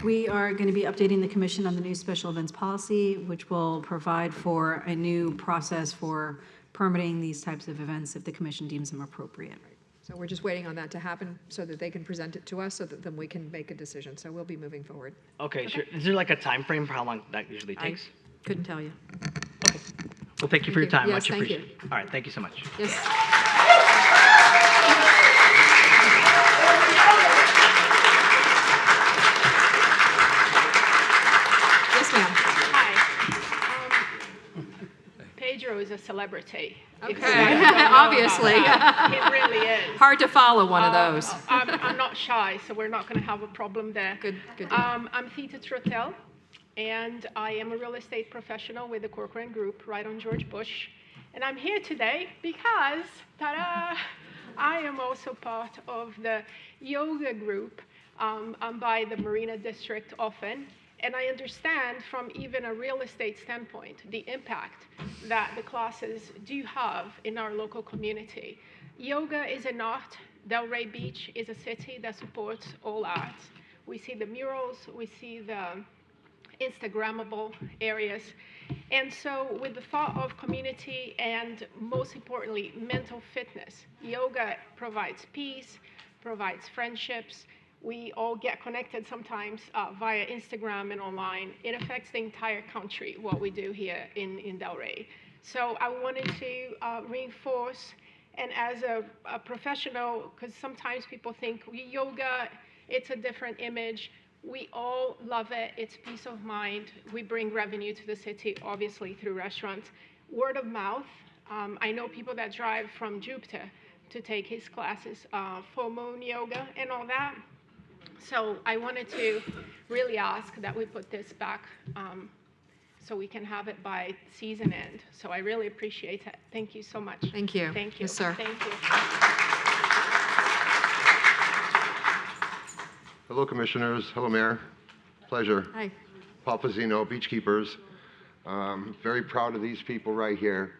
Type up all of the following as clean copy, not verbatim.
We are going to be updating the commission on the new special events policy, which will provide for a new process for permitting these types of events if the commission deems them appropriate. So we're just waiting on that to happen so that they can present it to us so that then we can make a decision. So we'll be moving forward. Okay, sure. Is there like a time frame for how long that usually takes? I couldn't tell you. Okay. Well, thank you for your time. Yes, Much thank you. appreciated. All right, thank you so much. Yes. Yes, ma'am. Hi. Pedro is a celebrity. Okay. Obviously. It really is. Hard to follow one of those. I'm not shy, so we're not going to have a problem there. Good. I'm Theta Trottel, and I am a real estate professional with the Corcoran Group right on George Bush. And I'm here today because, ta-da, I am also part of the yoga group. I'm by the Marina District often, and I understand from even a real estate standpoint the impact that the classes do have in our local community. Yoga is an art. Delray Beach is a city that supports all arts. We see the murals, we see the Instagrammable areas. And so with the thought of community and most importantly, mental fitness, yoga provides peace, provides friendships. We all get connected sometimes via Instagram and online. It affects the entire country, what we do here in Delray. So I wanted to reinforce, and as a professional, because sometimes people think yoga, it's a different image. We all love it. It's peace of mind. We bring revenue to the city, obviously, through restaurants. Word of mouth. I know people that drive from Jupiter to take his classes, full moon yoga and all that. So I wanted to really ask that we put this back so we can have it by season end. So I really appreciate it. Thank you so much. Thank you. Thank you. Yes, sir. Thank you. Hello, Commissioners. Hello, Mayor. Pleasure. Hi. Paul Fazzino, Beachkeepers. Very proud of these people right here.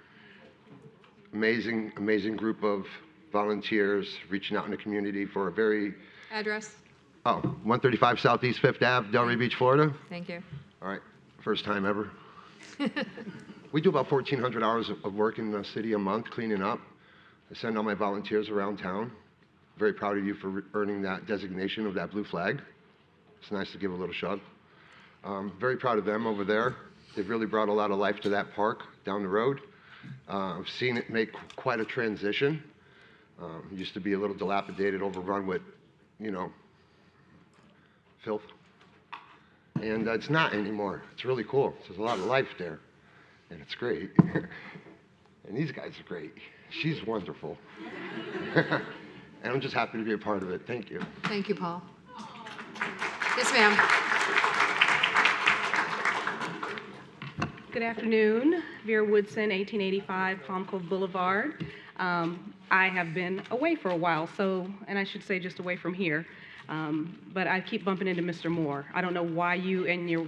Amazing group of volunteers reaching out in the community for a very, Address? 135 Southeast 5th Ave, Delray Beach, Florida. Thank you. All right, first time ever. We do about 1,400 hours of work in the city a month cleaning up. I send all my volunteers around town. Very proud of you for earning that designation of that blue flag. It's nice to give a little shove. Very proud of them over there. They've really brought a lot of life to that park down the road. I've seen it make quite a transition. It used to be a little dilapidated, overrun with, filth. And it's not anymore. It's really cool. There's a lot of life there, and it's great. And these guys are great. She's wonderful. And I'm just happy to be a part of it. Thank you. Thank you, Paul. Yes, ma'am. Good afternoon. Vera Woodson, 1885 Palm Cove Boulevard. I have been away for a while, and I should say just away from here, but I keep bumping into Mr. Moore. I don't know why you and your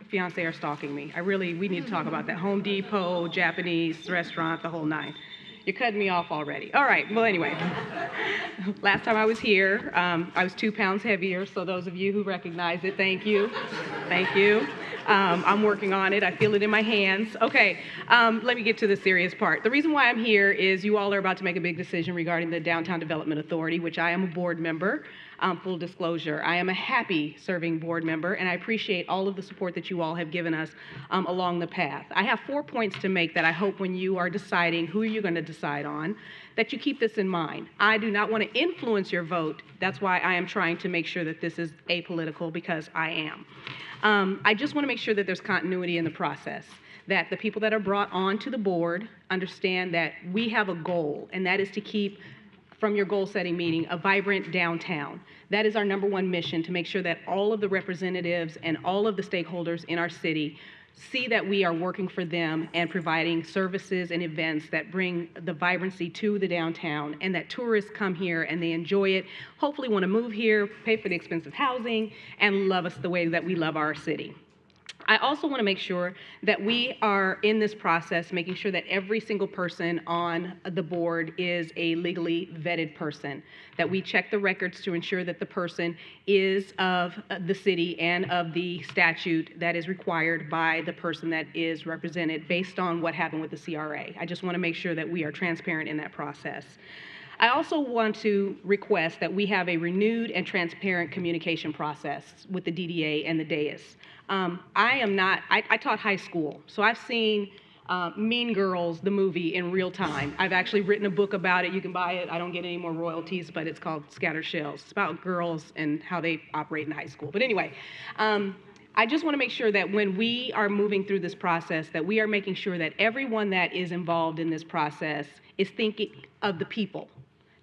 fiance are stalking me. We need to talk about that. Home Depot, Japanese restaurant, the whole nine. You're cutting me off already. All right, well, anyway. Last time I was here, I was 2 pounds heavier, so those of you who recognize it, thank you. Thank you. I'm working on it. I feel it in my hands. Okay, let me get to the serious part. The reason why I'm here is you all are about to make a big decision regarding the Downtown Development Authority, which I am a board member. Full disclosure, I am a happy serving board member, and I appreciate all of the support that you all have given us along the path. I have 4 points to make that I hope when you are deciding who you're going to decide on, that you keep this in mind. I do not want to influence your vote. That's why I am trying to make sure that this is apolitical, because I am. I just want to make sure that there's continuity in the process, that the people that are brought onto the board understand that we have a goal, and that is to keep, from your goal-setting meeting, a vibrant downtown. That is our #1 mission, to make sure that all of the representatives and all of the stakeholders in our city see that we are working for them and providing services and events that bring the vibrancy to the downtown, and that tourists come here and they enjoy it, hopefully want to move here, pay for the expensive housing, and love us the way that we love our city. I also want to make sure that we are in this process, making sure that every single person on the board is a legally vetted person, that we check the records to ensure that the person is of the city and of the statute that is required by the person that is represented based on what happened with the CRA. I just want to make sure that we are transparent in that process. I also want to request that we have a renewed and transparent communication process with the DDA and the DAIS. I taught high school, so I've seen Mean Girls, the movie, in real time. I've actually written a book about it. You can buy it. I don't get any more royalties, but it's called Scattered Shells. It's about girls and how they operate in high school. But anyway, I just want to make sure that when we are moving through this process, that we are making sure that everyone that is involved in this process is thinking of the people,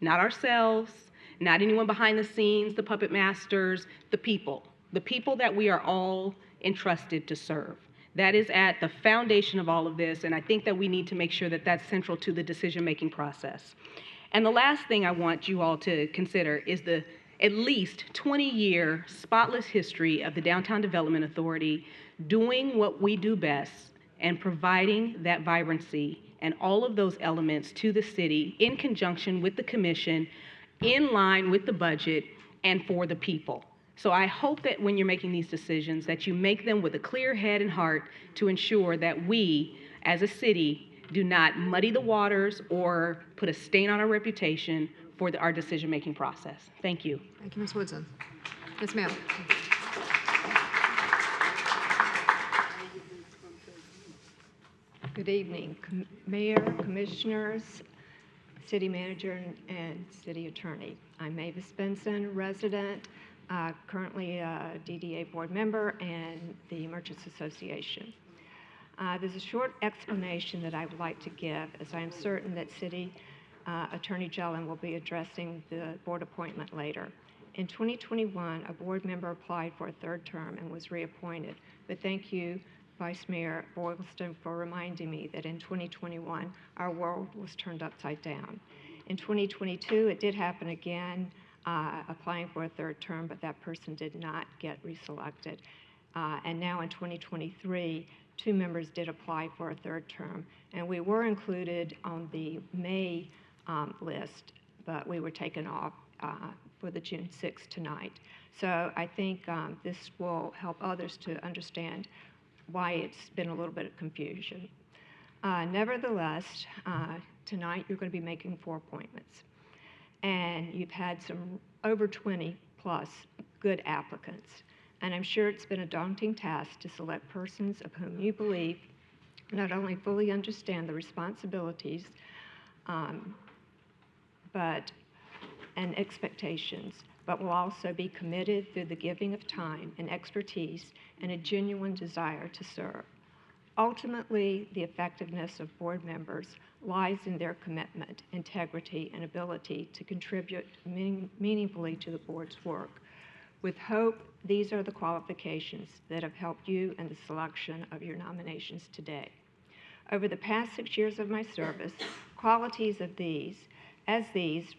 not ourselves, not anyone behind the scenes, the puppet masters, the people that we are all entrusted to serve. That is at the foundation of all of this, and I think that we need to make sure that that's central to the decision-making process. And the last thing I want you all to consider is the at least 20-year spotless history of the Downtown Development Authority doing what we do best and providing that vibrancy and all of those elements to the city in conjunction with the commission, in line with the budget, and for the people. So I hope that when you're making these decisions, that you make them with a clear head and heart to ensure that we, as a city, do not muddy the waters or put a stain on our reputation for our decision-making process. Thank you. Thank you, Ms. Woodson. Ms. Mail. Good evening, Mayor, Commissioners, City Manager, and City Attorney. I'm Mavis Benson, resident, currently a DDA board member and the Merchants Association. There's a short explanation that I would like to give, as I am certain that City Attorney Jelen will be addressing the board appointment later. In 2021, a board member applied for a third term and was reappointed, but thank you, Vice Mayor Boylston, for reminding me that in 2021, our world was turned upside down. In 2022, it did happen again, applying for a third term, but that person did not get reselected. And now in 2023, 2 members did apply for a third term, and we were included on the May list, but we were taken off for the June 6th tonight. So I think this will help others to understand why it's been a little bit of confusion. Nevertheless, tonight you're going to be making 4 appointments. And you've had some over 20 plus good applicants. And I'm sure it's been a daunting task to select persons of whom you believe not only fully understand the responsibilities and expectations, but will also be committed through the giving of time and expertise and a genuine desire to serve. Ultimately, the effectiveness of board members lies in their commitment, integrity, and ability to contribute meaningfully to the board's work. With hope, these are the qualifications that have helped you in the selection of your nominations today. Over the past 6 years of my service, qualities of these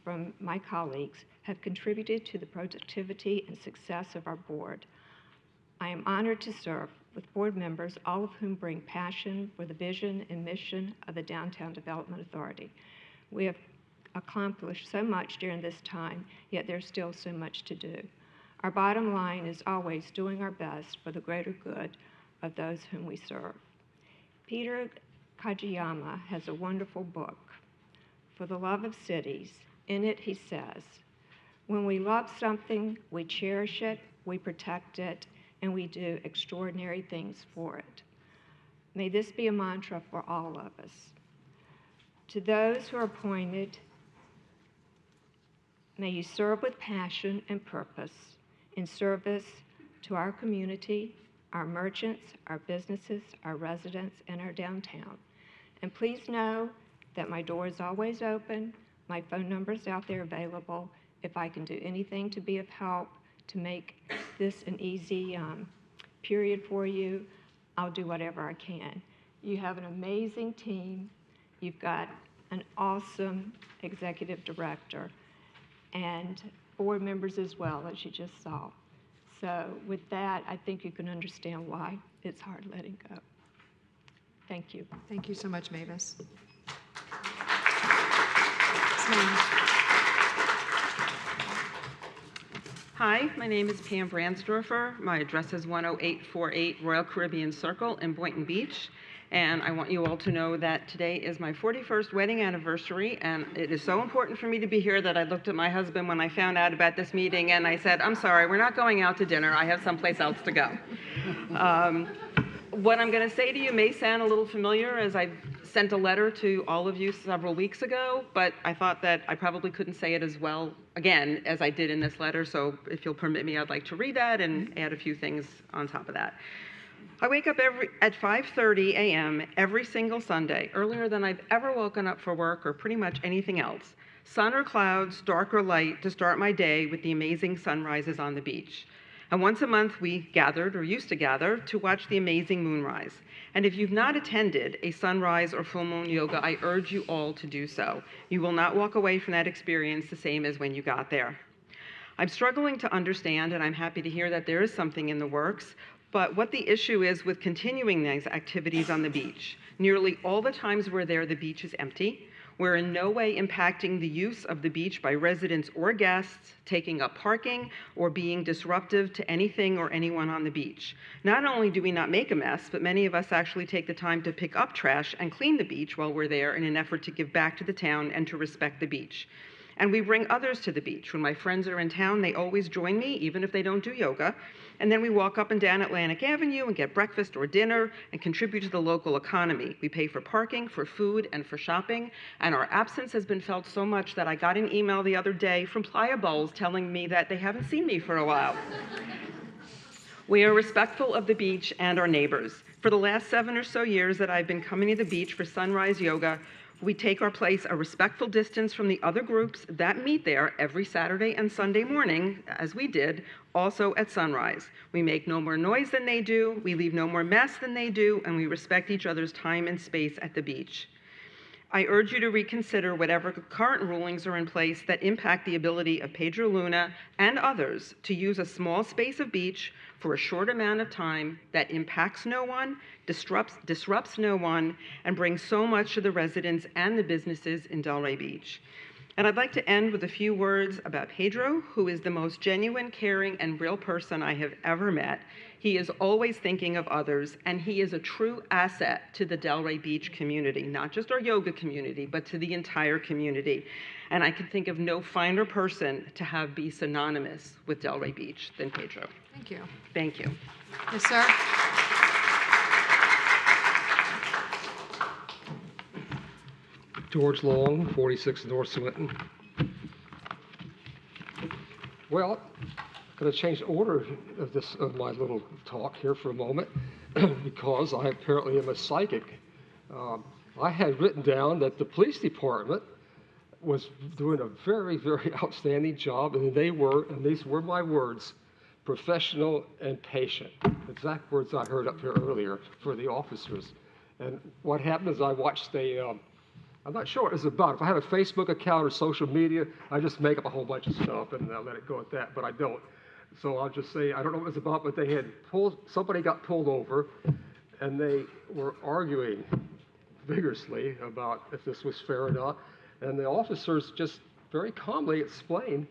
from my colleagues have contributed to the productivity and success of our board. I am honored to serve with board members, all of whom bring passion for the vision and mission of the Downtown Development Authority. We have accomplished so much during this time, yet there's still so much to do. Our bottom line is always doing our best for the greater good of those whom we serve. Peter Kajiyama has a wonderful book, For the Love of Cities. In it, he says, when we love something, we cherish it, we protect it, and we do extraordinary things for it. May this be a mantra for all of us. To those who are appointed, may you serve with passion and purpose in service to our community, our merchants, our businesses, our residents, and our downtown. And please know that my door is always open. My phone number is out there available. If I can do anything to be of help to make this an easy period for you, I'll do whatever I can. You have an amazing team. You've got an awesome executive director and board members as well, as you just saw. So with that, I think you can understand why it's hard letting go. Thank you. Thank you so much, Mavis. Yes, ma'am. Hi, my name is Pam Brandsdorfer. My address is 10848 Royal Caribbean Circle in Boynton Beach. And I want you all to know that today is my 41st wedding anniversary, and it is so important for me to be here that I looked at my husband when I found out about this meeting, and I said, I'm sorry, we're not going out to dinner. I have someplace else to go. What I'm going to say to you may sound a little familiar, as I sent a letter to all of you several weeks ago, but I thought that I probably couldn't say it as well again as I did in this letter, so if you'll permit me, I'd like to read that and add a few things on top of that. I wake up at 5:30 a.m. every single Sunday, earlier than I've ever woken up for work or pretty much anything else. Sun or clouds, dark or light, to start my day with the amazing sunrises on the beach. And once a month we gathered, or used to gather, to watch the amazing moonrise. And if you've not attended a sunrise or full moon yoga, I urge you all to do so. You will not walk away from that experience the same as when you got there. I'm struggling to understand, and I'm happy to hear that there is something in the works, but what the issue is with continuing these activities on the beach. Nearly all the times we're there, the beach is empty. We're in no way impacting the use of the beach by residents or guests, taking up parking, or being disruptive to anything or anyone on the beach. Not only do we not make a mess, but many of us actually take the time to pick up trash and clean the beach while we're there in an effort to give back to the town and to respect the beach. And we bring others to the beach. When my friends are in town, they always join me, even if they don't do yoga. And then we walk up and down Atlantic Avenue and get breakfast or dinner and contribute to the local economy. We pay for parking, for food, and for shopping. And our absence has been felt so much that I got an email the other day from Playa Bowls telling me that they haven't seen me for a while. We are respectful of the beach and our neighbors. For the last 7 or so years that I've been coming to the beach for sunrise yoga, we take our place a respectful distance from the other groups that meet there every Saturday and Sunday morning, as we did, also at sunrise. We make no more noise than they do, we leave no more mess than they do, and we respect each other's time and space at the beach. I urge you to reconsider whatever current rulings are in place that impact the ability of Pedro Luna and others to use a small space of beach for a short amount of time that impacts no one, disrupts no one, and brings so much to the residents and the businesses in Delray Beach. And I'd like to end with a few words about Pedro, who is the most genuine, caring, and real person I have ever met. He is always thinking of others, and he is a true asset to the Delray Beach community, not just our yoga community, but to the entire community. And I can think of no finer person to be synonymous with Delray Beach than Pedro. Thank you. Thank you. Yes, sir. George Long, 46 North Swinton. Well, I'm going to change the order of my little talk here for a moment because I apparently am a psychic. I had written down that the police department was doing a very, very outstanding job, and these were my words, professional and patient. Exact words I heard up here earlier for the officers. And what happened is I watched I'm not sure what it's about. If I have a Facebook account or social media, I just make up a whole bunch of stuff and I let it go at that, but I don't. So I'll just say, I don't know what it's about, but somebody got pulled over and they were arguing vigorously about if this was fair or not. And the officers just very calmly explained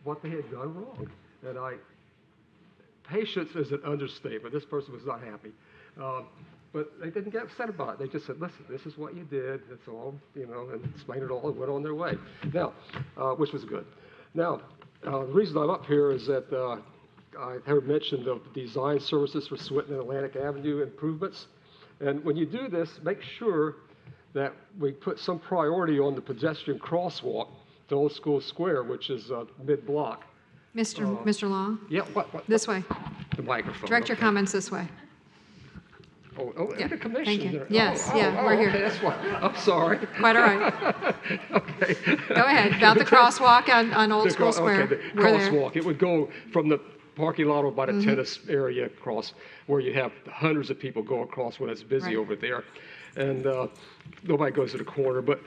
what they had done wrong. And patience is an understatement. This person was not happy. But they didn't get upset about it. They just said, listen, this is what you did. That's all, and explained it all and went on their way. Now, which was good. Now, the reason I'm up here is that I heard mention of design services for Swinton and Atlantic Avenue improvements. And when you do this, make sure that we put some priority on the pedestrian crosswalk to Old School Square, which is mid-block. Mr. Long? Yeah, what? This way. The microphone. Direct your comments this way. Yeah, the commission. Thank you. There. Yes, we're here. Okay, that's why. I'm sorry. Quite all right. Okay. Go ahead. About the crosswalk on Old School Square. Okay, the We're there. crosswalk. It would go from the parking lot or by the tennis area across where you have hundreds of people go across when it's busy over there. And nobody goes to the corner. But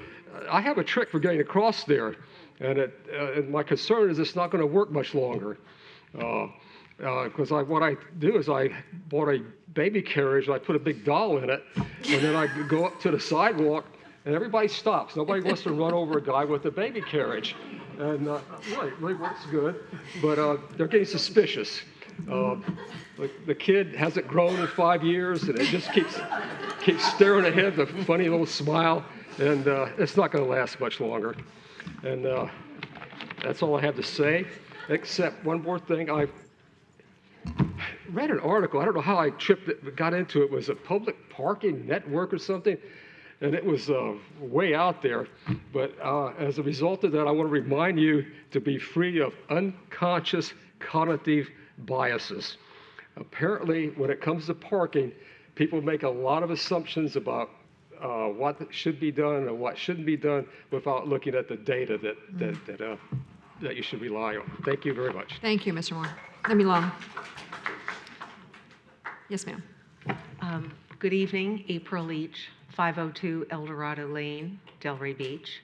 I have a trick for getting across there. And my concern is it's not going to work much longer. Because what I do is I bought a baby carriage and I put a big doll in it, and then I go up to the sidewalk and everybody stops. Nobody wants to run over a guy with a baby carriage. And really works good, but they're getting suspicious. The kid hasn't grown in 5 years, and it just keeps staring ahead with a funny little smile, and it's not going to last much longer. And that's all I have to say, except one more thing. I read an article. I don't know how I got into it. It was a public parking network or something. And it was way out there. But as a result of that, I want to remind you to be free of unconscious cognitive biases. Apparently, when it comes to parking, people make a lot of assumptions about what should be done and what shouldn't be done without looking at the data that you should rely on. Thank you very much. Thank you, Mr. Moore. Let me long. Yes, ma'am. Good evening, April Leach, 502 El Dorado Lane, Delray Beach.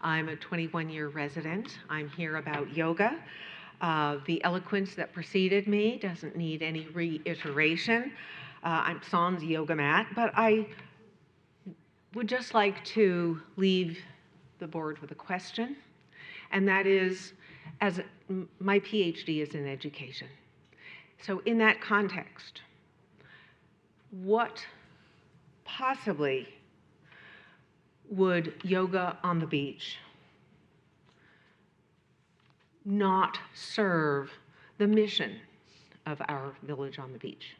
I'm a 21-year resident. I'm here about yoga. The eloquence that preceded me doesn't need any reiteration. I'm sans yoga mat, but I would just like to leave the board with a question, and that is, as my PhD is in education. So in that context, what possibly would yoga on the beach not serve the mission of our Village on the Beach?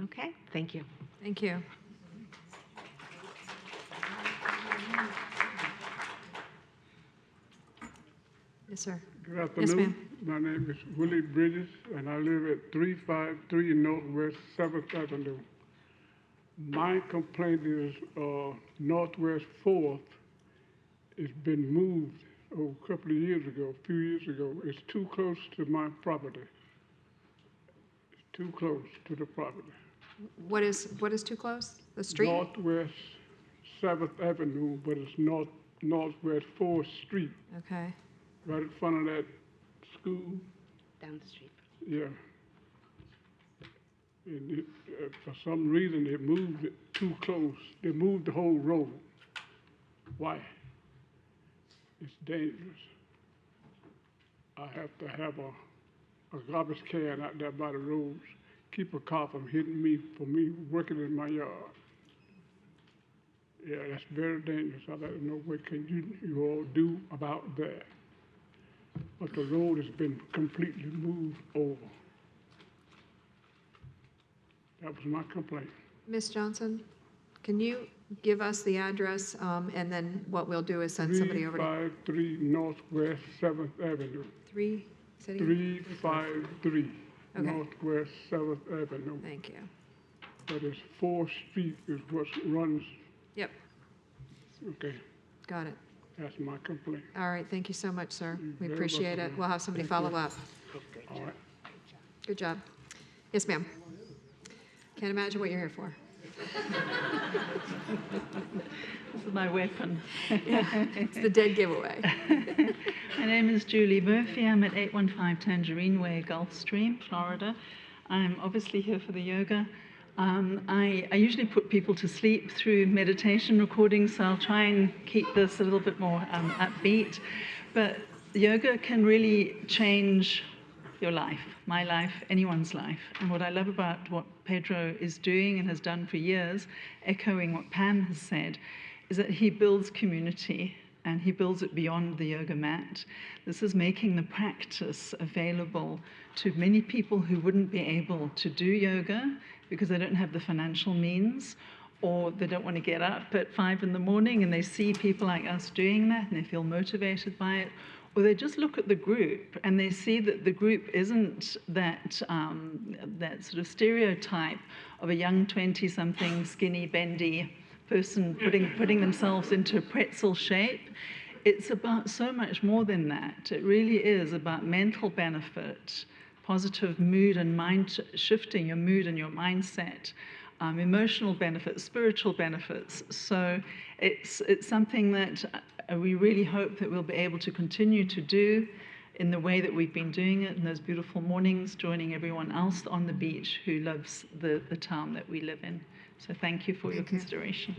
Okay, thank you. Thank you. Yes, sir. Good afternoon. Yes, ma'am. My name is Willie Bridges, and I live at 353 Northwest 7th Avenue. My complaint is Northwest 4th has been moved a couple of years ago, a few years ago. It's too close to my property. It's too close to the property. What is too close? The street? Northwest 7th Avenue, but it's Northwest 4th Street, Okay. right in front of that school. Down the street. Yeah. And for some reason, they moved it too close. They moved the whole road. Why? It's dangerous. I have to have a garbage can out there by the roads, keep a car from hitting me for me working in my yard. Yeah, that's very dangerous. I'd like to know what can you all do about that. But the road has been completely moved over. That was my complaint. Ms. Johnson, can you give us the address, and then what we'll do is send somebody over to 353 Northwest 7th Avenue. 353 Okay. Northwest 7th Avenue. Thank you. That is 4th Street is what runs. Yep, Okay, got it. that's my complaint. All right, thank you so much, sir. We very appreciate it. welcome. We'll have somebody Thank you. follow up. All right. Good job. Yes, ma'am. Can't imagine what you're here for. This is my weapon. It's the dead giveaway. My name is Julie Murphy. I'm at 815 Tangerine Way, Gulfstream, Florida. I'm obviously here for the yoga. I usually put people to sleep through meditation recordings, so I'll try and keep this a little bit more upbeat. But yoga can really change your life, my life, anyone's life. And what I love about what Pedro is doing and has done for years, echoing what Pam has said, is that he builds community and he builds it beyond the yoga mat. This is making the practice available to many people who wouldn't be able to do yoga because they don't have the financial means, or they don't want to get up at 5 in the morning and they see people like us doing that and they feel motivated by it. Or they just look at the group and they see that the group isn't that sort of stereotype of a young 20-something skinny, bendy person putting themselves into a pretzel shape. It's about so much more than that. It really is about mental benefit, positive mood and mind shifting your mood and your mindset, emotional benefits, spiritual benefits. So it's something that we really hope that we'll be able to continue to do in the way that we've been doing it in those beautiful mornings, joining everyone else on the beach who loves the town that we live in. So thank you for your consideration.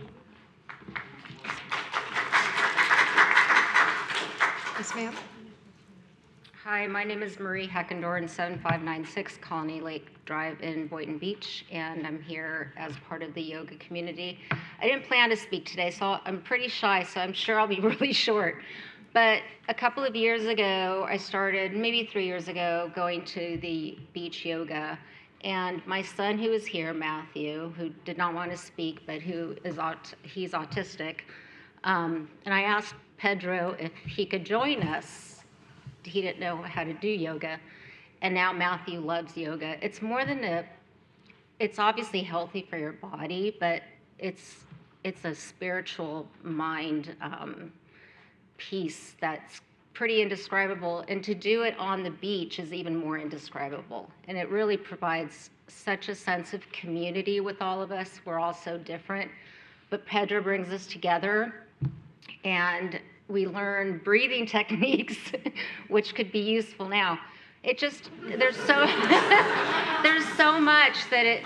Yes, ma'am. Hi, my name is Marie Heckendorn, 7596 Colony Lake Drive in Boynton Beach, and I'm here as part of the yoga community. I didn't plan to speak today, so I'm pretty shy, so I'm sure I'll be really short. But a couple of years ago, I started, maybe 3 years ago, going to the beach yoga. And my son, who is here, Matthew, who did not want to speak, but he's autistic, and I asked Pedro if he could join us. He didn't know how to do yoga, and now Matthew loves yoga. It's more than it's obviously healthy for your body, but it's a spiritual mind peace that's pretty indescribable, and to do it on the beach is even more indescribable. And it really provides such a sense of community with all of us. We're all so different, but Pedro brings us together, and we learn breathing techniques, which could be useful now. It just, there's so there's so much that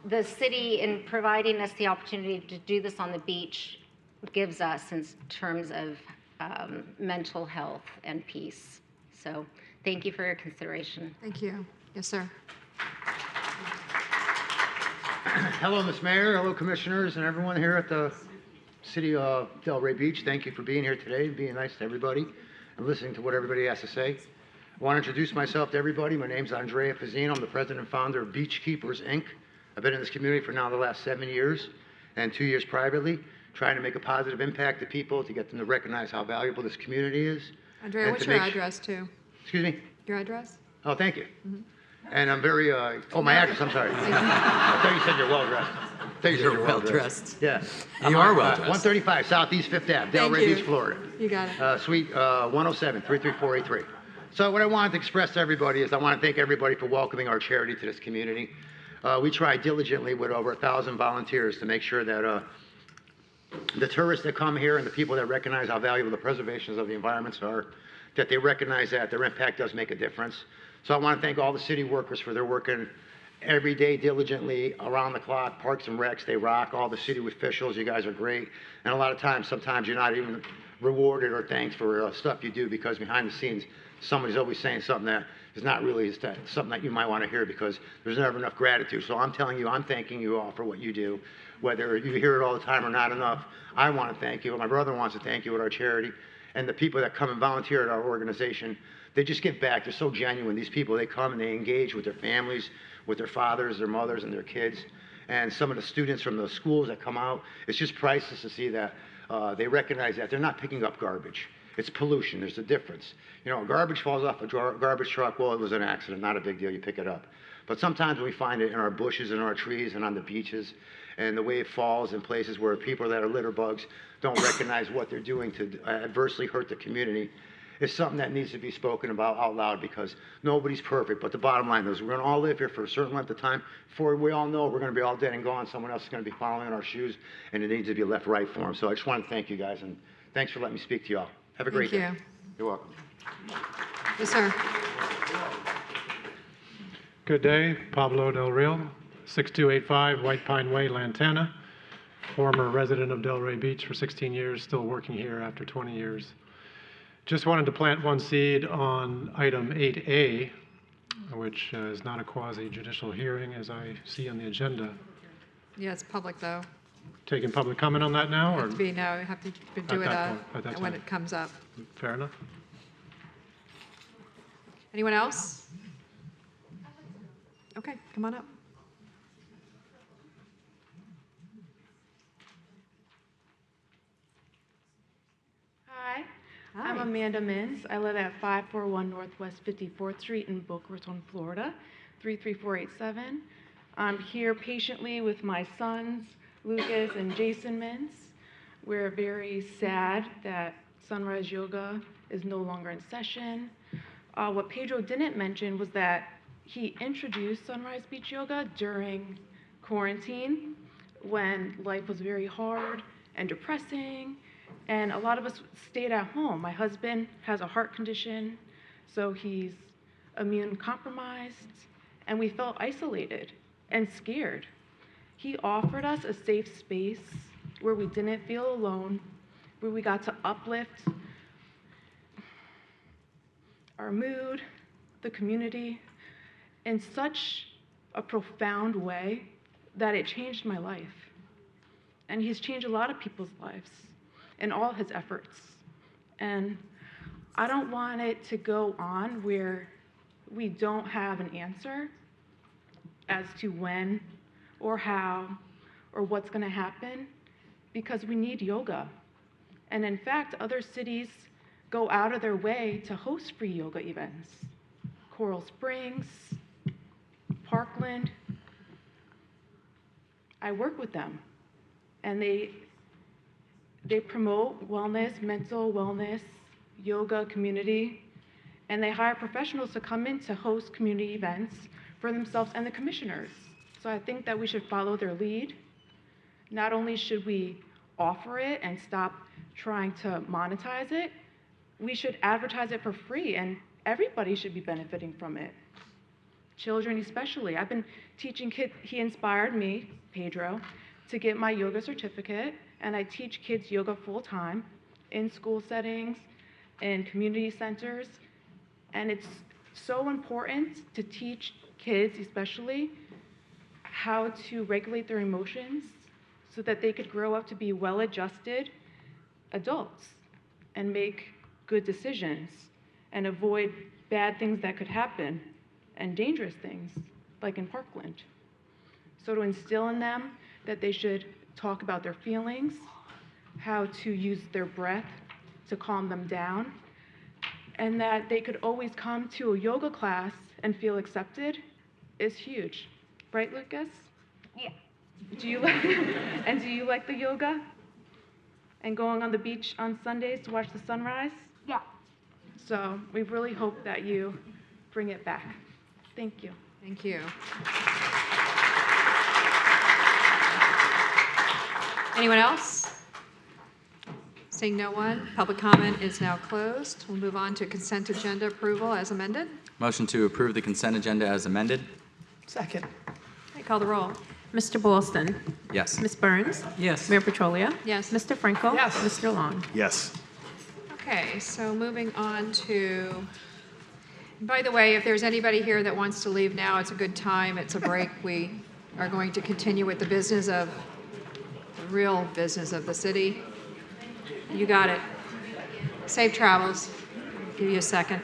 the city, in providing us the opportunity to do this on the beach, gives us in terms of mental health and peace. So thank you for your consideration. Thank you. Yes, sir. Hello, Ms. Mayor. Hello, commissioners, and everyone here at the City of Delray Beach. Thank you for being here today and being nice to everybody and listening to what everybody has to say. I want to introduce myself to everybody. My name's Andrea Fazzino. I'm the president and founder of Beach Keepers, Inc. I've been in this community for now the last 7 years and 2 years privately, trying to make a positive impact to people, to get them to recognize how valuable this community is. Andrea, what's your address, too? Excuse me? Your address? Oh, thank you. And I'm very, my address, I'm sorry. I thought you said you're well-dressed. You're well-dressed. Yeah. You are well-dressed. 135 Southeast 5th Ave, Thank Delray you. Beach, Florida. You got it. Suite 107, 33483. So what I wanted to express to everybody is I want to thank everybody for welcoming our charity to this community. We try diligently with over 1,000 volunteers to make sure that the tourists that come here and the people that recognize how valuable the preservations of the environments are, that they recognize that their impact does make a difference. So I want to thank all the city workers for their working every day diligently, around the clock. Parks and Recs, they rock. All the city officials, you guys are great. And a lot of times, sometimes you're not even rewarded or thanked for stuff you do, because behind the scenes, somebody's always saying something that is not really something that you might want to hear, because there's never enough gratitude. So I'm telling you, I'm thanking you all for what you do. Whether you hear it all the time or not enough, I want to thank you. My brother wants to thank you with our charity. And the people that come and volunteer at our organization, they just give back. They're so genuine. These people, they come and they engage with their families, with their fathers, their mothers, and their kids. And some of the students from the schools that come out, it's just priceless to see that they recognize that they're not picking up garbage. It's pollution. There's a difference. You know, garbage falls off a garbage truck. Well, it was an accident. Not a big deal. You pick it up. But sometimes we find it in our bushes and our trees and on the beaches, and the way it falls in places where people that are litter bugs don't recognize what they're doing to adversely hurt the community. It's something that needs to be spoken about out loud, because nobody's perfect. But the bottom line is we're going to all live here for a certain length of time. Before we all know we're going to be all dead and gone, someone else is going to be following in our shoes, and it needs to be left right for them. So I just want to thank you guys, and thanks for letting me speak to you all. Have a great day. Thank you. You're welcome. Yes, sir. Good day, Pablo Del Real, 6285 White Pine Way, Lantana. Former resident of Delray Beach for 16 years, still working here after 20 years. Just wanted to plant one seed on item 8A, which is not a quasi-judicial hearing as I see on the agenda. Yeah, it's public, though. Taking public comment on that now, or? Have to be, no, you have to do it at that when time. it comes up. Fair enough. Anyone else? Okay, come on up. Hi, I'm Amanda Mins. I live at 541 Northwest 54th Street in Boca Raton, Florida, 33487. I'm here patiently with my sons, Lucas and Jason Mins. We're very sad that Sunrise Yoga is no longer in session. What Pedro didn't mention was that he introduced Sunrise Beach Yoga during quarantine when life was very hard and depressing, And a lot of us stayed at home. My husband has a heart condition, so he's immune compromised, and we felt isolated and scared. He offered us a safe space where we didn't feel alone, where we got to uplift our mood, the community, in such a profound way that it changed my life. And he's changed a lot of people's lives in all his efforts. And I don't want it to go on where we don't have an answer as to when or how or what's going to happen, because we need yoga. And in fact, other cities go out of their way to host free yoga events. Coral Springs, Parkland. I work with them, and they promote wellness, mental wellness, yoga community, and they hire professionals to come in to host community events for themselves and the commissioners. So I think that we should follow their lead. Not only should we offer it and stop trying to monetize it, we should advertise it for free, and everybody should be benefiting from it. Children especially. I've been teaching kids. He inspired me, Pedro, to get my yoga certificate, and I teach kids yoga full-time in school settings, in community centers, and it's so important to teach kids especially how to regulate their emotions so that they could grow up to be well-adjusted adults and make good decisions and avoid bad things that could happen and dangerous things, like in Parkland. So to instill in them that they should talk about their feelings, how to use their breath to calm them down, and that they could always come to a yoga class and feel accepted is huge. Right, Lucas? Yeah. Do you like the yoga? And going on the beach on Sundays to watch the sunrise? Yeah. So we really hope that you bring it back. Thank you. Thank you. Anyone else? Seeing no one, public comment is now closed. We'll move on to consent agenda approval as amended. Motion to approve the consent agenda as amended? Second. Okay, call the roll. Mr. Boylston? Yes. Ms. Burns? Yes. Mayor Petrolia? Yes. Mr. Franco? Yes. Mr. Long? Yes. Okay, so moving on to, by the way, if there's anybody here that wants to leave now, it's a good time. It's a break. We are going to continue with the real business of the city. You got it. Safe travels. Give you a second.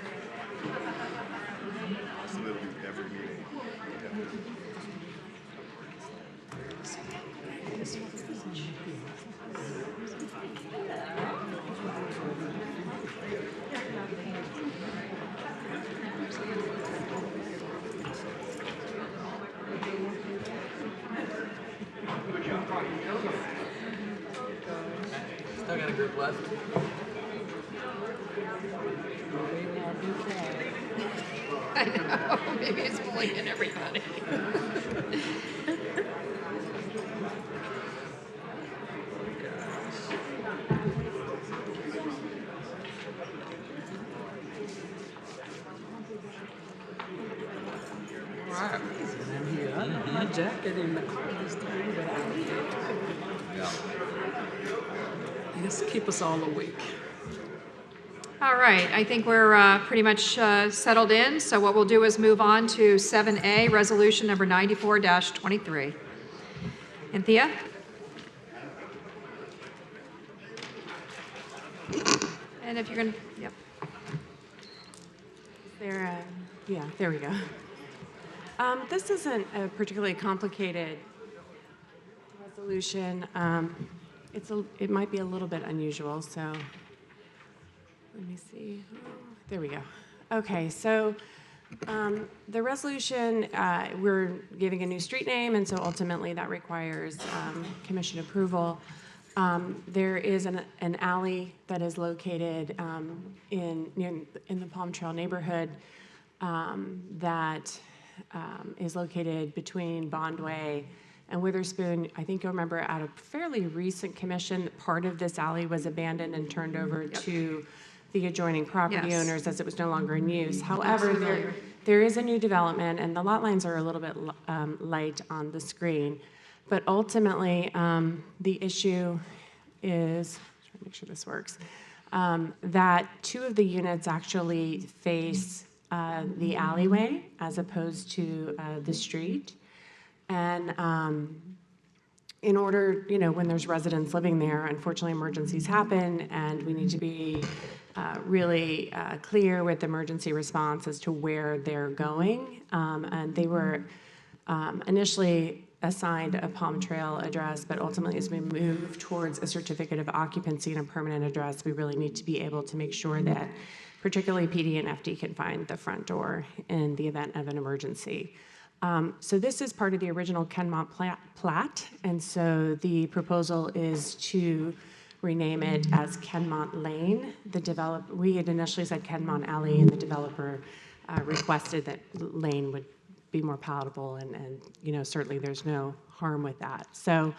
Still got a group left. I know, maybe it's pulling in everybody. My jacket in the car this time, but just keep us all awake. All right, I think we're pretty much settled in, so what we'll do is move on to 7A, resolution number 94-23. Anthea? And if you're going to, yep. Yeah, there we go. This isn't a particularly complicated resolution. It might be a little bit unusual, so let me see. There we go. Okay, so the resolution, we're giving a new street name, and so ultimately that requires commission approval. There is an alley that is located in the Palm Trail neighborhood that is located between Bondway And Witherspoon, I think you'll remember at a fairly recent commission, part of this alley was abandoned and turned over to the adjoining property Yes. owners as it was no longer in use. However, familiar. there is a new development, and the lot lines are a little bit light on the screen. But ultimately, the issue is, trying to make sure this works, that two of the units actually face the alleyway as opposed to the street. And in order, when there's residents living there, unfortunately emergencies happen, and we need to be really clear with emergency response as to where they're going. And they were initially assigned a Palm Trail address, but ultimately as we move towards a certificate of occupancy and a permanent address, we really need to be able to make sure that particularly PD and FD can find the front door in the event of an emergency. So this is part of the original Kenmont plat, and so the proposal is to rename it as Kenmont Lane. We had initially said Kenmont Alley, and the developer requested that Lane would be more palatable, and certainly there's no harm with that. So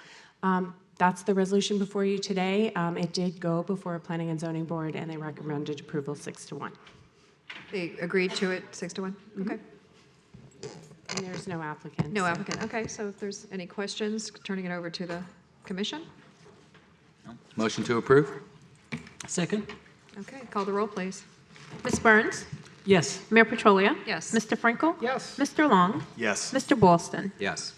that's the resolution before you today. It did go before a planning and zoning board, and they recommended approval 6-1. They agreed to it 6-1? Okay. And there's no applicant. No applicant. Okay, so if there's any questions, turning it over to the commission. Motion to approve? Second? Okay, call the roll, please. Ms. Burns? Yes. Mayor Petrolia? Yes. Mr. Frankel? Yes. Mr. Long? Yes. Mr. Boston? Yes.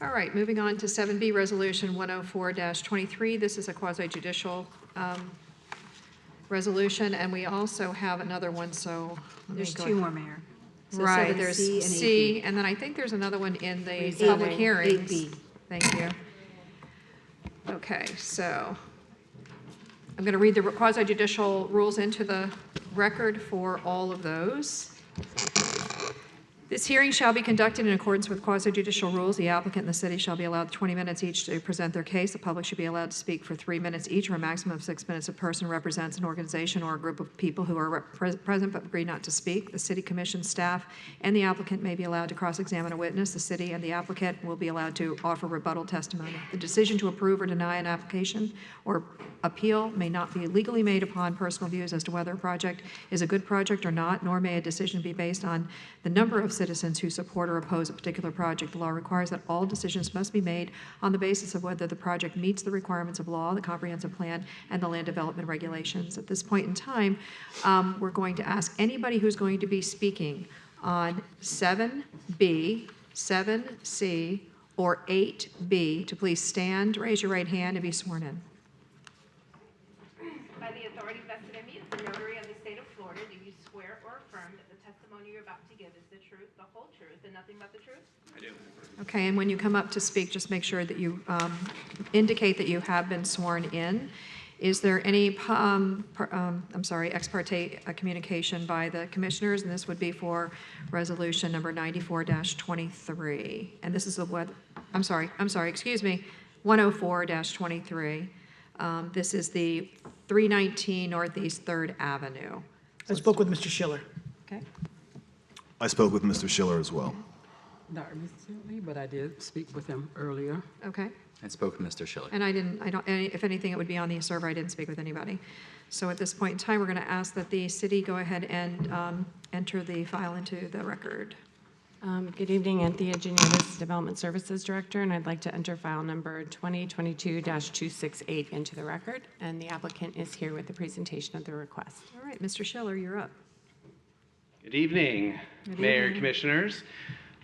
All right, moving on to 7B, Resolution 104-23. This is a quasi-judicial resolution, and we also have another one, so. There's two more, Mayor. So Right, 7C there's and 8B. C, and then I think there's another one in the Rezoning. public hearings. 8B. Thank you. Okay, so I'm going to read the quasi-judicial rules into the record for all of those. This hearing shall be conducted in accordance with quasi-judicial rules. The applicant and the city shall be allowed 20 minutes each to present their case. The public should be allowed to speak for 3 minutes each, or a maximum of 6 minutes. A person represents an organization or a group of people who are present but agree not to speak. The city commission staff and the applicant may be allowed to cross-examine a witness. The city and the applicant will be allowed to offer rebuttal testimony. The decision to approve or deny an application or appeal may not be legally made upon personal views as to whether a project is a good project or not, nor may a decision be based on the number of citizens who support or oppose a particular project. The law requires that all decisions must be made on the basis of whether the project meets the requirements of law, the comprehensive plan, and the land development regulations. At this point in time, we're going to ask anybody who's going to be speaking on 7B, 7C, or 8B to please stand, raise your right hand, and be sworn in. By the authority vested in me as the notary of the state of Florida, do you swear or affirm that the testimony you're about to give is the truth, the whole truth, and nothing but the truth? I do. Okay, and when you come up to speak, just make sure that you indicate that you have been sworn in. Is there any, ex parte communication by the commissioners? And this would be for resolution number 94-23. And this is the what? I'm sorry, excuse me, 104-23. This is the 319 Northeast 3rd Avenue. I spoke with Mr. Schiller. Okay. I spoke with Mr. Schiller as well. Not recently, but I did speak with him earlier. Okay. I spoke with Mr. Schiller. And if anything, it would be on the server. I didn't speak with anybody. So at this point in time, we're going to ask that the city go ahead and enter the file into the record. Good evening, Anthea Giannis, Development Services Director, and I'd like to enter file number 2022-268 into the record, and the applicant is here with the presentation of the request. All right, Mr. Schiller, you're up. Good evening, Good Mayor, evening. Commissioners.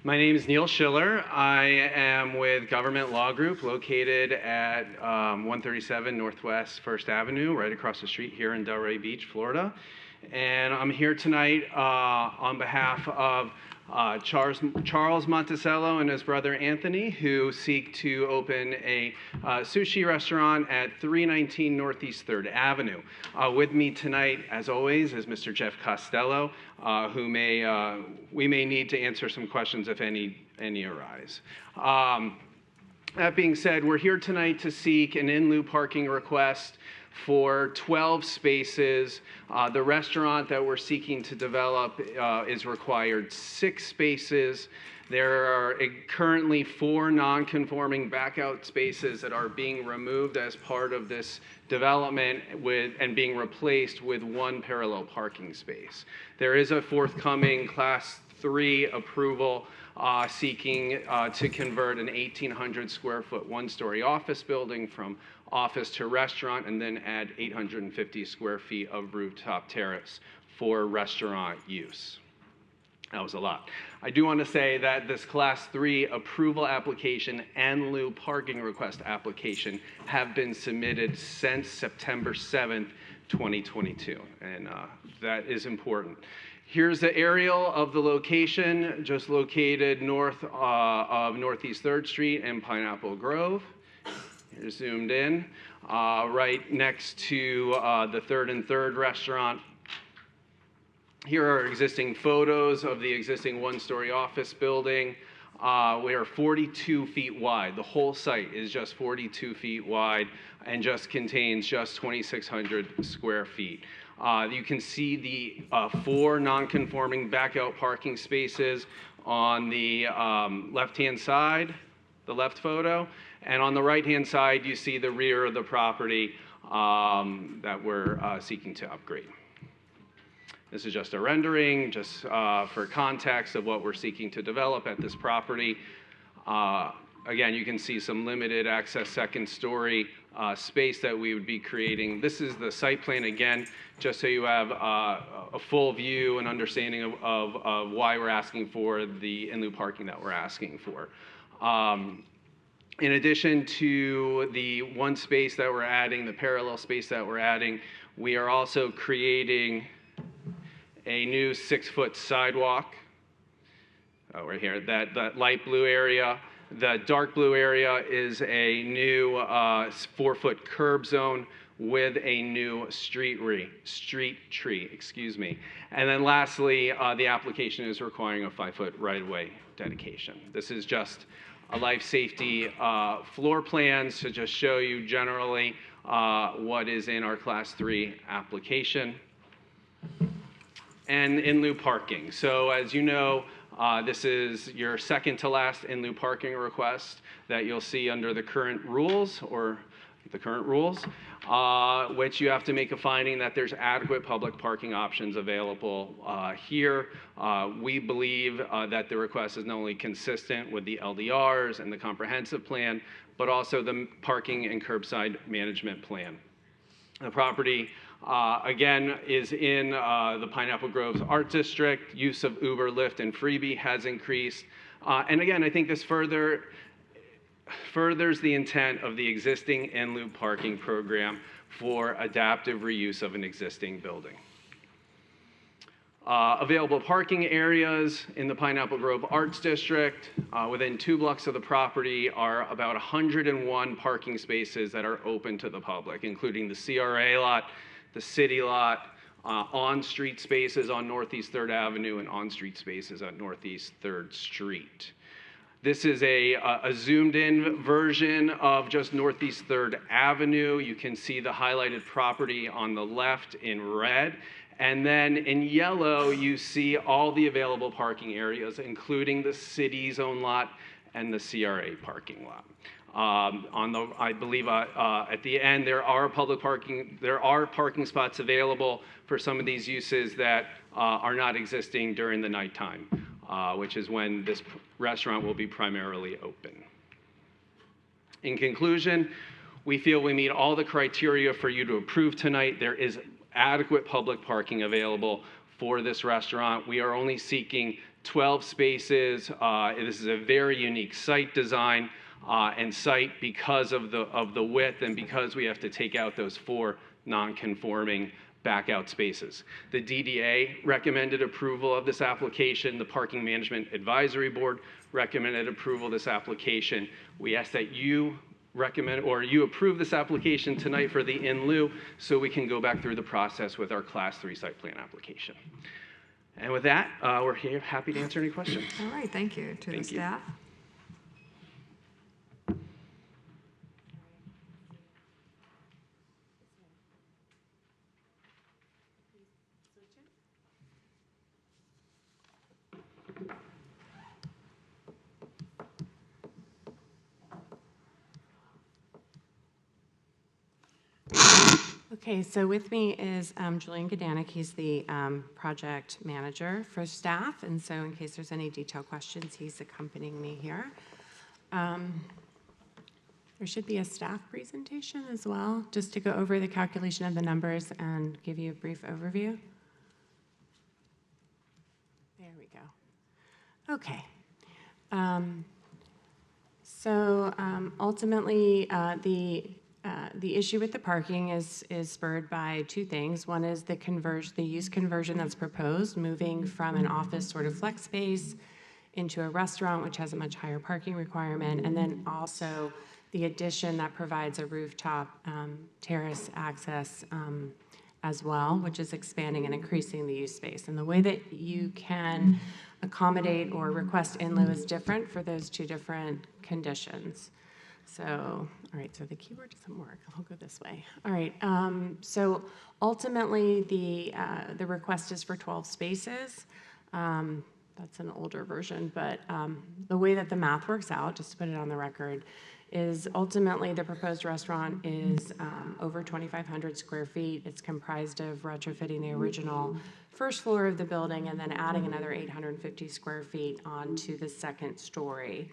My name is Neil Schiller. I am with Government Law Group located at 137 Northwest 1st Avenue, right across the street here in Delray Beach, Florida. And I'm here tonight on behalf of Charles Monticello and his brother Anthony, who seek to open a sushi restaurant at 319 Northeast 3rd Avenue. With me tonight, as always, is Mr. Jeff Costello, who we may need to answer some questions if any arise. That being said, we're here tonight to seek an in-lieu parking request for 12 spaces. The restaurant that we're seeking to develop is required 6 spaces. There are currently 4 non-conforming backout spaces that are being removed as part of this development and being replaced with 1 parallel parking space. There is a forthcoming Class 3 approval seeking to convert an 1,800 square foot 1-story office building from office to restaurant and then add 850 square feet of rooftop terrace for restaurant use. That was a lot. I do want to say that this Class 3 approval application and lieu parking request application have been submitted since September 7th, 2022, and that is important. Here's the aerial of the location, just located north of Northeast 3rd Street and Pineapple Grove. Here's zoomed in, right next to the 3rd and 3rd restaurant. Here are existing photos of the existing 1-story office building. We are 42 feet wide. The whole site is just 42 feet wide and just contains just 2,600 square feet. You can see the 4 non-conforming backout parking spaces on the left-hand side, the left photo, and on the right-hand side, you see the rear of the property that we're seeking to upgrade. This is just a rendering, just for context of what we're seeking to develop at this property. Again, you can see some limited access second-story space that we would be creating. This is the site plan again, just so you have a full view and understanding of why we're asking for the in lieu parking that we're asking for. In addition to the 1 space that we're adding, the parallel space that we're adding, we are also creating a new 6-foot sidewalk. Right here, that light blue area. The dark blue area is a new 4-foot curb zone with a new street tree, excuse me. And then lastly, the application is requiring a 5-foot right-of-way dedication. This is just a life safety floor plans to just show you generally what is in our Class 3 application. And in lieu parking. So as you know, this is your second to last in lieu parking request that you'll see under the current rules, which you have to make a finding that there's adequate public parking options available here. We believe that the request is not only consistent with the LDRs and the comprehensive plan, but also the parking and curbside management plan. The property, again, is in the Pineapple Groves Art District. Use of Uber, Lyft, and Freebie has increased. And again, I think this furthers the intent of the existing in lieu parking program for adaptive reuse of an existing building. Available parking areas in the Pineapple Grove Arts District. Within 2 blocks of the property are about 101 parking spaces that are open to the public, including the CRA lot, the city lot, on-street spaces on Northeast 3rd Avenue, and on-street spaces at Northeast 3rd Street. This is a zoomed-in version of just Northeast 3rd Avenue. You can see the highlighted property on the left in red. And then in yellow, you see all the available parking areas, including the city's own lot and the CRA parking lot. I believe at the end there are parking spots available for some of these uses that are not existing during the nighttime, which is when this restaurant will be primarily open. In conclusion, we feel we meet all the criteria for you to approve tonight. There is adequate public parking available for this restaurant. We are only seeking 12 spaces. This is a very unique site design and site because of the width and because we have to take out those 4 non-conforming backout spaces. The DDA recommended approval of this application. The Parking Management Advisory Board recommended approval of this application. We ask that you approve this application tonight for the in lieu so we can go back through the process with our Class 3 site plan application. And with that, we're here happy to answer any questions. All right, thank you to the staff. Okay, so with me is Julian Gedanik. He's the project manager for staff, and so in case there's any detailed questions, he's accompanying me here. There should be a staff presentation as well, just to go over the calculation of the numbers and give you a brief overview. There we go. Okay. Ultimately, the issue with the parking is spurred by two things. One is the use conversion that's proposed, moving from an office sort of flex space into a restaurant, which has a much higher parking requirement, and then also the addition that provides a rooftop terrace access as well, which is expanding and increasing the use space. And the way that you can accommodate or request in lieu is different for those two different conditions. So, all right, so the keyboard doesn't work. I'll go this way. All right, so ultimately the request is for 12 spaces. That's an older version, but the way that the math works out, just to put it on the record, is ultimately the proposed restaurant is over 2,500 square feet. It's comprised of retrofitting the original first floor of the building and then adding another 850 square feet onto the second story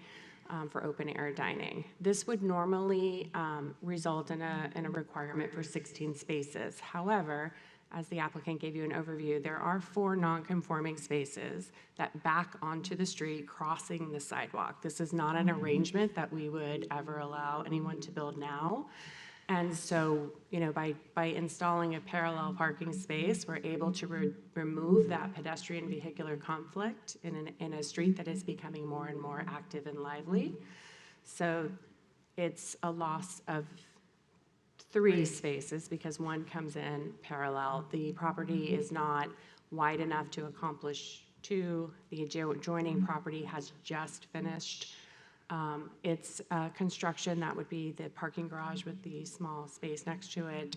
for open air dining. This would normally result in a requirement for 16 spaces. However, as the applicant gave you an overview, there are 4 non-conforming spaces that back onto the street, crossing the sidewalk. This is not an arrangement that we would ever allow anyone to build now. And so, you know, by installing a parallel parking space, we're able to remove that pedestrian vehicular conflict in a street that is becoming more and more active and lively. So it's a loss of 3 spaces because one comes in parallel. The property is not wide enough to accomplish 2. The adjoining property has just finished. It's construction that would be the parking garage with the small space next to it.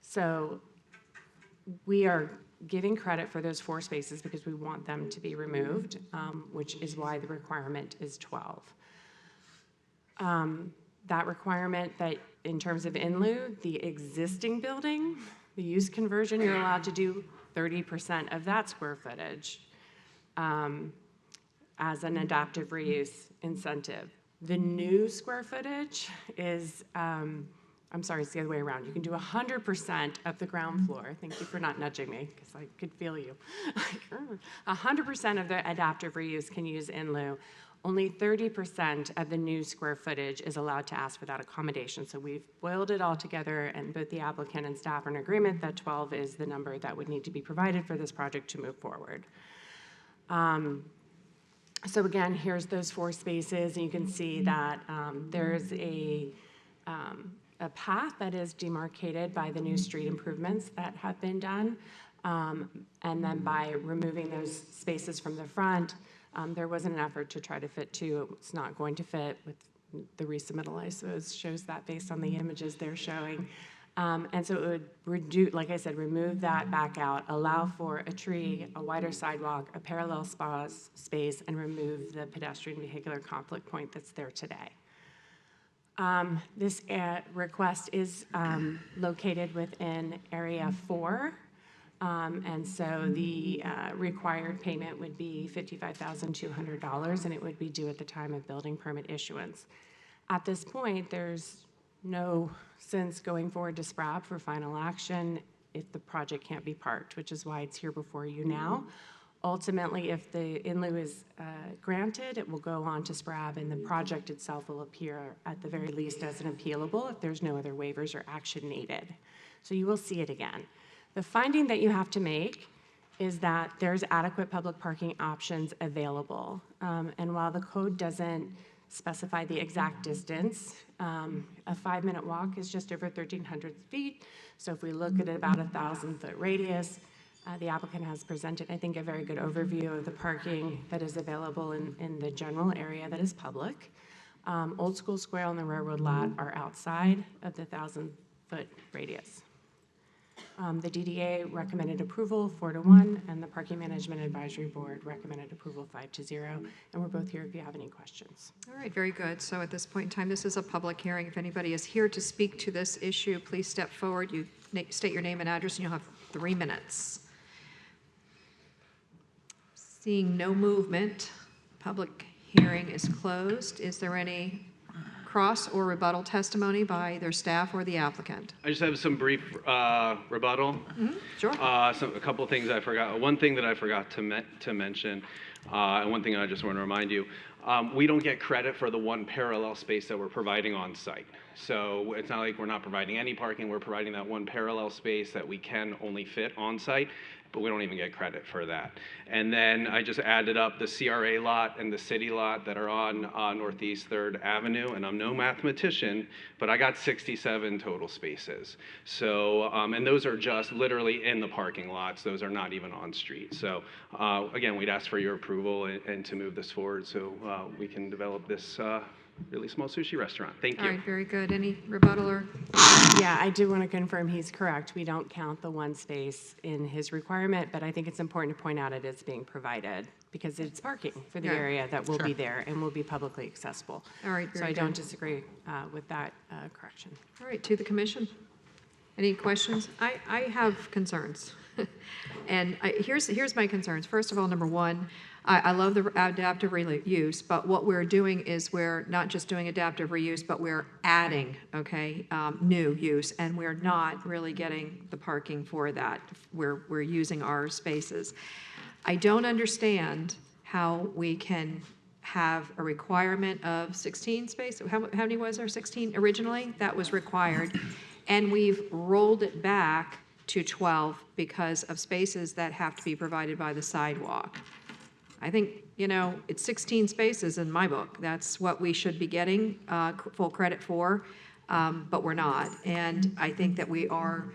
So we are giving credit for those 4 spaces because we want them to be removed, which is why the requirement is 12. That requirement that in terms of in lieu, the existing building, the use conversion, you're allowed to do 30% of that square footage as an adaptive reuse incentive. The new square footage is, I'm sorry, it's the other way around. You can do 100% of the ground floor. Thank you for not nudging me, because I could feel you. 100% of the adaptive reuse can use in lieu. Only 30% of the new square footage is allowed to ask for that accommodation. So we've boiled it all together, and both the applicant and staff are in agreement that 12 is the number that would need to be provided for this project to move forward. So again, here's those 4 spaces, and you can see that there's a path that is demarcated by the new street improvements that have been done. And then by removing those spaces from the front, there wasn't an effort to try to fit 2. It's not going to fit with the resubmittal, I suppose, shows that based on the images they're showing. And so it would, like I said, remove that back out, allow for a tree, a wider sidewalk, a parallel space, and remove the pedestrian vehicular conflict point that's there today. This request is located within Area 4. And so the required payment would be $55,200, and it would be due at the time of building permit issuance. At this point, there's no sense going forward to SPRAB for final action if the project can't be parked, which is why it's here before you now. Ultimately, if the in lieu is granted, it will go on to SPRAB, and the project itself will appear at the very least as an appealable if there's no other waivers or action needed. So you will see it again. The finding that you have to make is that there's adequate public parking options available. And while the code doesn't specify the exact distance, a 5-minute walk is just over 1,300 feet. So if we look at about a 1,000-foot radius, the applicant has presented, I think, a very good overview of the parking that is available in the general area that is public. Old School Square and the railroad lot are outside of the 1,000-foot radius. The DDA recommended approval 4-1, and the Parking Management Advisory Board recommended approval 5-0. And we're both here if you have any questions. All right, very good. So at this point in time, this is a public hearing. If anybody is here to speak to this issue, please step forward. You state your name and address, and you'll have 3 minutes. Seeing no movement, public hearing is closed. Is there any cross or rebuttal testimony by either staff or the applicant? I just have some brief rebuttal. Sure. A couple of things I forgot. One thing that I forgot to mention, and one thing I just want to remind you, we don't get credit for the one parallel space that we're providing on site. So it's not like we're not providing any parking. We're providing that one parallel space that we can only fit on site, but we don't even get credit for that. And then I just added up the CRA lot and the city lot that are on Northeast 3rd Avenue, and I'm no mathematician, but I got 67 total spaces. So, and those are just literally in the parking lots. Those are not even on street. So again, we'd ask for your approval and to move this forward so we can develop this really small sushi restaurant. Thank you. All right, very good. Any rebuttal or? Yeah, I do want to confirm he's correct. We don't count the one space in his requirement, but I think it's important to point out it is being provided because it's parking for the Yeah. area that will be there and will be publicly accessible. All right, So very I don't good. disagree with that correction. All right, to the commission. Any questions? I have concerns. And here's my concerns. First of all, number one, I love the adaptive reuse, but what we're doing is we're not just doing adaptive reuse, but we're adding, new use, and we're not really getting the parking for that. We're using our spaces. I don't understand how we can have a requirement of 16 space. How many was there? 16 originally? That was required. And we've rolled it back to 12 because of spaces that have to be provided by the sidewalk. I think, it's 16 spaces in my book. That's what we should be getting full credit for, but we're not. And I think that we are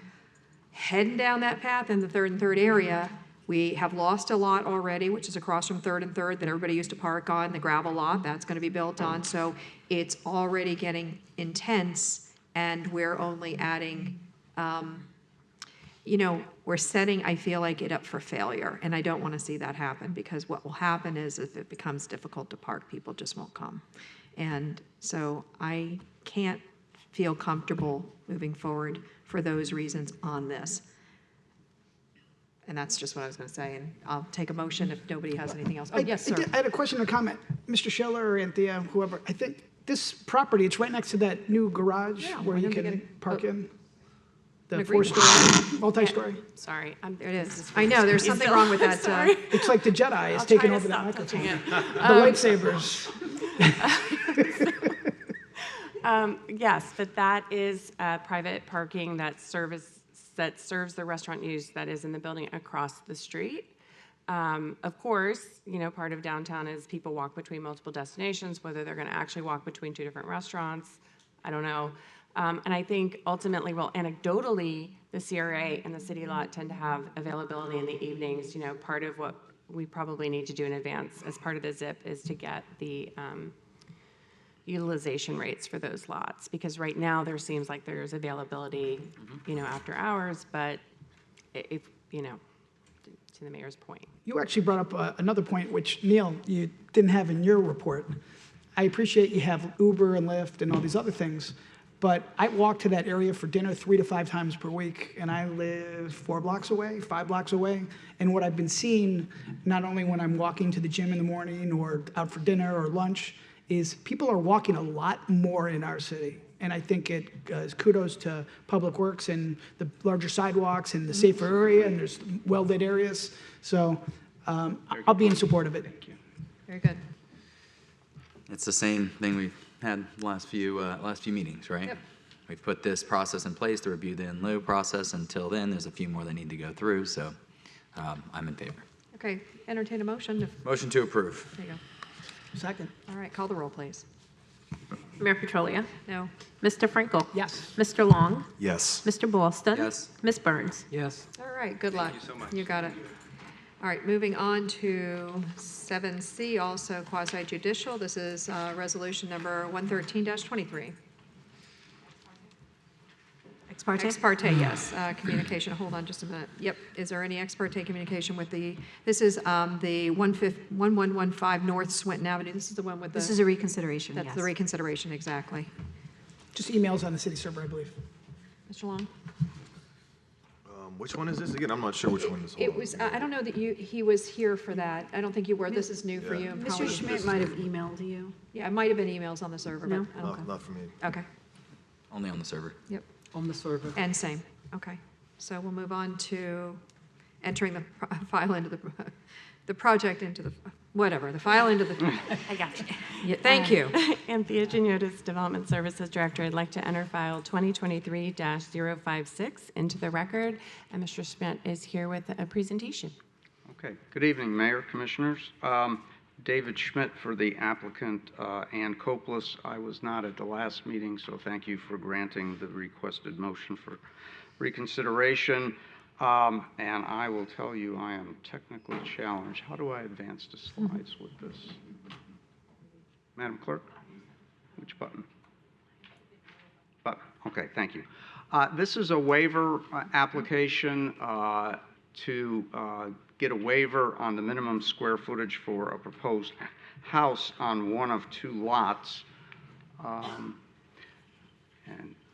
heading down that path in the 3rd and 3rd area. We have lost a lot already, which is across from 3rd and 3rd that everybody used to park on, the gravel lot. That's going to be built on. So it's already getting intense, and we're only adding we're setting, I feel like, it up for failure, and I don't want to see that happen, because what will happen is if it becomes difficult to park, people just won't come. And so I can't feel comfortable moving forward for those reasons on this. And that's just what I was going to say, and I'll take a motion if nobody has anything else. Oh, yes, sir. I had a question or comment. Mr. Schiller, Anthea, whoever, I think this property, it's right next to that new garage where you can park in. The An agreement. 4-story, multi-story. Sorry, There it is. I know, there's something wrong with that. Sorry. It's like the Jedi is taking over that microphone. The lightsabers. Yes, but that is private parking that serves the restaurant use that is in the building across the street. Of course, part of downtown is people walk between multiple destinations, whether they're going to actually walk between 2 different restaurants, I don't know. And I think ultimately, anecdotally, the CRA and the city lot tend to have availability in the evenings. Part of what we probably need to do in advance as part of the ZIP is to get the utilization rates for those lots, because right now there seems like there's availability, after hours, but if, to the mayor's point. You actually brought up another point, which, Neil, you didn't have in your report. I appreciate you have Uber and Lyft and all these other things, but I walk to that area for dinner 3 to 5 times per week, and I live 4 blocks away, 5 blocks away. And what I've been seeing, not only when I'm walking to the gym in the morning or out for dinner or lunch, is people are walking a lot more in our city. And I think it is kudos to Public Works and the larger sidewalks and the safer area, and there's well-lit areas. So I'll be in support of it. Thank you. Very good. It's the same thing we've had the last few meetings, right? Yep. We've put this process in place to review the in lieu process. Until then, there's a few more that need to go through, so I'm in favor. Okay, entertain a motion. Motion to approve. There you go. Second. All right, call the roll, please. Mayor Petrolia? No. Mr. Frankel? Yes. Mr. Long? Yes. Mr. Boylston? Yes. Ms. Burns? Yes. All right, good luck. Thank you so much. You got it. All right, moving on to 7C, also quasi judicial. This is resolution number 113-23. Ex parte? Ex parte, yes, communication, hold on just a minute. Yep, is there any ex parte communication with this is the 1115 North Swinton Avenue, this is the one with the... This is a reconsideration, That's yes. the reconsideration, exactly. Just emails on the city server, I believe. Mr. Long? Which one is this again? I'm not sure which one this is. It was, I don't know that he was here for that. I don't think you were, this is new for you. Mr. Probably- Schmidt might have emailed you. Yeah, it might have been emails on the server, but No? I don't know. Not for me. Okay, Only on the server. yep. On the server. And same, okay. So we'll move on to entering the file into the project into the, whatever, the file into the, I got you. yeah, thank you. Anthea Geniotis, Development Services Director. I'd like to enter file 2023-056 into the record, and Mr. Schmidt is here with a presentation. Okay. Good evening, Mayor, Commissioners. David Schmidt for the applicant, Ann Copeless. I was not at the last meeting, so thank you for granting the requested motion for reconsideration. And I will tell you, I am technically challenged. How do I advance the slides with this? Madam Clerk, which button? Button. Okay, thank you. This is a waiver application to get a waiver on the minimum square footage for a proposed house on one of two lots. And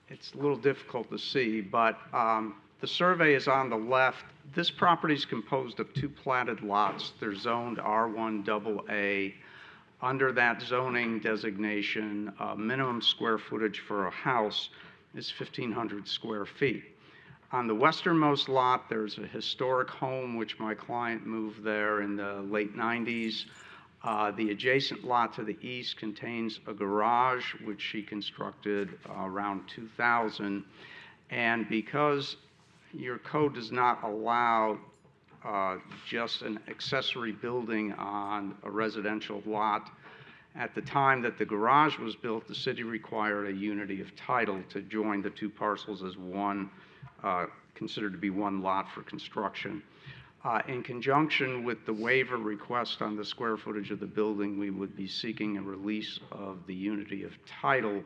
it's a little difficult to see, but the survey is on the left. This property is composed of two platted lots. They're zoned R1 AA. Under that zoning designation, minimum square footage for a house is 1,500 square feet. On the westernmost lot, there's a historic home which my client moved there in the late 90s. The adjacent lot to the east contains a garage which she constructed around 2000. And because your code does not allow just an accessory building on a residential lot, at the time that the garage was built, the city required a unity of title to join the two parcels as one, considered to be one lot for construction. In conjunction with the waiver request on the square footage of the building, we would be seeking a release of the unity of title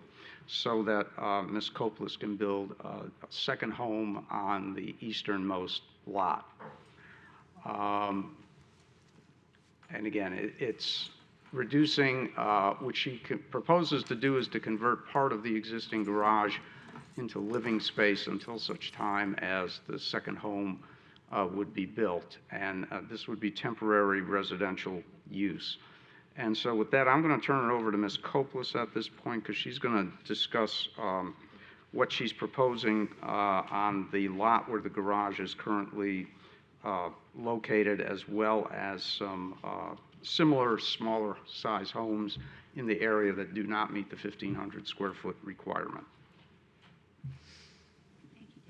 so that Ms. Copeless can build a second home on the easternmost lot. And again, it's reducing, what she proposes to do is to convert part of the existing garage into living space until such time as the second home would be built. And this would be temporary residential use. And so with that, I'm going to turn it over to Ms. Copeless at this point because she's going to discuss what she's proposing on the lot where the garage is currently located, as well as some similar smaller size homes in the area that do not meet the 1,500 square foot requirement. Thank you,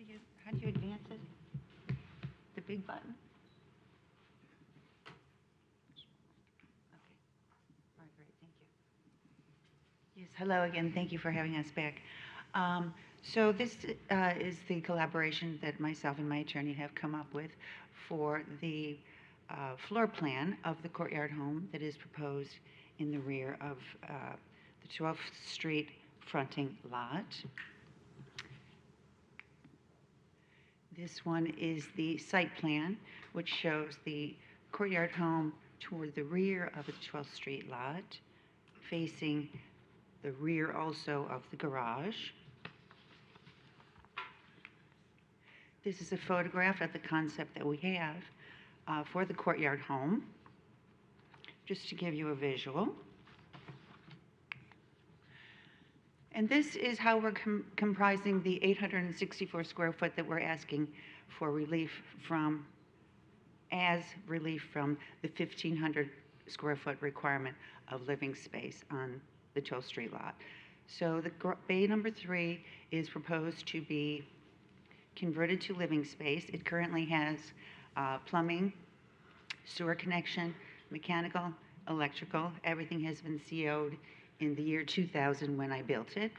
David. How do you advance it? The big button? Okay. All right, great. Thank you. Yes, hello again. Thank you for having us back. So this is the collaboration that myself and my attorney have come up with for the floor plan of the courtyard home that is proposed in the rear of the 12th Street fronting lot. This one is the site plan, which shows the courtyard home toward the rear of the 12th Street lot, facing the rear also of the garage. This is a photograph of the concept that we have for the courtyard home, just to give you a visual. And this is how we're comprising the 864 square foot that we're asking for relief from, as relief from the 1,500 square foot requirement of living space on the 12th Street lot. So the bay number 3 is proposed to be converted to living space. It currently has plumbing, sewer connection, mechanical, electrical. Everything has been CO'd in the year 2000 when I built it.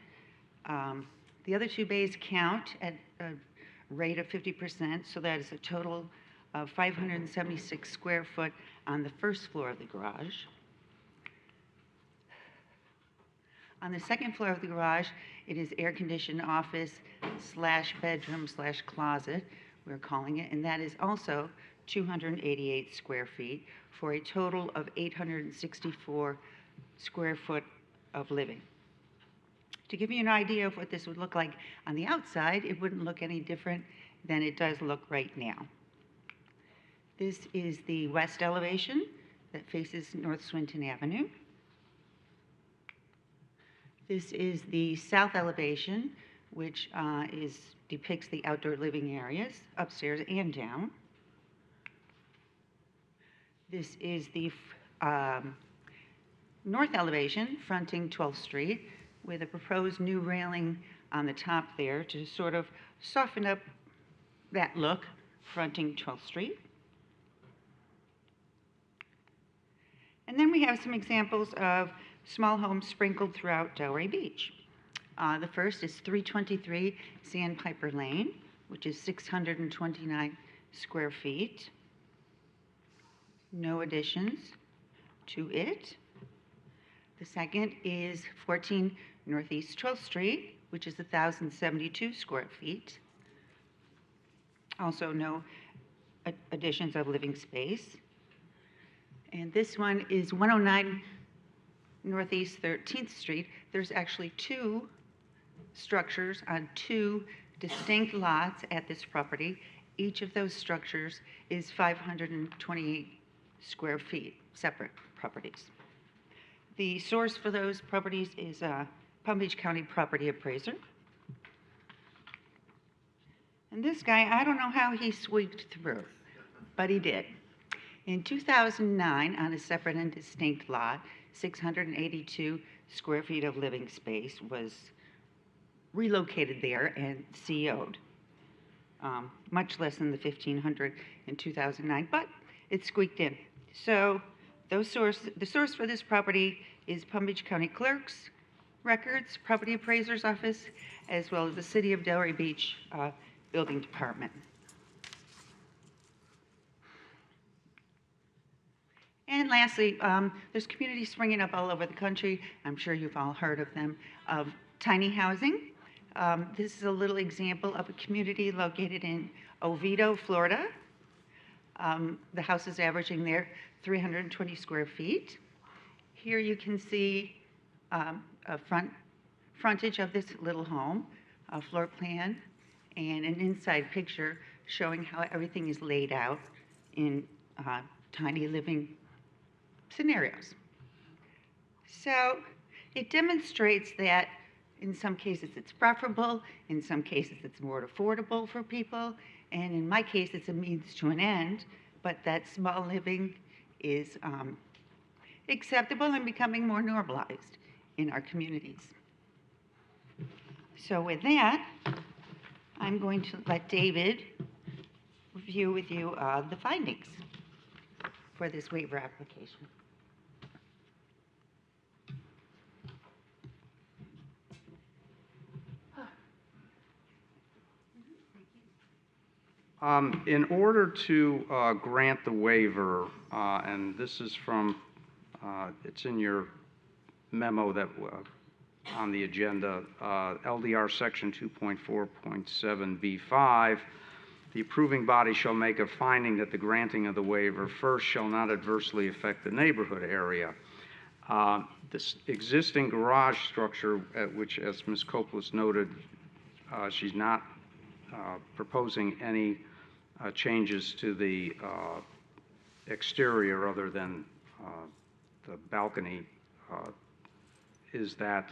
The other two bays count at a rate of 50%, so that is a total of 576 square foot on the first floor of the garage. On the second floor of the garage, it is air-conditioned office slash bedroom slash closet, we're calling it, and that is also 288 square feet for a total of 864 square foot of living. To give you an idea of what this would look like on the outside, it wouldn't look any different than it does look right now. This is the west elevation that faces North Swinton Avenue. This is the south elevation, which depicts the outdoor living areas, upstairs and down. This is the north elevation, fronting 12th Street, with a proposed new railing on the top there to sort of soften up that look, fronting 12th Street. And then we have some examples of small homes sprinkled throughout Delray Beach. The first is 323 Sandpiper Lane, which is 629 square feet. No additions to it. The second is 14 Northeast 12th Street, which is 1,072 square feet. Also no additions of living space. And this one is 109 Northeast 13th Street. There's actually two structures on two distinct lots at this property. Each of those structures is 528 square feet, separate properties. The source for those properties is Palm Beach County Property Appraiser. And this guy, I don't know how he squeaked through, but he did. In 2009, on a separate and distinct lot, 682 square feet of living space was relocated there and CO'd. Much less than the 1,500 in 2009, but it squeaked in. So the source for this property is Palm Beach County Clerk's records, Property Appraiser's Office, as well as the City of Delray Beach Building Department. And lastly, there's communities springing up all over the country. I'm sure you've all heard of them, of tiny housing. This is a little example of a community located in Oviedo, Florida. The house is averaging there 320 square feet. Here you can see a frontage of this little home, a floor plan, and an inside picture showing how everything is laid out in tiny living scenarios. So it demonstrates that in some cases it's preferable, in some cases it's more affordable for people, and in my case it's a means to an end, but that small living is acceptable and becoming more normalized in our communities. So with that, I'm going to let David review with you the findings for this waiver application. In order to grant the waiver, and this is from, it's in your memo that on the agenda, LDR section 2.4.7B5, the approving body shall make a finding that the granting of the waiver first shall not adversely affect the neighborhood area. This existing garage structure, which as Ms. Koplis noted, she's not proposing any changes to the exterior other than the balcony, is that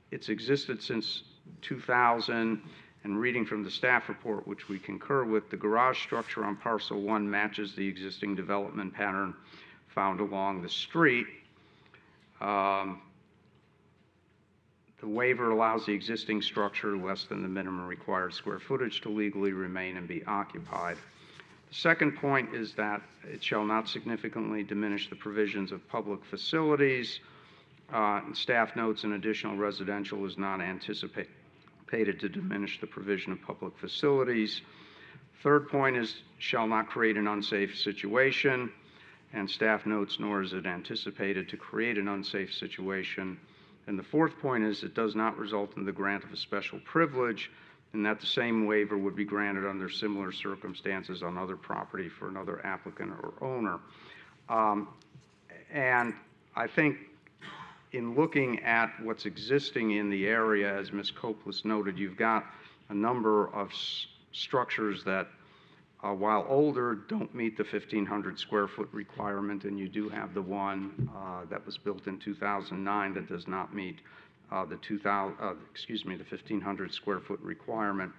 it's existed since 2000, and reading from the staff report, which we concur with, the garage structure on parcel 1 matches the existing development pattern found along the street. The waiver allows the existing structure less than the minimum required square footage to legally remain and be occupied. The second point is that it shall not significantly diminish the provisions of public facilities. And staff notes an additional residential is not anticipated to diminish the provision of public facilities. Third point is shall not create an unsafe situation. And staff notes nor is it anticipated to create an unsafe situation. And the fourth point is it does not result in the grant of a special privilege, and that the same waiver would be granted under similar circumstances on other property for another applicant or owner. And I think in looking at what's existing in the area, as Ms. Copeless noted, you've got a number of structures that, while older, don't meet the 1,500 square foot requirement, and you do have the one that was built in 2009 that does not meet the 1,500 square foot requirement.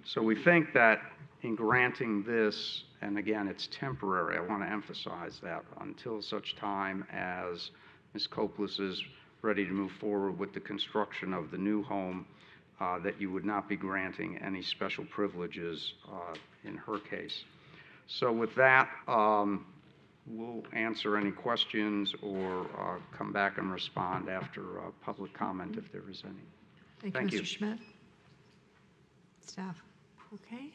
So we think that in granting this, and again, it's temporary, I want to emphasize that, until such time as Ms. Copeless is ready to move forward with the construction of the new home, that you would not be granting any special privileges in her case. So with that, we'll answer any questions or come back and respond after public comment if there is any. Thank you, Mr. Schmidt. Staff. Okay.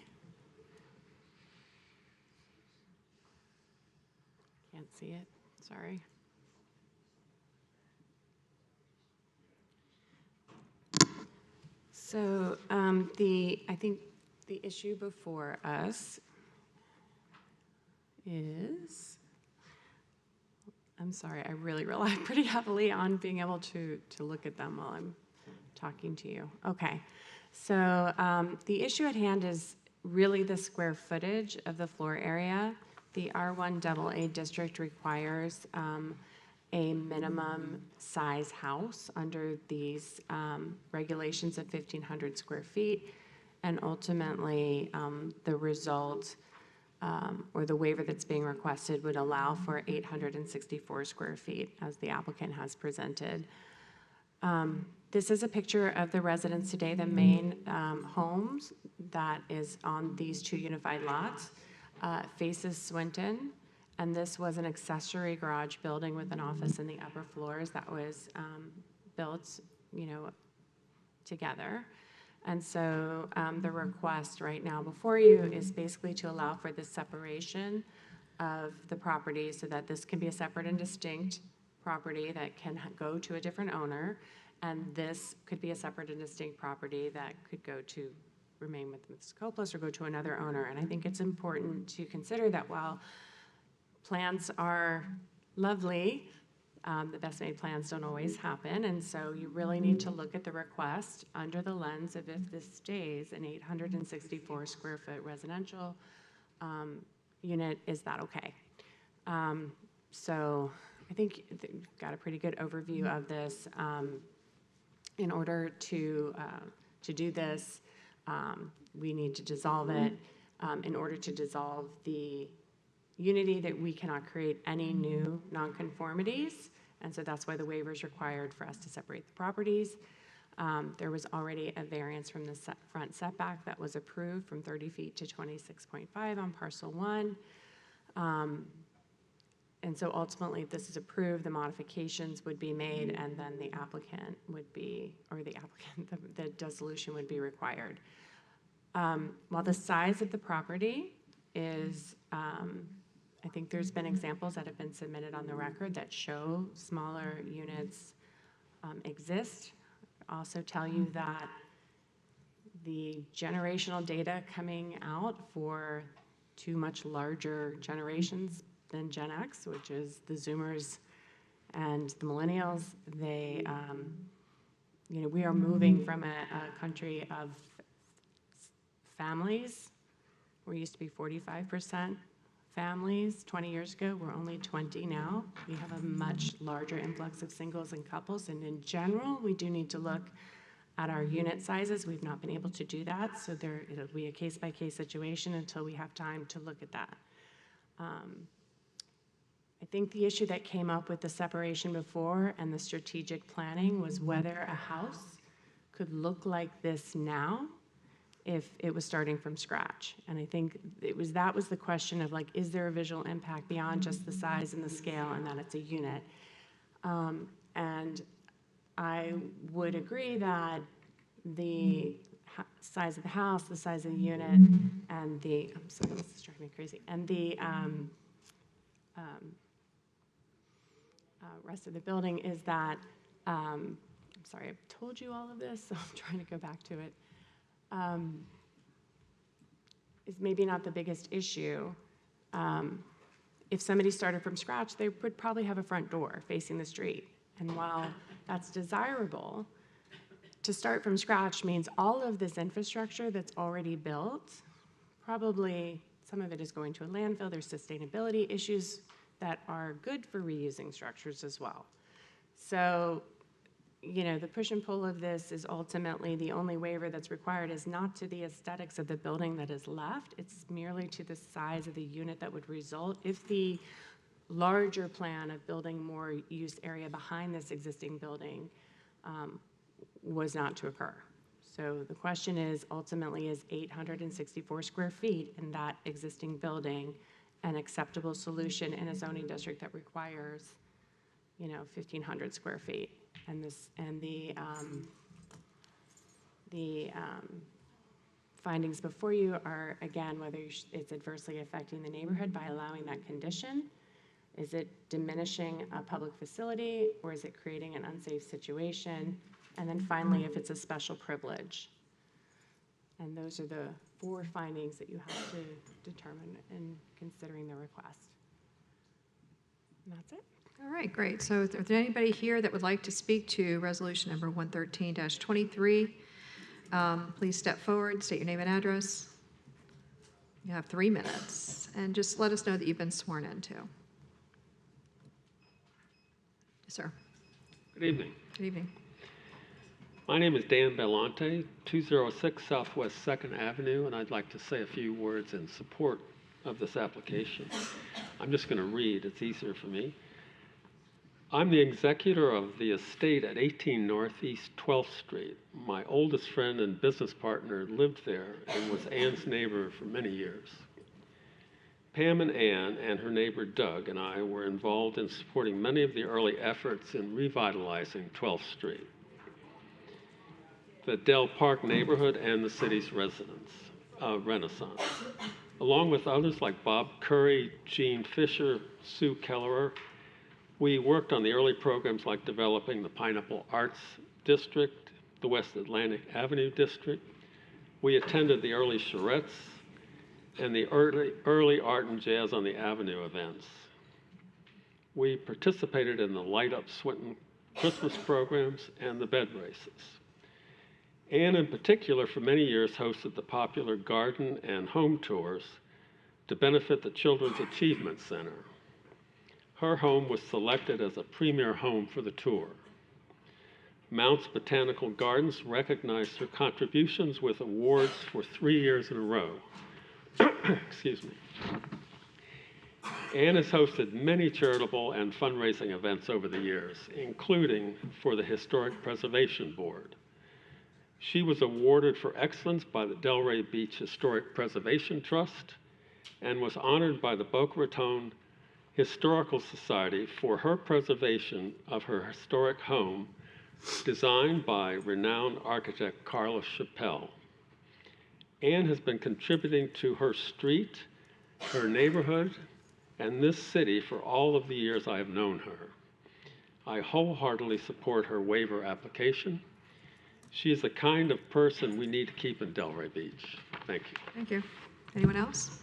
Can't see it, sorry. So I think the issue before us is, I'm sorry, I really rely pretty heavily on being able to look at them while I'm talking to you. Okay, so the issue at hand is really the square footage of the floor area. The R1 AA district requires a minimum size house under these regulations of 1,500 square feet. And ultimately, the result or the waiver that's being requested would allow for 864 square feet, as the applicant has presented. This is a picture of the residence today, the main homes that is on these two unified lots, faces Swinton. And this was an accessory garage building with an office in the upper floors that was built, together. And so the request right now before you is basically to allow for the separation of the property so that this can be a separate and distinct property that can go to a different owner. And this could be a separate and distinct property that could go to remain with Ms. Copeless or go to another owner. And I think it's important to consider that while plans are lovely, the best made plans don't always happen, and so you really need to look at the request under the lens of if this stays an 864 square foot residential unit, is that okay? So I think you've got a pretty good overview of this. In order to do this, we need to dissolve it. In order to dissolve the unity, that we cannot create any new nonconformities, and so that's why the waiver is required for us to separate the properties. There was already a variance from the front setback that was approved from 30 feet to 26.5 on parcel 1. And so ultimately, if this is approved, the modifications would be made, and then the applicant would be, or the applicant, the dissolution would be required. While the size of the property is, I think there's been examples that have been submitted on the record that show smaller units exist. Also tell you that the generational data coming out for two much larger generations than Gen X, which is the Zoomers and the Millennials, they, we are moving from a country of families. We used to be 45% families 20 years ago. We're only 20 now. We have a much larger influx of singles and couples, and in general, we do need to look at our unit sizes. We've not been able to do that, so it'll be a case-by-case situation until we have time to look at that. I think the issue that came up with the separation before and the strategic planning was whether a house could look like this now if it was starting from scratch. And I think that was the question of, like, is there a visual impact beyond just the size and the scale and that it's a unit? And I would agree that the size of the house, the size of the unit, and the, I'm sorry, this is driving me crazy, and the rest of the building is that sorry, I've told you all of this, so I'm trying to go back to it, is maybe not the biggest issue. If somebody started from scratch, they would probably have a front door facing the street. And while that's desirable, to start from scratch means all of this infrastructure that's already built, probably some of it is going to a landfill. There's sustainability issues that are good for reusing structures as well. So, you know, the push and pull of this is ultimately the only waiver that's required is not to the aesthetics of the building that is left. It's merely to the size of the unit that would result if the larger plan of building more use area behind this existing building was not to occur. So the question is, ultimately, is 864 square feet in that existing building an acceptable solution in a zoning district that requires, you know, 1,500 square feet? And the findings before you are, again, whether it's adversely affecting the neighborhood by allowing that condition. Is it diminishing a public facility, or is it creating an unsafe situation? And then finally, if it's a special privilege. And those are the 4 findings that you have to determine in considering the request. And that's it. All right, great. So is there anybody here that would like to speak to resolution number 113-23? Please step forward, state your name and address. You have 3 minutes. And just let us know that you've been sworn in too. Yes, sir. Good evening. Good evening. My name is Dan Bellante, 206 Southwest 2nd Avenue, and I'd like to say a few words in support of this application. I'm just going to read, it's easier for me. I'm the executor of the estate at 18 Northeast 12th Street. My oldest friend and business partner lived there and was Ann's neighbor for many years. Pam and Ann and her neighbor Doug and I were involved in supporting many of the early efforts in revitalizing 12th Street, the Del Park neighborhood, and the city's renaissance. Along with others like Bob Curry, Gene Fisher, Sue Kellerer, we worked on the early programs like developing the Pineapple Arts District, the West Atlantic Avenue District. We attended the early charrettes and the early art and jazz on the Avenue events. We participated in the Light Up Swinton Christmas programs and the bed races. Ann, in particular, for many years hosted the popular garden and home tours to benefit the Children's Achievement Center. Her home was selected as a premier home for the tour. Mounts Botanical Gardens recognized her contributions with awards for 3 years in a row. Excuse me. Ann has hosted many charitable and fundraising events over the years, including for the Historic Preservation Board. She was awarded for excellence by the Delray Beach Historic Preservation Trust and was honored by the Boca Raton Historical Society for her preservation of her historic home, designed by renowned architect Carlos Chappelle. Ann has been contributing to her street, her neighborhood, and this city for all of the years I have known her. I wholeheartedly support her waiver application. She is the kind of person we need to keep in Delray Beach. Thank you. Thank you. Anyone else?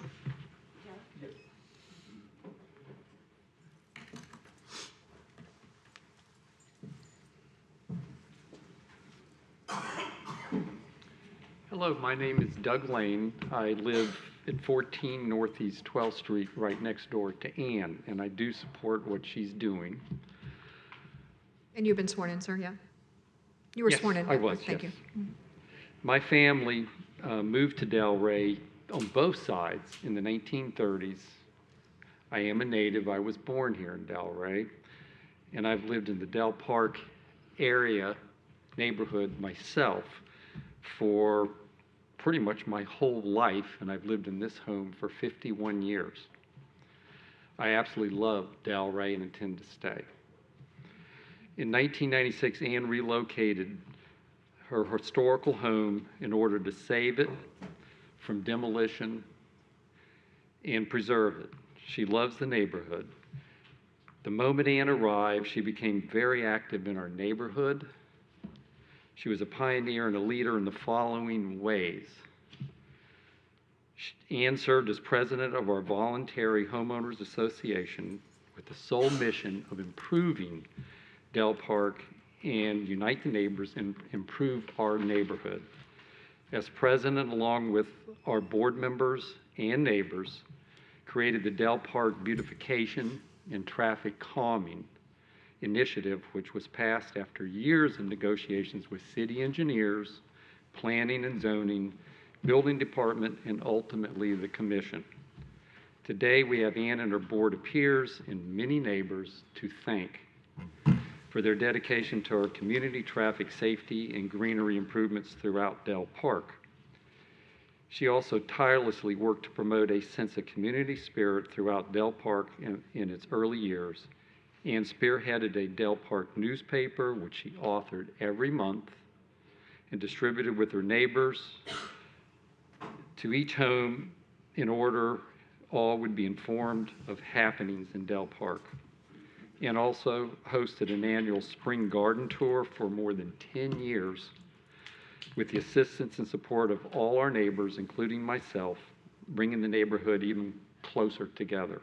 Hello, my name is Doug Lane. I live at 14 Northeast 12th Street, right next door to Ann, and I do support what she's doing. And you've been sworn in, sir, yeah? You were Yes, sworn in. I was, Thank yes. you. My family moved to Delray on both sides in the 1930s. I am a native. I was born here in Delray, and I've lived in the Del Park area neighborhood myself for pretty much my whole life, and I've lived in this home for 51 years. I absolutely love Delray and intend to stay. In 1996, Ann relocated her historical home in order to save it from demolition and preserve it. She loves the neighborhood. The moment Ann arrived, she became very active in our neighborhood, She was a pioneer and a leader in the following ways. Ann served as president of our voluntary homeowners association with the sole mission of improving Dell Park and unite the neighbors and improve our neighborhood. As president, along with our board members and neighbors, created the Dell Park Beautification and Traffic Calming Initiative, which was passed after years of negotiations with city engineers, planning and zoning, building department, and ultimately the commission. Today, we have Ann and her board of peers and many neighbors to thank for their dedication to our community traffic safety and greenery improvements throughout Dell Park. She also tirelessly worked to promote a sense of community spirit throughout Dell Park in its early years, and spearheaded a Dell Park newspaper, which she authored every month and distributed with her neighbors to each home in order all would be informed of happenings in Dell Park. And also hosted an annual spring garden tour for more than 10 years with the assistance and support of all our neighbors, including myself, bringing the neighborhood even closer together.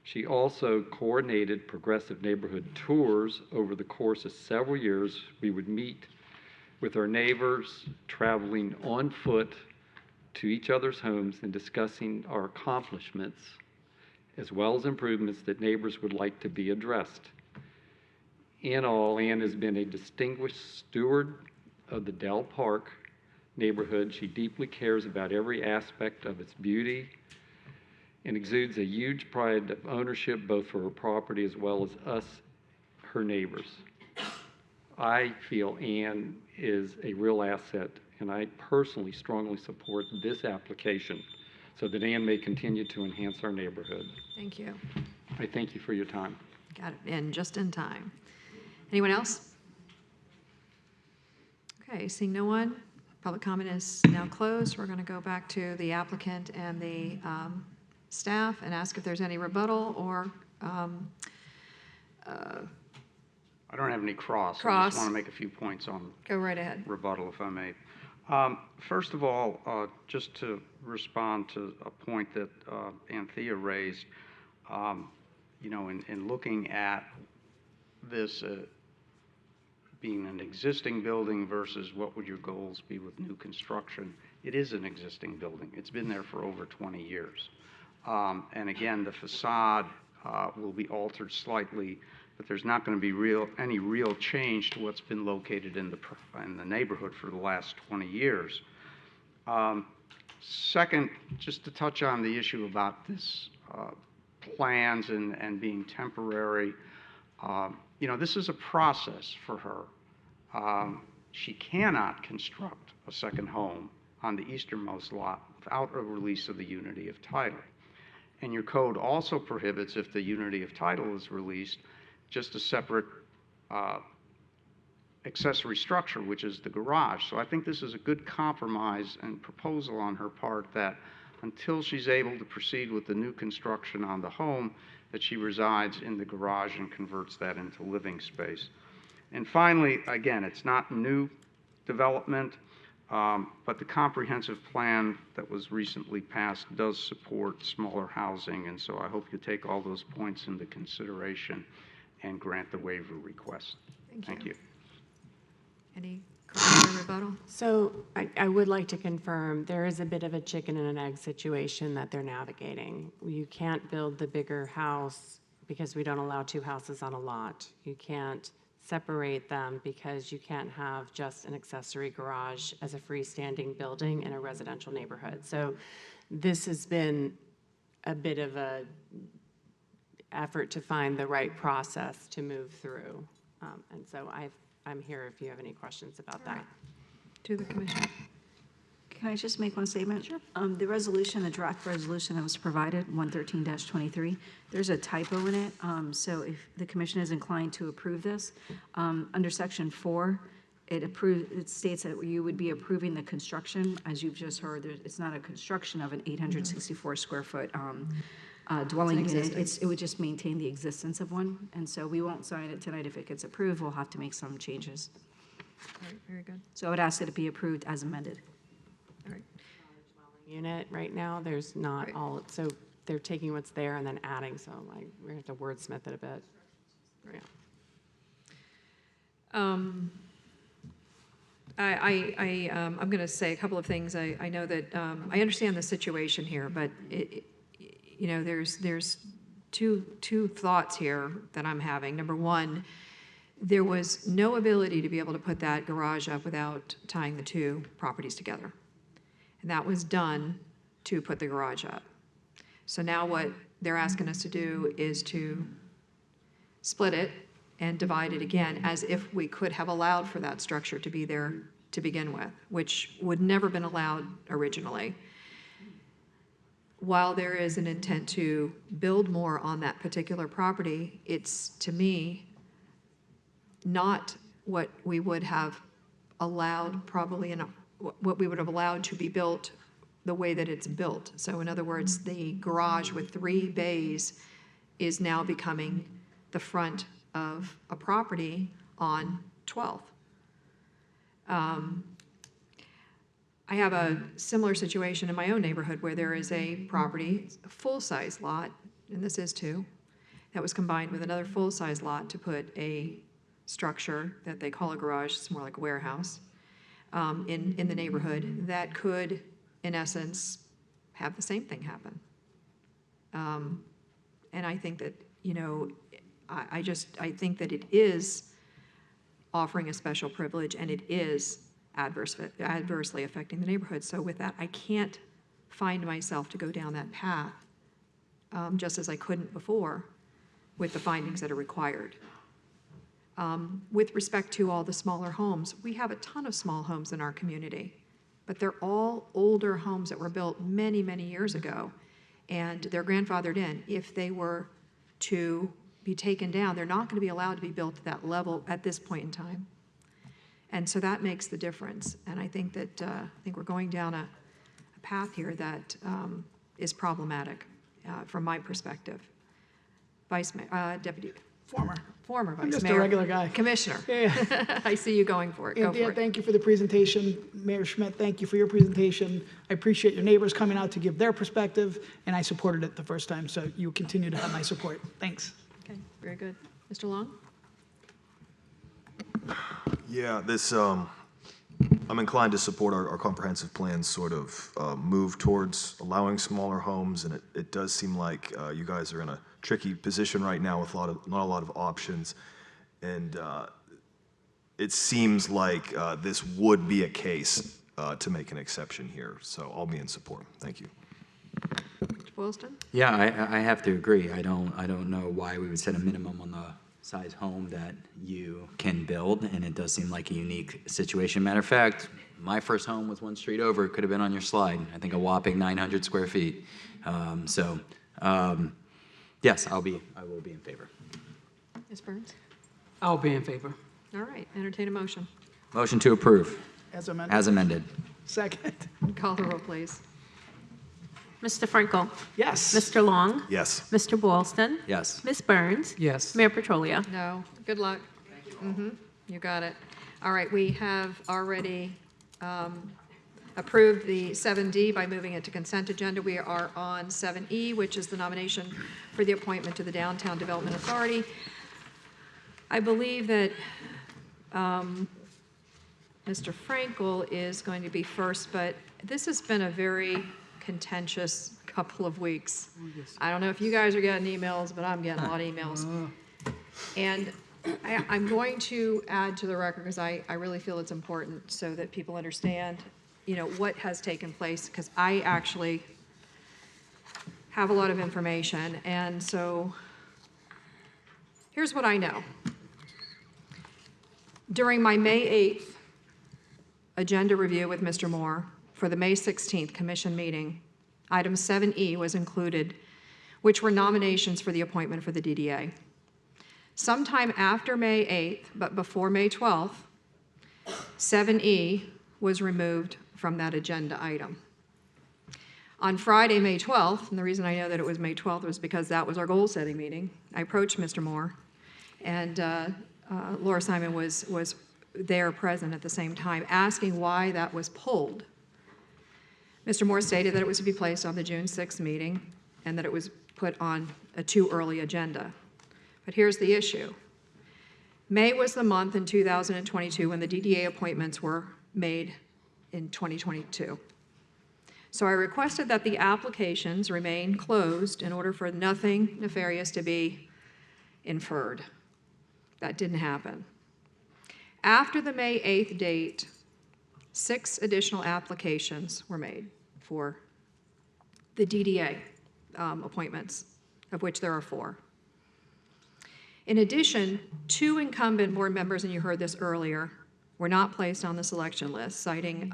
She also coordinated progressive neighborhood tours over the course of several years. We would meet with our neighbors, traveling on foot to each other's homes and discussing our accomplishments, as well as improvements that neighbors would like to be addressed. In all, Ann has been a distinguished steward of the Dell Park neighborhood. She deeply cares about every aspect of its beauty and exudes a huge pride of ownership both for her property as well as us, her neighbors. I feel Ann is a real asset, and I personally strongly support this application so that Ann may continue to enhance our neighborhood. Thank you. I thank you for your time. Got it, and just in time. Anyone else? Okay, seeing no one, public comment is now closed. We're going to go back to the applicant and the staff and ask if there's any rebuttal or I don't have any cross. I Cross. just want to make a few points on go right ahead. rebuttal, if I may. First of all, just to respond to a point that Anthea raised, you know, in looking at this being an existing building versus what would your goals be with new construction, it is an existing building. It's been there for over 20 years. And again, the facade will be altered slightly, but there's not going to be any real change to what's been located in the neighborhood for the last 20 years. Second, just to touch on the issue about this plans and being temporary, you know, this is a process for her. She cannot construct a second home on the easternmost lot without a release of the unity of title. And your code also prohibits, if the unity of title is released, just a separate accessory structure, which is the garage. So I think this is a good compromise and proposal on her part that until she's able to proceed with the new construction on the home, that she resides in the garage and converts that into living space. And finally, again, it's not new development, but the comprehensive plan that was recently passed does support smaller housing, and so I hope you take all those points into consideration and grant the waiver request. Thank you. Any comment or rebuttal? So I would like to confirm, there is a bit of a chicken and an egg situation that they're navigating. You can't build the bigger house because we don't allow two houses on a lot. You can't separate them because you can't have just an accessory garage as a freestanding building in a residential neighborhood. So this has been a bit of a effort to find the right process to move through. And so I'm here if you have any questions about that. To the commission. Can I just make one statement? Sure. The resolution, the draft resolution that was provided, 113-23, there's a typo in it. So if the commission is inclined to approve this, under section 4, it states that you would be approving the construction. As you've just heard, it's not a construction of an 864 square foot dwelling unit. It would just maintain the existence of one. And so we won't sign it tonight. If it gets approved, we'll have to make some changes. All right, very good. So I would ask that it be approved as amended. All right. Unit right now, there's not all, so they're taking what's there and then adding, so like, we're gonna have to wordsmith it a bit. Right. I'm going to say a couple of things. I know that I understand the situation here, but you know, there's two thoughts here that I'm having. Number one, there was no ability to be able to put that garage up without tying the two properties together, and that was done to put the garage up. So now what they're asking us to do is to split it and divide it again, as if we could have allowed for that structure to be there to begin with, which would never been allowed originally. While there is an intent to build more on that particular property, it's, to me, not what we would have allowed probably what we would have allowed to be built the way that it's built. So in other words, the garage with 3 bays is now becoming the front of a property on 12th. I have a similar situation in my own neighborhood where there is a property, a full-size lot, and this is too, that was combined with another full-size lot to put a structure that they call a garage, it's more like a warehouse, in the neighborhood that could, in essence, have the same thing happen. And I think that, you know, I think that it is offering a special privilege, and it is adversely affecting the neighborhood. So with that, I can't find myself to go down that path, just as I couldn't before, with the findings that are required. With respect to all the smaller homes, we have a ton of small homes in our community, but they're all older homes that were built many, many years ago, and they're grandfathered in. If they were to be taken down, they're not going to be allowed to be built at that level at this point in time. And so that makes the difference. And I think that we're going down a path here that is problematic from my perspective. Deputy. Former Vice I'm just Mayor. a regular guy. Commissioner. Yeah. I see you going for it. Go Yeah, for it. thank you for the presentation. Mayor Schmidt, thank you for your presentation. I appreciate your neighbors coming out to give their perspective, and I supported it the first time, so you continue to have my support. Thanks. Okay, very good. Mr. Long? Yeah, I'm inclined to support our comprehensive plan's sort of move towards allowing smaller homes, and it does seem like you guys are in a tricky position right now with not a lot of options, and it seems like this would be a case to make an exception here, so I'll be in support. Thank you. Mr. Boylston? Yeah, I have to agree. I don't know why we would set a minimum on the size home that you can build, and it does seem like a unique situation. Matter of fact, my first home was one street over. It could have been on your slide. I think a whopping 900 square feet. Yes, I will be in favor. Ms. Burns? I'll be in favor. All right, entertain a motion. Motion to approve. As amended. As amended. Second. Call the roll, please. Mr. Frankel? Yes. Mr. Long? Yes. Mr. Boylston? Yes. Ms. Burns? Yes. Mayor Petrolia? No. Good luck. You got it. All right, we have already approved the 7D by moving it to consent agenda. We are on 7E, which is the nomination for the appointment to the Downtown Development Authority. I believe that Mr. Frankel is going to be first, but this has been a very contentious couple of weeks. I don't know if you guys are getting emails, but I'm getting a lot of emails. And I'm going to add to the record, because I really feel it's important so that people understand, you know, what has taken place, because I actually have a lot of information. And so here's what I know. During my May 8th agenda review with Mr. Moore for the May 16th commission meeting, item 7E was included, which were nominations for the appointment for the DDA. Sometime after May 8th, but before May 12th, 7E was removed from that agenda item. On Friday, May 12th, and the reason I know that it was May 12th was because that was our goal-setting meeting, I approached Mr. Moore, and Laura Simon was there present at the same time, asking why that was pulled. Mr. Moore stated that it was to be placed on the June 6th meeting and that it was put on a too early agenda. But here's the issue. May was the month in 2022 when the DDA appointments were made in 2022. So I requested that the applications remain closed in order for nothing nefarious to be inferred. That didn't happen. After the May 8th date, 6 additional applications were made for the DDA appointments, of which there are 4. In addition, 2 incumbent board members, and you heard this earlier, were not placed on the selection list, citing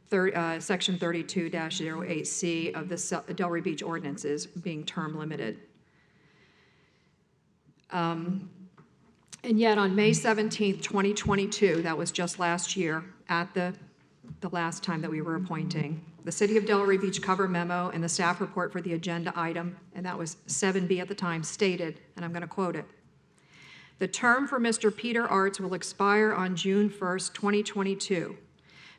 Section 32-08C of the Delray Beach ordinances being term limited. And yet on May 17th, 2022, that was just last year, at the last time that we were appointing, the City of Delray Beach cover memo and the staff report for the agenda item, and that was 7B at the time, stated, and I'm going to quote it, "The term for Mr. Peter Arts will expire on June 1st, 2022.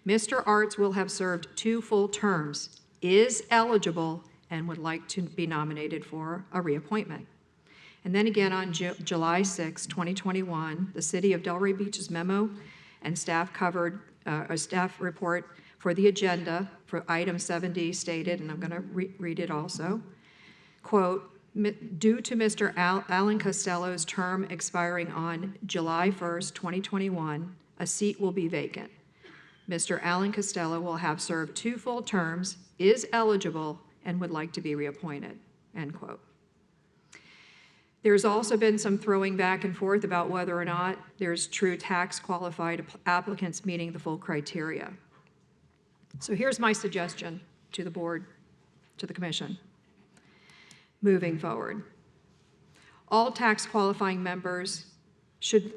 Mr. Arts will have served 2 full terms, is eligible, and would like to be nominated for a reappointment." And then again on July 6, 2021, the City of Delray Beach's memo and staff report for the agenda for item 7D stated, and I'm going to read it also, quote, "Due to Mr. Alan Costello's term expiring on July 1st, 2021, a seat will be vacant. Mr. Alan Costello will have served 2 full terms, is eligible, and would like to be reappointed," end quote. There's also been some throwing back and forth about whether or not there's true tax qualified applicants meeting the full criteria. So here's my suggestion to the board, to the commission. Moving forward, all tax qualifying members should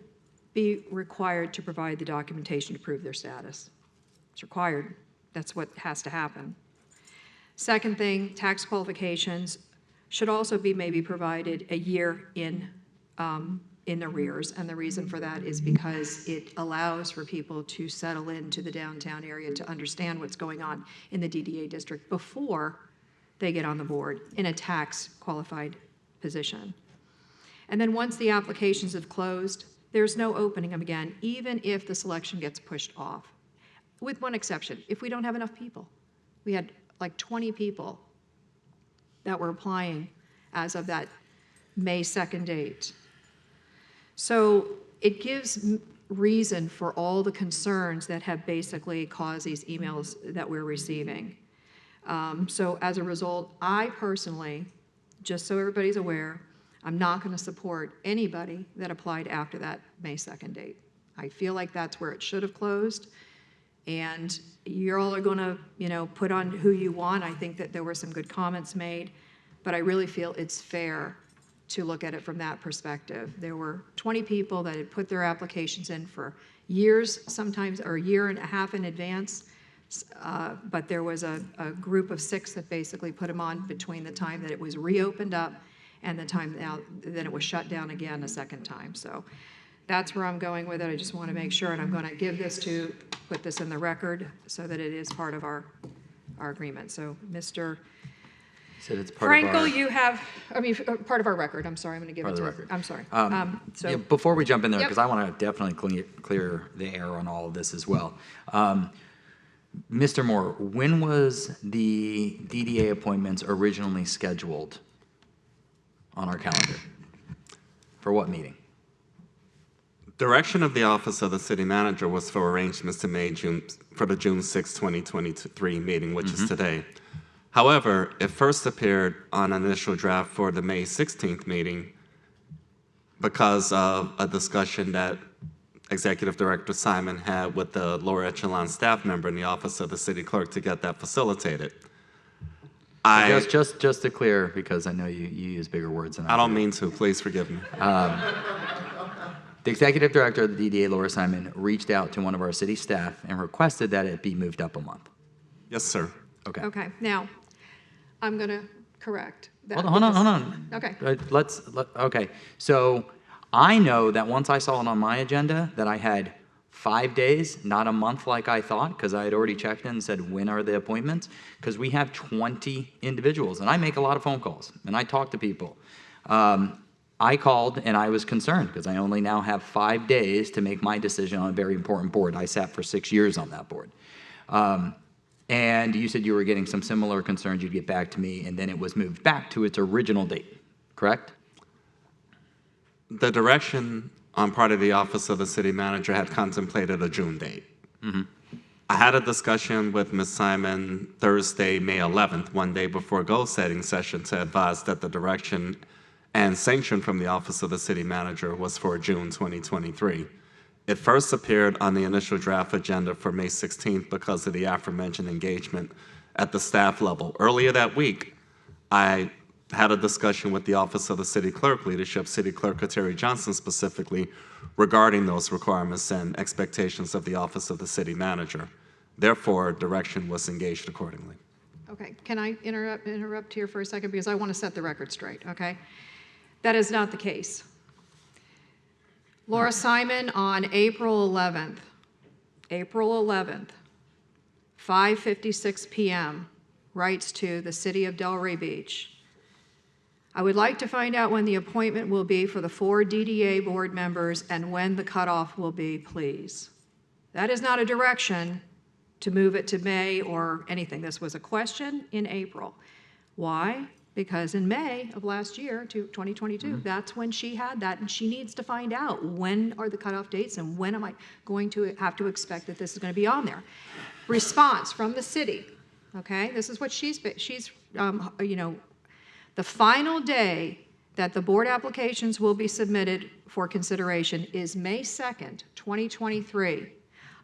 be required to provide the documentation to prove their status. It's required. That's what has to happen. Second thing, tax qualifications should also be maybe provided a year in arrears, and the reason for that is because it allows for people to settle into the downtown area to understand what's going on in the DDA district before they get on the board in a tax qualified position. And then once the applications have closed, there's no opening them again, even if the selection gets pushed off, with one exception, if we don't have enough people. We had like 20 people that were applying as of that May 2nd date. So it gives reason for all the concerns that have basically caused these emails that we're receiving. So as a result, I personally, just so everybody's aware, I'm not going to support anybody that applied after that May 2nd date. I feel like that's where it should have closed. And you all are going to, put on who you want. I think that there were some good comments made, but I really feel it's fair to look at it from that perspective. There were 20 people that had put their applications in for years, sometimes, or a year and a half in advance, but there was a group of 6 that basically put them on between the time that it was reopened up and the time that it was shut down again a second time. So that's where I'm going with it. I just want to make sure, and I'm going to put this in the record so that it is part of our agreement. So, Mr. Said it's part of our, Frankel, you have, part of our record. I'm sorry, I'm going to give it to record. I'm sorry. Yeah, before we jump in there, Yep. because I want to definitely clear the air on all of this as well. Mr. Moore, when was the DDA appointments originally scheduled on our calendar? For what meeting? Direction of the Office of the City Manager was for arrangements to be made for the June 6, 2023 meeting, which is today. However, it first appeared on an initial draft for the May 16th meeting because of a discussion that Executive Director Simon had with the lower echelon staff member in the Office of the City Clerk to get that facilitated. Just to clear, because I know you use bigger words than I do. I don't mean to. Please forgive me. The executive director of the DDA, Laura Simon, reached out to one of our city staff and requested that it be moved up a month. Yes, sir. Okay. Okay, now, I'm going to correct that. Hold on. Okay. Okay. So I know that once I saw it on my agenda, that I had 5 days, not a month like I thought, because I had already checked in and said, when are the appointments? Because we have 20 individuals, and I make a lot of phone calls, and I talk to people. I called, and I was concerned, because I only now have 5 days to make my decision on a very important board. I sat for 6 years on that board. And you said you were getting some similar concerns, you'd get back to me, and then it was moved back to its original date, correct? The direction on part of the Office of the City Manager had contemplated a June date. I had a discussion with Ms. Simon Thursday, May 11th, one day before goal-setting session, to advise that the direction and sanction from the Office of the City Manager was for June 2023. It first appeared on the initial draft agenda for May 16th because of the aforementioned engagement at the staff level. Earlier that week, I had a discussion with the Office of the City Clerk leadership, City Clerk Terry Johnson specifically, regarding those requirements and expectations of the Office of the City Manager. Therefore, direction was engaged accordingly. Okay, can I interrupt here for a second, because I want to set the record straight, okay? That is not the case. Laura Simon on April 11th, 5:56 p.m., writes to the City of Delray Beach, I would like to find out when the appointment will be for the 4 DDA board members and when the cutoff will be, please. That is not a direction to move it to May or anything. This was a question in April. Why? Because in May of last year, 2022, that's when she had that, and she needs to find out when are the cutoff dates and when am I going to have to expect that this is going to be on there. Response from the city, okay? This is what she's the final day that the board applications will be submitted for consideration is May 2nd, 2023.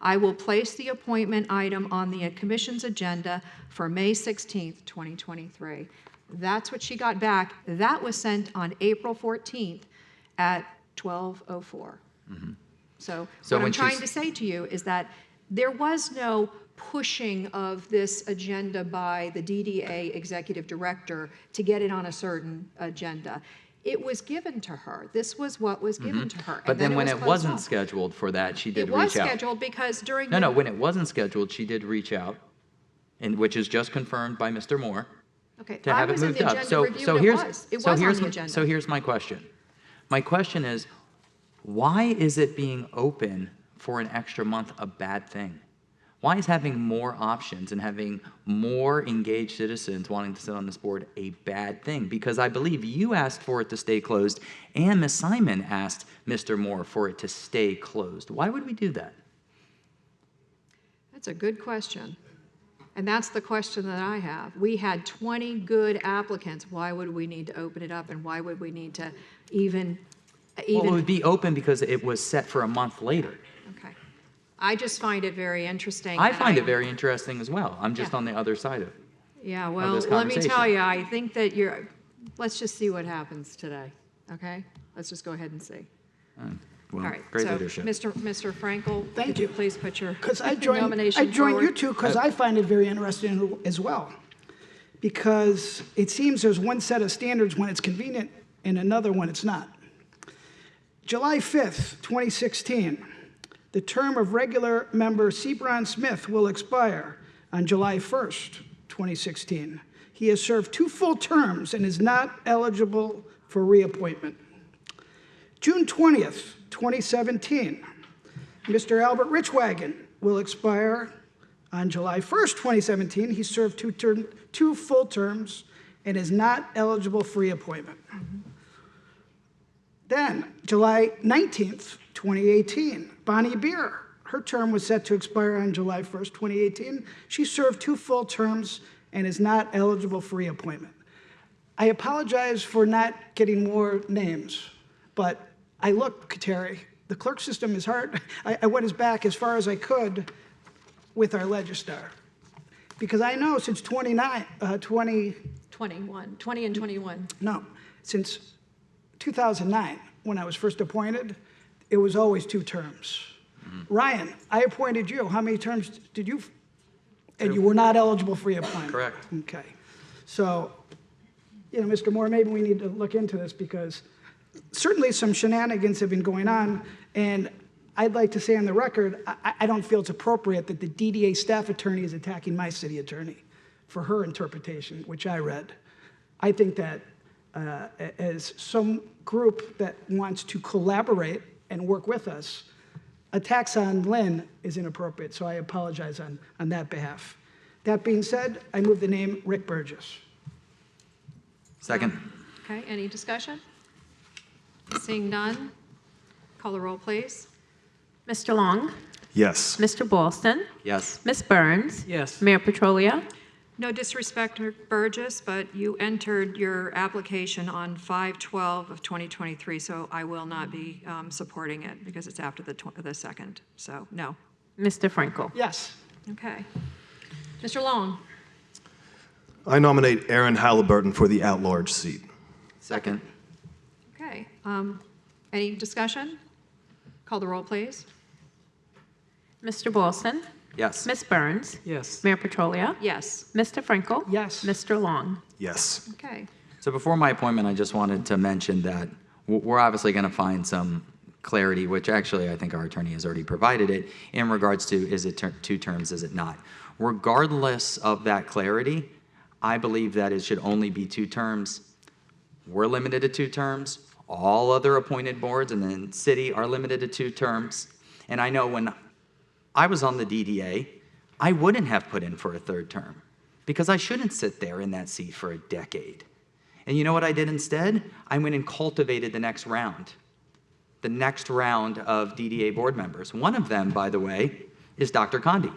I will place the appointment item on the commission's agenda for May 16th, 2023. That's what she got back. That was sent on April 14th at 12:04. So what I'm trying to say to you is that there was no pushing of this agenda by the DDA executive director to get it on a certain agenda. It was given to her. This was what was given to her. But then when it wasn't scheduled for that, she did reach out. It was scheduled because during No, when it wasn't scheduled, she did reach out, and which is just confirmed by Mr. Moore. Okay, To have it moved up. So here's my question. My question is, why is it being open for an extra month a bad thing? Why is having more options and having more engaged citizens wanting to sit on this board a bad thing? Because I believe you asked for it to stay closed, and Ms. Simon asked Mr. Moore for it to stay closed. Why would we do that? That's a good question. And that's the question that I have. We had 20 good applicants. Why would we need to open it up, and why would we need to even? Well, it would be open because it was set for a month later. Okay. I just find it very interesting. I find it very interesting as well. I'm just on the other side of it. Yeah, well, let me tell you, I think that let's just see what happens today, okay? Let's just go ahead and see. Well, All right, great so leadership. Mr. Frankel, Thank could you. please put your I nomination joined forward? you two because I find it very interesting as well. Because it seems there's one set of standards when it's convenient and another when it's not. July 5th, 2016, the term of regular member Sebron Smith will expire on July 1st, 2016. He has served 2 full terms and is not eligible for reappointment. June 20th, 2017, Mr. Albert Richwagon will expire on July 1st, 2017. He served 2 full terms and is not eligible for reappointment. Then, July 19th, 2018, Bonnie Beer. Her term was set to expire on July 1st, 2018. She served 2 full terms and is not eligible for reappointment. I apologize for not getting more names, but I looked, Terry, the clerk system is hard. I went as back as far as I could with our Legistar. Because I know since 20 and 21. No, since 2009, when I was first appointed, it was always 2 terms. Ryan, I appointed you. How many terms did you? And you were not eligible for reappointment. Correct. Okay. So, Mr. Moore, maybe we need to look into this because certainly some shenanigans have been going on, and I'd like to say on the record, I don't feel it's appropriate that the DDA staff attorney is attacking my city attorney for her interpretation, which I read. I think that as some group that wants to collaborate and work with us, attacks on Lynn is inappropriate, so I apologize on that behalf. That being said, I move the name Rick Burgess. Second. Okay, any discussion? Seeing none, call the roll, please. Mr. Long? Yes. Mr. Boylston? Yes. Ms. Burns? Yes. Mayor Petrolia? No disrespect, Burgess, but you entered your application on 5/12 of 2023, so I will not be supporting it because it's after the second. So, no. Mr. Frankel? Yes. Okay. Mr. Long? I nominate Aaron Halliburton for the at-large seat. Second. Okay. Any discussion? Call the roll, please. Mr. Boylston? Yes. Ms. Burns? Yes. Mayor Petrolia? Yes. Mr. Frankel? Yes. Mr. Long? Yes. Okay. So before my appointment, I just wanted to mention that we're obviously going to find some clarity, which actually I think our attorney has already provided it, in regards to is it 2 terms, is it not? Regardless of that clarity, I believe that it should only be 2 terms. We're limited to 2 terms. All other appointed boards and then city are limited to 2 terms. And I know when I was on the DDA, I wouldn't have put in for a 3rd term because I shouldn't sit there in that seat for a decade. And you know what I did instead? I went and cultivated the next round of DDA board members. One of them, by the way, is Dr. Condi.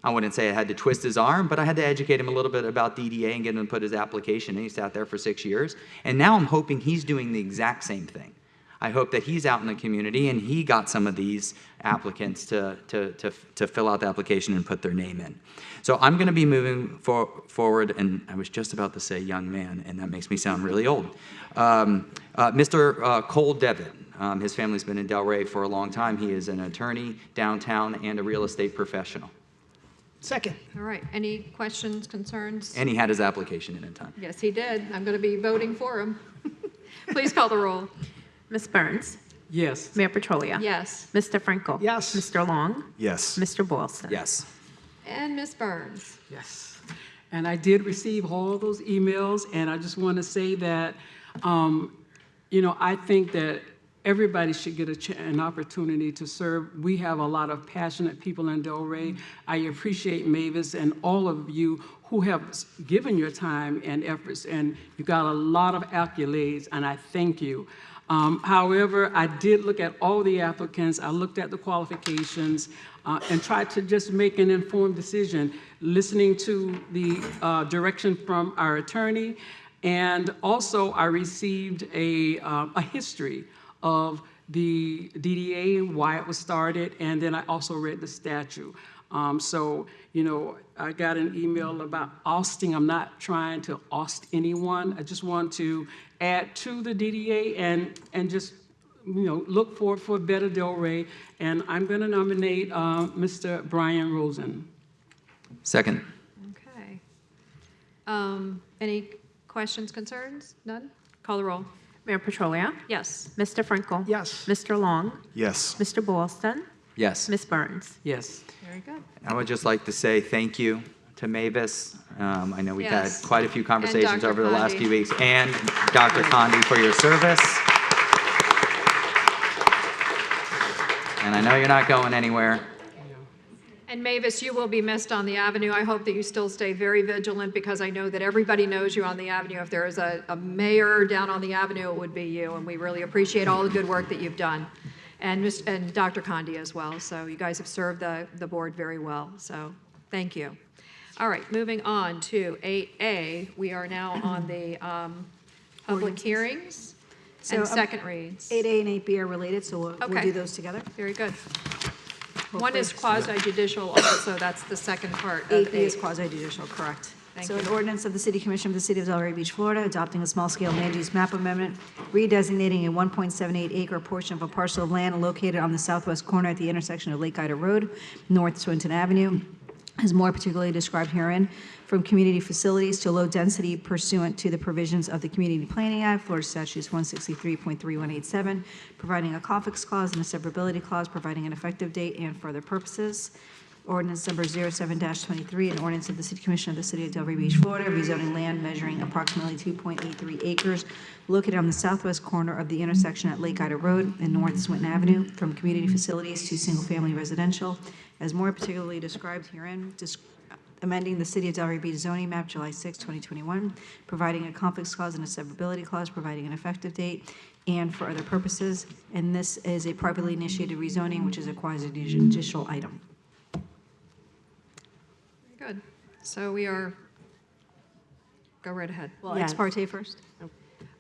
I wouldn't say I had to twist his arm, but I had to educate him a little bit about DDA and get him to put his application in. He sat there for 6 years. And now I'm hoping he's doing the exact same thing. I hope that he's out in the community and he got some of these applicants to fill out the application and put their name in. So I'm going to be moving forward, and I was just about to say young man, and that makes me sound really old. Mr. Cole Devitt. His family's been in Delray for a long time. He is an attorney downtown and a real estate professional. Second. All right. Any questions, concerns? And he had his application in time. Yes, he did. I'm going to be voting for him. Please call the roll. Ms. Burns? Yes. Mayor Petrolia? Yes. Mr. Frankel? Yes. Mr. Long? Yes. Mr. Boylston? Yes. And Ms. Burns? Yes. And I did receive all those emails, and I just want to say that, I think that everybody should get an opportunity to serve. We have a lot of passionate people in Delray. I appreciate Mavis and all of you who have given your time and efforts, and you got a lot of accolades, and I thank you. However, I did look at all the applicants. I looked at the qualifications and tried to just make an informed decision, listening to the direction from our attorney. And also, I received a history of the DDA and why it was started, and then I also read the statute. I got an email about ousting. I'm not trying to oust anyone. I just want to add to the DDA and just, look forward for a better Delray. And I'm going to nominate Mr. Brian Rosen. Second. Okay. Any questions, concerns? None? Call the roll. Mayor Petrolia? Yes. Mr. Frankel? Yes. Mr. Long? Yes. Mr. Boylston? Yes. Ms. Burns? Yes. Very good. I would just like to say thank you to Mavis. I know we've Yes. had quite a few conversations Dr. over the last Condi. few weeks, and Dr. Condi for your service. And I know you're not going anywhere. And Mavis, you will be missed on the Avenue. I hope that you still stay very vigilant because I know that everybody knows you on the Avenue. If there is a mayor down on the Avenue, it would be you. And we really appreciate all the good work that you've done. And Dr. Condi as well. So you guys have served the board very well. So thank you. All right, moving on to 8A. We are now on the public hearings and second reads. 8A and 8B are related, so we'll Okay. do those together. Very good. One is quasi-judicial also, that's the second part of 8B is 8. quasi-judicial, correct. Thank So you. an ordinance of the City Commission of the City of Delray Beach, Florida, adopting a small-scale land use map amendment, redesignating a 1.78-acre portion of a parcel of land located on the southwest corner at the intersection of Lake Ida Road, North Swinton Avenue, as more particularly described herein, from community facilities to low density pursuant to the provisions of the Community Planning Act, Florida Statutes 163.3187, providing a conflicts clause and a severability clause, providing an effective date and for other purposes. Ordinance number 07-23, an ordinance of the City Commission of the City of Delray Beach, Florida, rezoning land measuring approximately 2.83 acres located on the southwest corner of the intersection at Lake Ida Road and North Swinton Avenue from community facilities to single-family residential, as more particularly described herein, amending the City of Delray Beach zoning map July 6, 2021, providing a conflicts clause and a severability clause, providing an effective date, and for other purposes. And this is a privately initiated rezoning, which is a quasi-judicial item. Good. So we are, go right ahead. Well, ex parte first?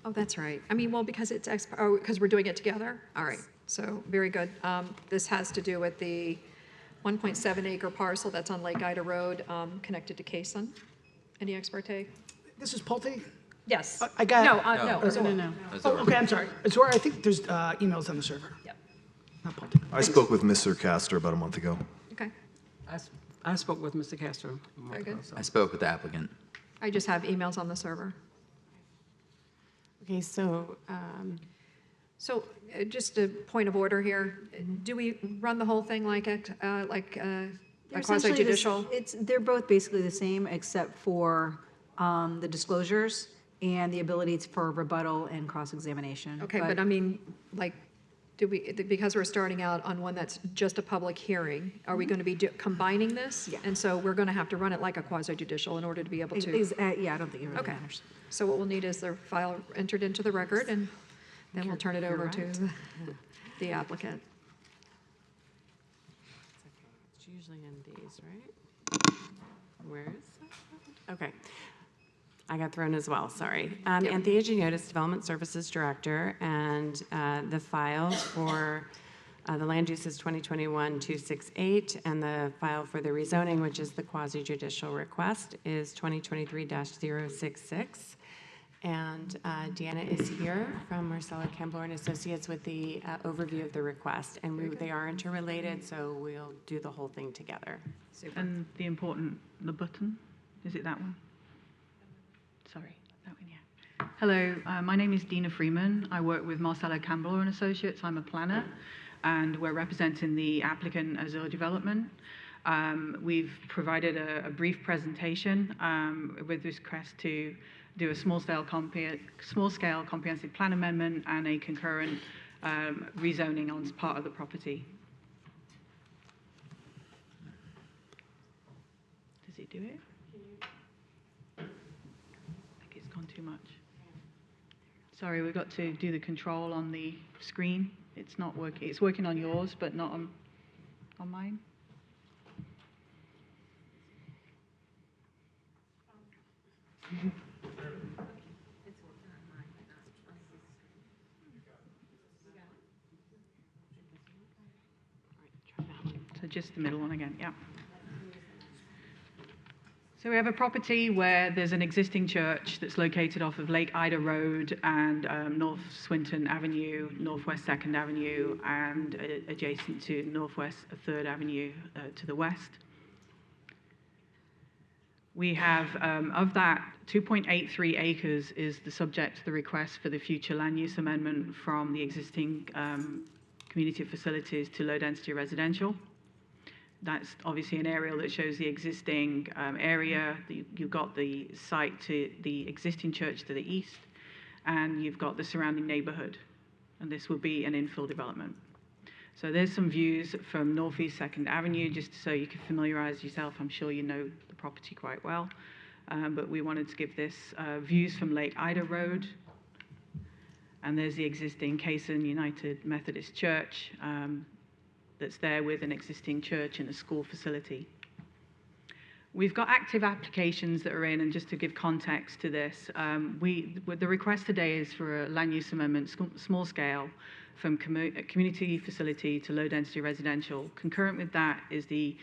Oh, that's right. I mean, well, because it's, because we're doing it together? All right. So, very good. This has to do with the 1.7 acre parcel that's on Lake Ida Road, connected to Cason. Any ex parte? This is Pulte? Yes. I got. No. No. Oh, okay, I'm sorry. Zora, I think there's emails on the server. Yep. Not Pulte. I spoke with Mr. Castor about a month ago. Okay. I spoke with Mr. Castro. Very good. I spoke with the applicant. I just have emails on the server. Okay, so, just a point of order here. Do we run the whole thing like a Essentially, quasi-judicial? They're both basically the same, except for the disclosures and the ability for rebuttal and cross-examination. Okay, but I mean, like, because we're starting out on one that's just a public hearing, are we going to be combining this? Yeah. And so we're going to have to run it like a quasi-judicial in order to be able to. Yeah, I don't think it really Okay. matters. So what we'll need is the file entered into the record, and then we'll turn it over to the applicant. it's usually in these, right? Where is that? Okay. I got thrown as well, sorry. Anthea Giniotis, Development Services Director, and the files for the land use is 2021-268, and the file for the rezoning, which is the quasi-judicial request, is 2023-066. And Deanna is here from Marcella Campbell and Associates with the overview of the request. And they are interrelated, so we'll do the whole thing together. And the button, is it that one? Sorry, that one, yeah. Hello, my name is Dina Freeman. I work with Marcella Campbell and Associates. I'm a planner, and we're representing the applicant Azure Development. We've provided a brief presentation with request to do a small-scale comprehensive plan amendment and a concurrent rezoning on part of the property. Does it do it? I think it's gone too much. Sorry, we've got to do the control on the screen. It's not working. It's working on yours, but not on mine. So just the middle one again, yeah. So we have a property where there's an existing church that's located off of Lake Ida Road and North Swinton Avenue, Northwest 2nd Avenue, and adjacent to Northwest 3rd Avenue to the west. We have, of that, 2.83 acres is the subject to the request for the future land use amendment from the existing community facilities to low-density residential. That's obviously an aerial that shows the existing area. You've got the site to the existing church to the east, and you've got the surrounding neighborhood. And this will be an infill development. So there's some views from Northeast 2nd Avenue, just so you can familiarize yourself. I'm sure you know the property quite well. But we wanted to give this views from Lake Ida Road. And there's the existing Cason United Methodist Church that's there with an existing church and a school facility. We've got active applications that are in, and just to give context to this, the request today is for a land use amendment, small scale, from community facility to low density residential. Concurrent with that is the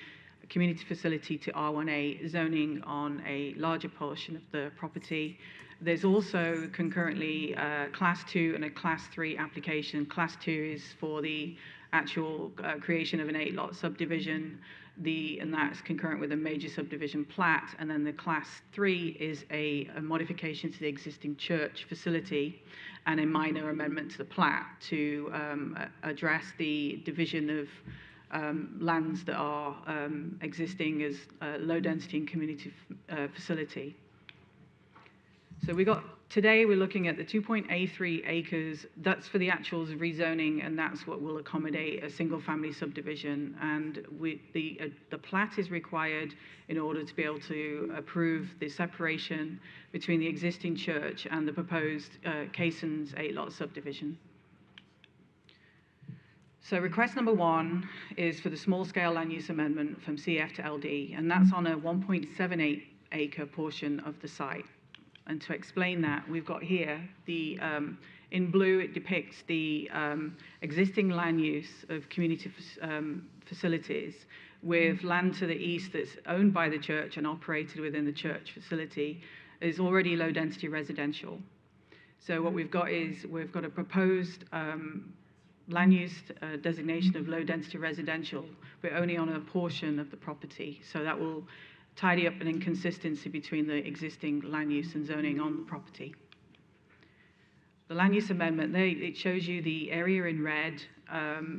community facility to R1A zoning on a larger portion of the property. There's also concurrently a Class 2 and a Class 3 application. Class 2 is for the actual creation of an 8-lot subdivision and that's concurrent with a major subdivision plat. And then the Class 3 is a modification to the existing church facility and a minor amendment to the plat to address the division of lands that are existing as low density and community facility. So today we're looking at the 2.83 acres. That's for the actual rezoning, and that's what will accommodate a single family subdivision. And the plat is required in order to be able to approve the separation between the existing church and the proposed Caissons 8-lot subdivision. So request number 1 is for the small-scale land use amendment from CF to LD, and that's on a 1.78 acre portion of the site. And to explain that, we've got here in blue, it depicts the existing land use of community facilities with land to the east that's owned by the church and operated within the church facility is already low density residential. So what we've got is we've got a proposed land use designation of low density residential, but only on a portion of the property. So that will tidy up an inconsistency between the existing land use and zoning on the property. The land use amendment, it shows you the area in red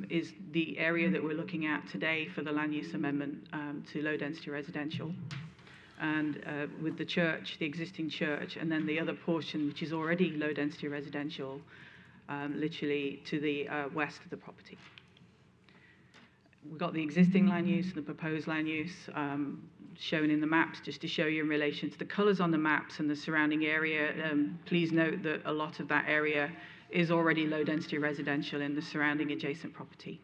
is the area that we're looking at today for the land use amendment to low density residential. And with the church, the existing church, and then the other portion, which is already low density residential, literally to the west of the property. We've got the existing land use and the proposed land use shown in the maps, just to show you in relation to the colours on the maps and the surrounding area. Please note that a lot of that area is already low density residential in the surrounding adjacent property.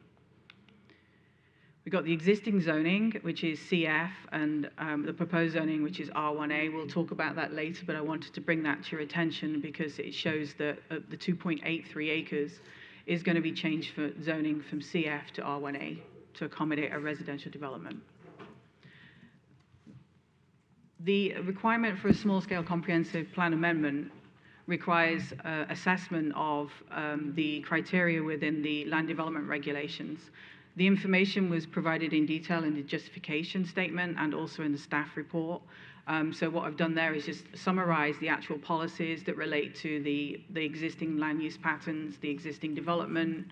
We've got the existing zoning, which is CF, and the proposed zoning, which is R1A. We'll talk about that later, but I wanted to bring that to your attention because it shows that the 2.83 acres is going to be changed for zoning from CF to R1A to accommodate a residential development. The requirement for a small-scale comprehensive plan amendment requires assessment of the criteria within the land development regulations. The information was provided in detail in the justification statement and also in the staff report. So what I've done there is just summarize the actual policies that relate to the existing land use patterns, the existing development,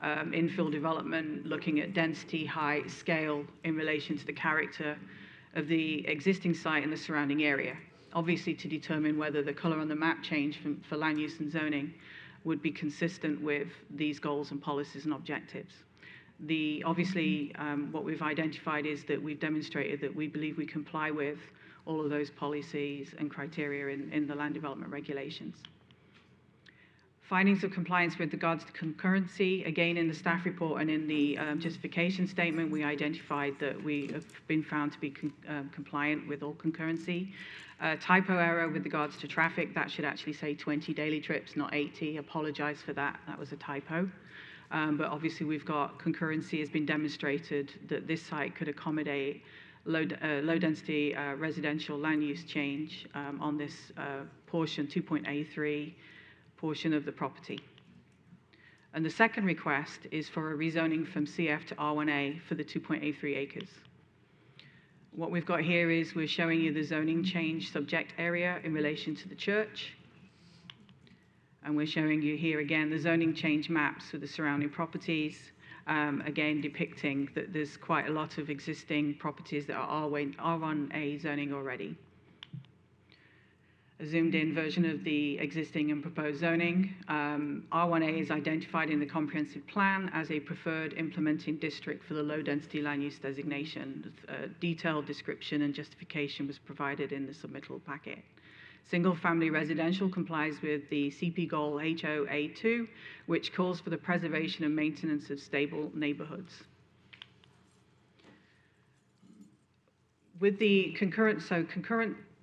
infill development, looking at density, height, scale in relation to the character of the existing site and the surrounding area. Obviously to determine whether the color on the map change for land use and zoning would be consistent with these goals and policies and objectives. Obviously, what we've identified is that we've demonstrated that we believe we comply with all of those policies and criteria in the land development regulations. Findings of compliance with regards to concurrency, again in the staff report and in the justification statement, we identified that we have been found to be compliant with all concurrency. Typo error with regards to traffic, that should actually say 20 daily trips, not 80. Apologize for that, that was a typo. But obviously we've got concurrency has been demonstrated that this site could accommodate low density residential land use change on this portion, 2.83 portion of the property. And the second request is for a rezoning from CF to R1A for the 2.83 acres. What we've got here is we're showing you the zoning change subject area in relation to the church. And we're showing you here again the zoning change maps for the surrounding properties, again depicting that there's quite a lot of existing properties that are R1A zoning already. A zoomed in version of the existing and proposed zoning. R1A is identified in the comprehensive plan as a preferred implementing district for the low density land use designation. A detailed description and justification was provided in the submittal packet. Single family residential complies with the CP goal HOA2, which calls for the preservation and maintenance of stable neighborhoods. With the concurrent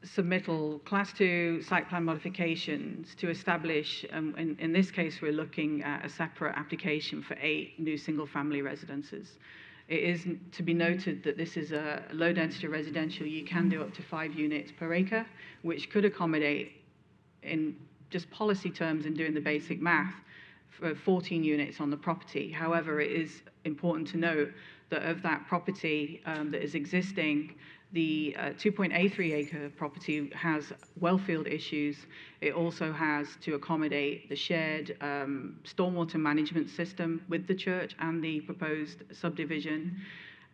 submittal, Class 2 site plan modifications to establish, in this case we're looking at a separate application for 8 new single family residences. It is to be noted that this is a low density residential. You can do up to 5 units per acre, which could accommodate, in just policy terms and doing the basic math, 14 units on the property. However, it is important to note that of that property that is existing, the 2.83 acre property has wellfield issues. It also has to accommodate the shared stormwater management system with the church and the proposed subdivision.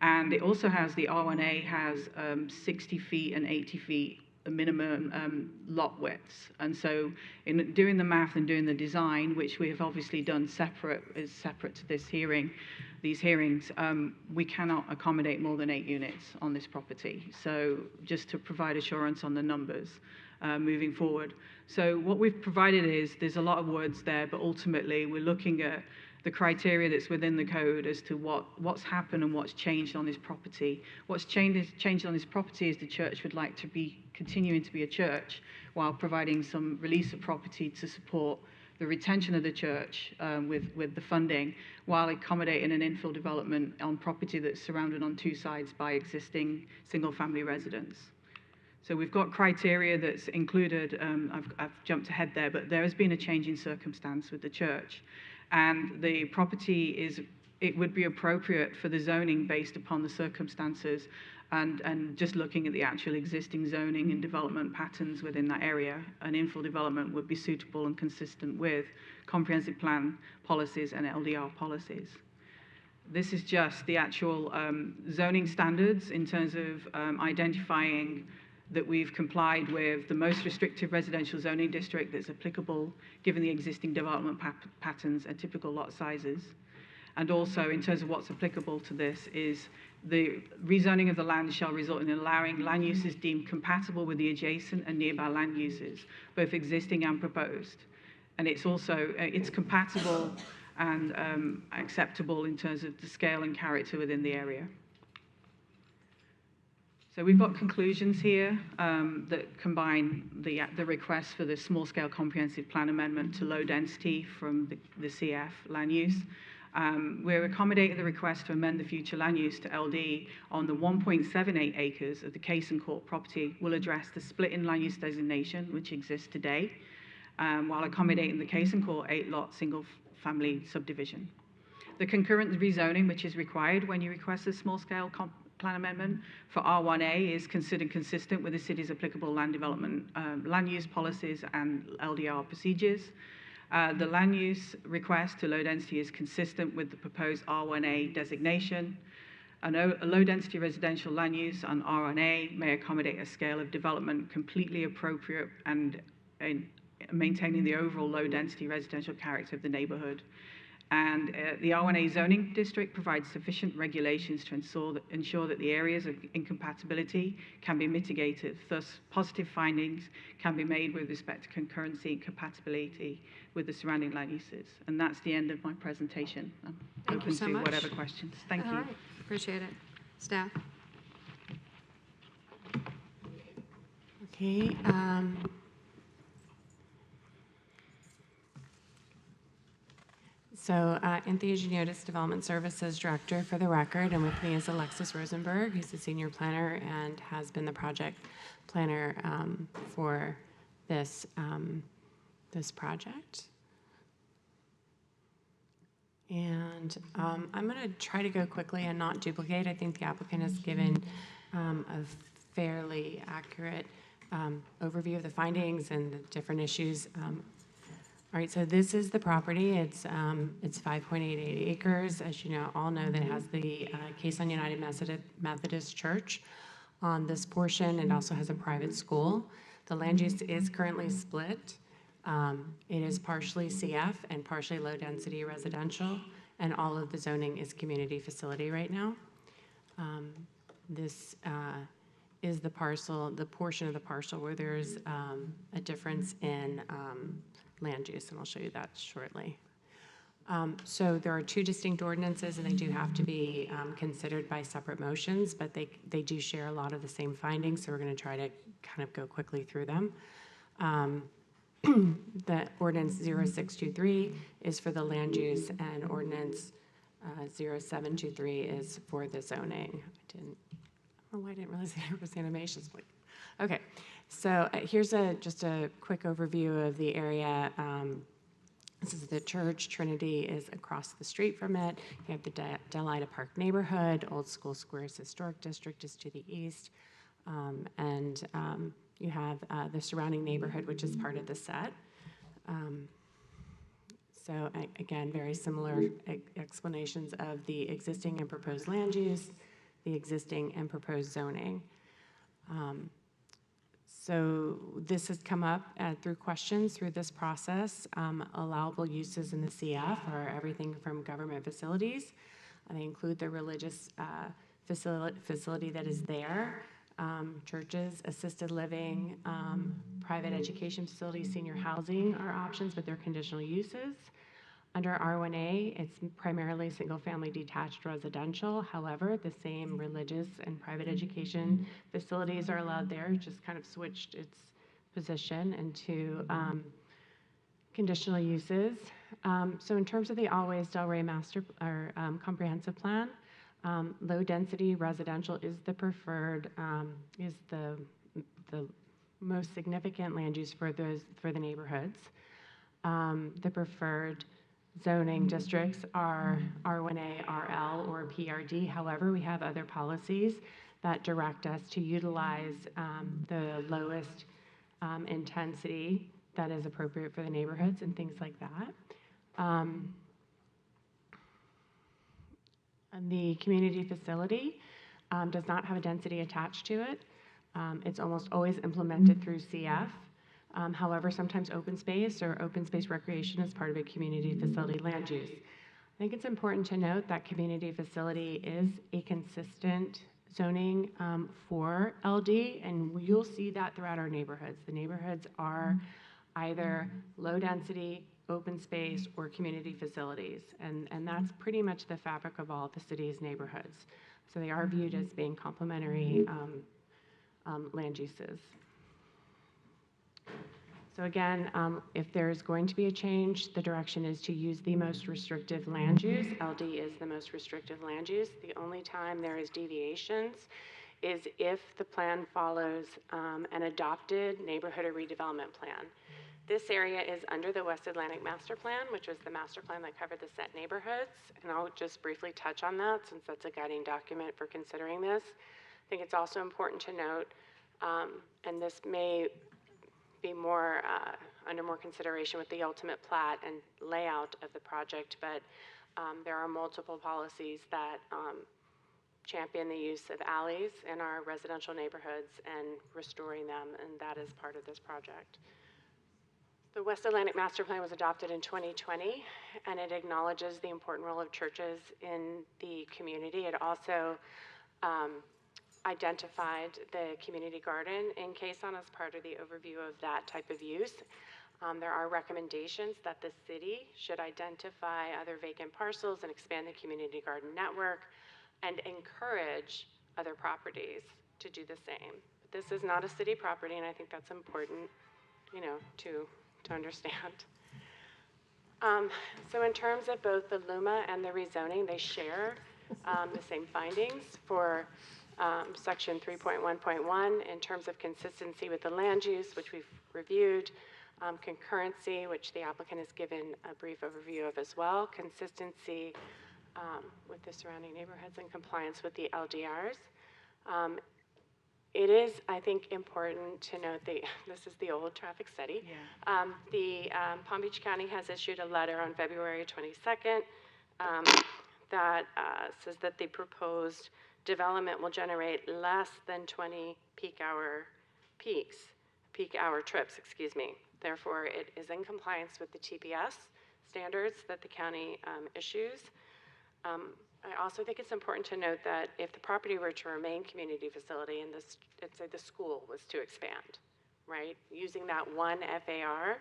And it also has, the R1A has 60 feet and 80 feet minimum lot widths. And so in doing the math and doing the design, which we have obviously done separate to this hearing, these hearings, we cannot accommodate more than 8 units on this property. So just to provide assurance on the numbers moving forward. So what we've provided is, there's a lot of words there, but ultimately we're looking at the criteria that's within the code as to what's happened and what's changed on this property. What's changed on this property is the church would like to be continuing to be a church while providing some release of property to support the retention of the church with the funding, while accommodating an infill development on property that's surrounded on 2 sides by existing single-family residents. So we've got criteria that's included. I've jumped ahead there, but there has been a change in circumstance with the church. And the property it would be appropriate for the zoning based upon the circumstances and just looking at the actual existing zoning and development patterns within that area. An infill development would be suitable and consistent with comprehensive plan policies and LDR policies. This is just the actual zoning standards in terms of identifying that we've complied with the most restrictive residential zoning district that's applicable given the existing development patterns and typical lot sizes. And also in terms of what's applicable to this is the rezoning of the land shall result in allowing land uses deemed compatible with the adjacent and nearby land uses, both existing and proposed. And it's also, it's compatible and acceptable in terms of the scale and character within the area. So we've got conclusions here that combine the request for the small-scale comprehensive plan amendment to low density from the CF land use. We're accommodating the request to amend the future land use to LD on the 1.78 acres of the Cason Court property will address the split in land use designation, which exists today, while accommodating the Cason Court 8-lot single-family subdivision. The concurrent rezoning, which is required when you request a small-scale plan amendment for R1A, is considered consistent with the city's applicable land development, land use policies and LDR procedures. The land use request to low density is consistent with the proposed R1A designation. A low density residential land use on R1A may accommodate a scale of development completely appropriate and maintaining the overall low density residential character of the neighborhood. And the R1A zoning district provides sufficient regulations to ensure that the areas of incompatibility can be mitigated. Thus, positive findings can be made with respect to concurrency and compatibility with the surrounding land uses. And that's the end of my presentation. I'm Thank you so much. whatever questions. Thank All you. right. Appreciate it. Staff? Okay. So Anthea Geniotis, Development Services Director for the record, and with me is Alexis Rosenberg, who's the Senior Planner and has been the project planner for this, this project. And I'm going to try to go quickly and not duplicate. I think the applicant has given a fairly accurate overview of the findings and the different issues. All right, so this is the property. It's 5.88 acres. As you know, all know that it has the Cason United Methodist Church on this portion. It also has a private school. The land use is currently split. It is partially CF and partially low-density residential, and all of the zoning is community facility right now. This is the parcel, the portion of the parcel where there's a difference in land use, and I'll show you that shortly. So there are 2 distinct ordinances, and they do have to be considered by separate motions, but they do share a lot of the same findings, so we're going to try to kind of go quickly through them. The ordinance 0623 is for the land use, and ordinance 0723 is for the zoning. I don't know why I didn't realize there was animations. Okay, so here's just a quick overview of the area. This is the church. Trinity is across the street from it. You have the Delida Park neighborhood. Old School Squares Historic District is to the east. You have the surrounding neighborhood, which is part of the set. Again, very similar explanations of the existing and proposed land use, the existing and proposed zoning. So this has come up through questions through this process. Allowable uses in the CF are everything from government facilities. They include the religious facility that is there, churches, assisted living, private education facilities, senior housing are options, but they're conditional uses. Under R1A, it's primarily single-family detached residential. However, the same religious and private education facilities are allowed there. It just kind of switched its position into conditional uses. So in terms of the Always Delray comprehensive plan, low-density residential is the preferred, is the most significant land use for the neighborhoods. The preferred zoning districts are R1A, RL, or PRD. However, we have other policies that direct us to utilize the lowest intensity that is appropriate for the neighborhoods and things like that. And the community facility does not have a density attached to it. It's almost always implemented through CF. However, sometimes open space or open space recreation is part of a community facility land use. I think it's important to note that community facility is a consistent zoning for LD, and you'll see that throughout our neighborhoods. The neighborhoods are either low density, open space, or community facilities, and that's pretty much the fabric of all the city's neighborhoods. So they are viewed as being complementary land uses. So again, if there's going to be a change, the direction is to use the most restrictive land use. LD is the most restrictive land use. The only time there is deviations is if the plan follows an adopted neighborhood or redevelopment plan. This area is under the West Atlantic Master Plan, which was the master plan that covered the set neighborhoods. And I'll just briefly touch on that since that's a guiding document for considering this. I think it's also important to note, and this may be more under more consideration with the ultimate plat and layout of the project, but there are multiple policies that champion the use of alleys in our residential neighborhoods and restoring them, and that is part of this project. The West Atlantic Master Plan was adopted in 2020, and it acknowledges the important role of churches in the community. It also identified the community garden in Quezon as part of the overview of that type of use. There are recommendations that the city should identify other vacant parcels and expand the community garden network and encourage other properties to do the same. But this is not a city property, and I think that's important, to understand. So in terms of both the LUMA and the rezoning, they share the same findings for section 3.1.1 in terms of consistency with the land use, which we've reviewed, concurrency, which the applicant has given a brief overview of as well, consistency with the surrounding neighborhoods, and compliance with the LDRs. It is, I think, important to note that this is the old traffic study. Yeah. The Palm Beach County has issued a letter on February 22nd that says that the proposed development will generate less than 20 peak hour trips, Therefore, it is in compliance with the TPS standards that the county issues. I also think it's important to note that if the property were to remain community facility and let's say the school was to expand, right? Using that one FAR,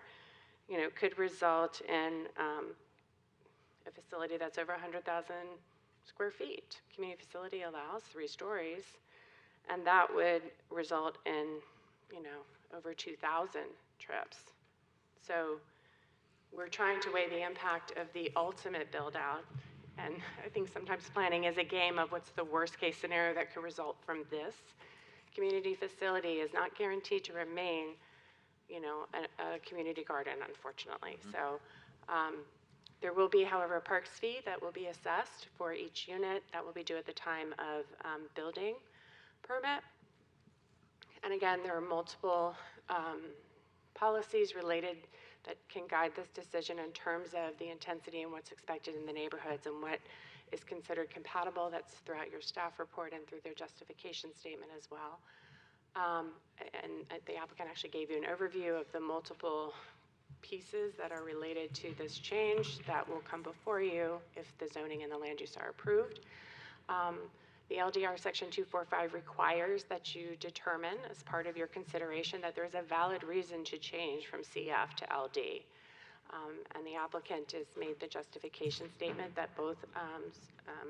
could result in a facility that's over 100,000 square feet. Community facility allows 3 stories, and that would result in, over 2,000 trips. So we're trying to weigh the impact of the ultimate build out. And I think sometimes planning is a game of what's the worst case scenario that could result from this. Community facility is not guaranteed to remain, a community garden, unfortunately. Mm-hmm. So There will be, however, a parks fee that will be assessed for each unit that will be due at the time of building permit. And again, there are multiple policies related that can guide this decision in terms of the intensity and what's expected in the neighborhoods and what is considered compatible. That's throughout your staff report and through their justification statement as well. And the applicant actually gave you an overview of the multiple pieces that are related to this change that will come before you if the zoning and the land use are approved. The LDR section 245 requires that you determine as part of your consideration that there's a valid reason to change from CF to LD. And the applicant has made the justification statement that both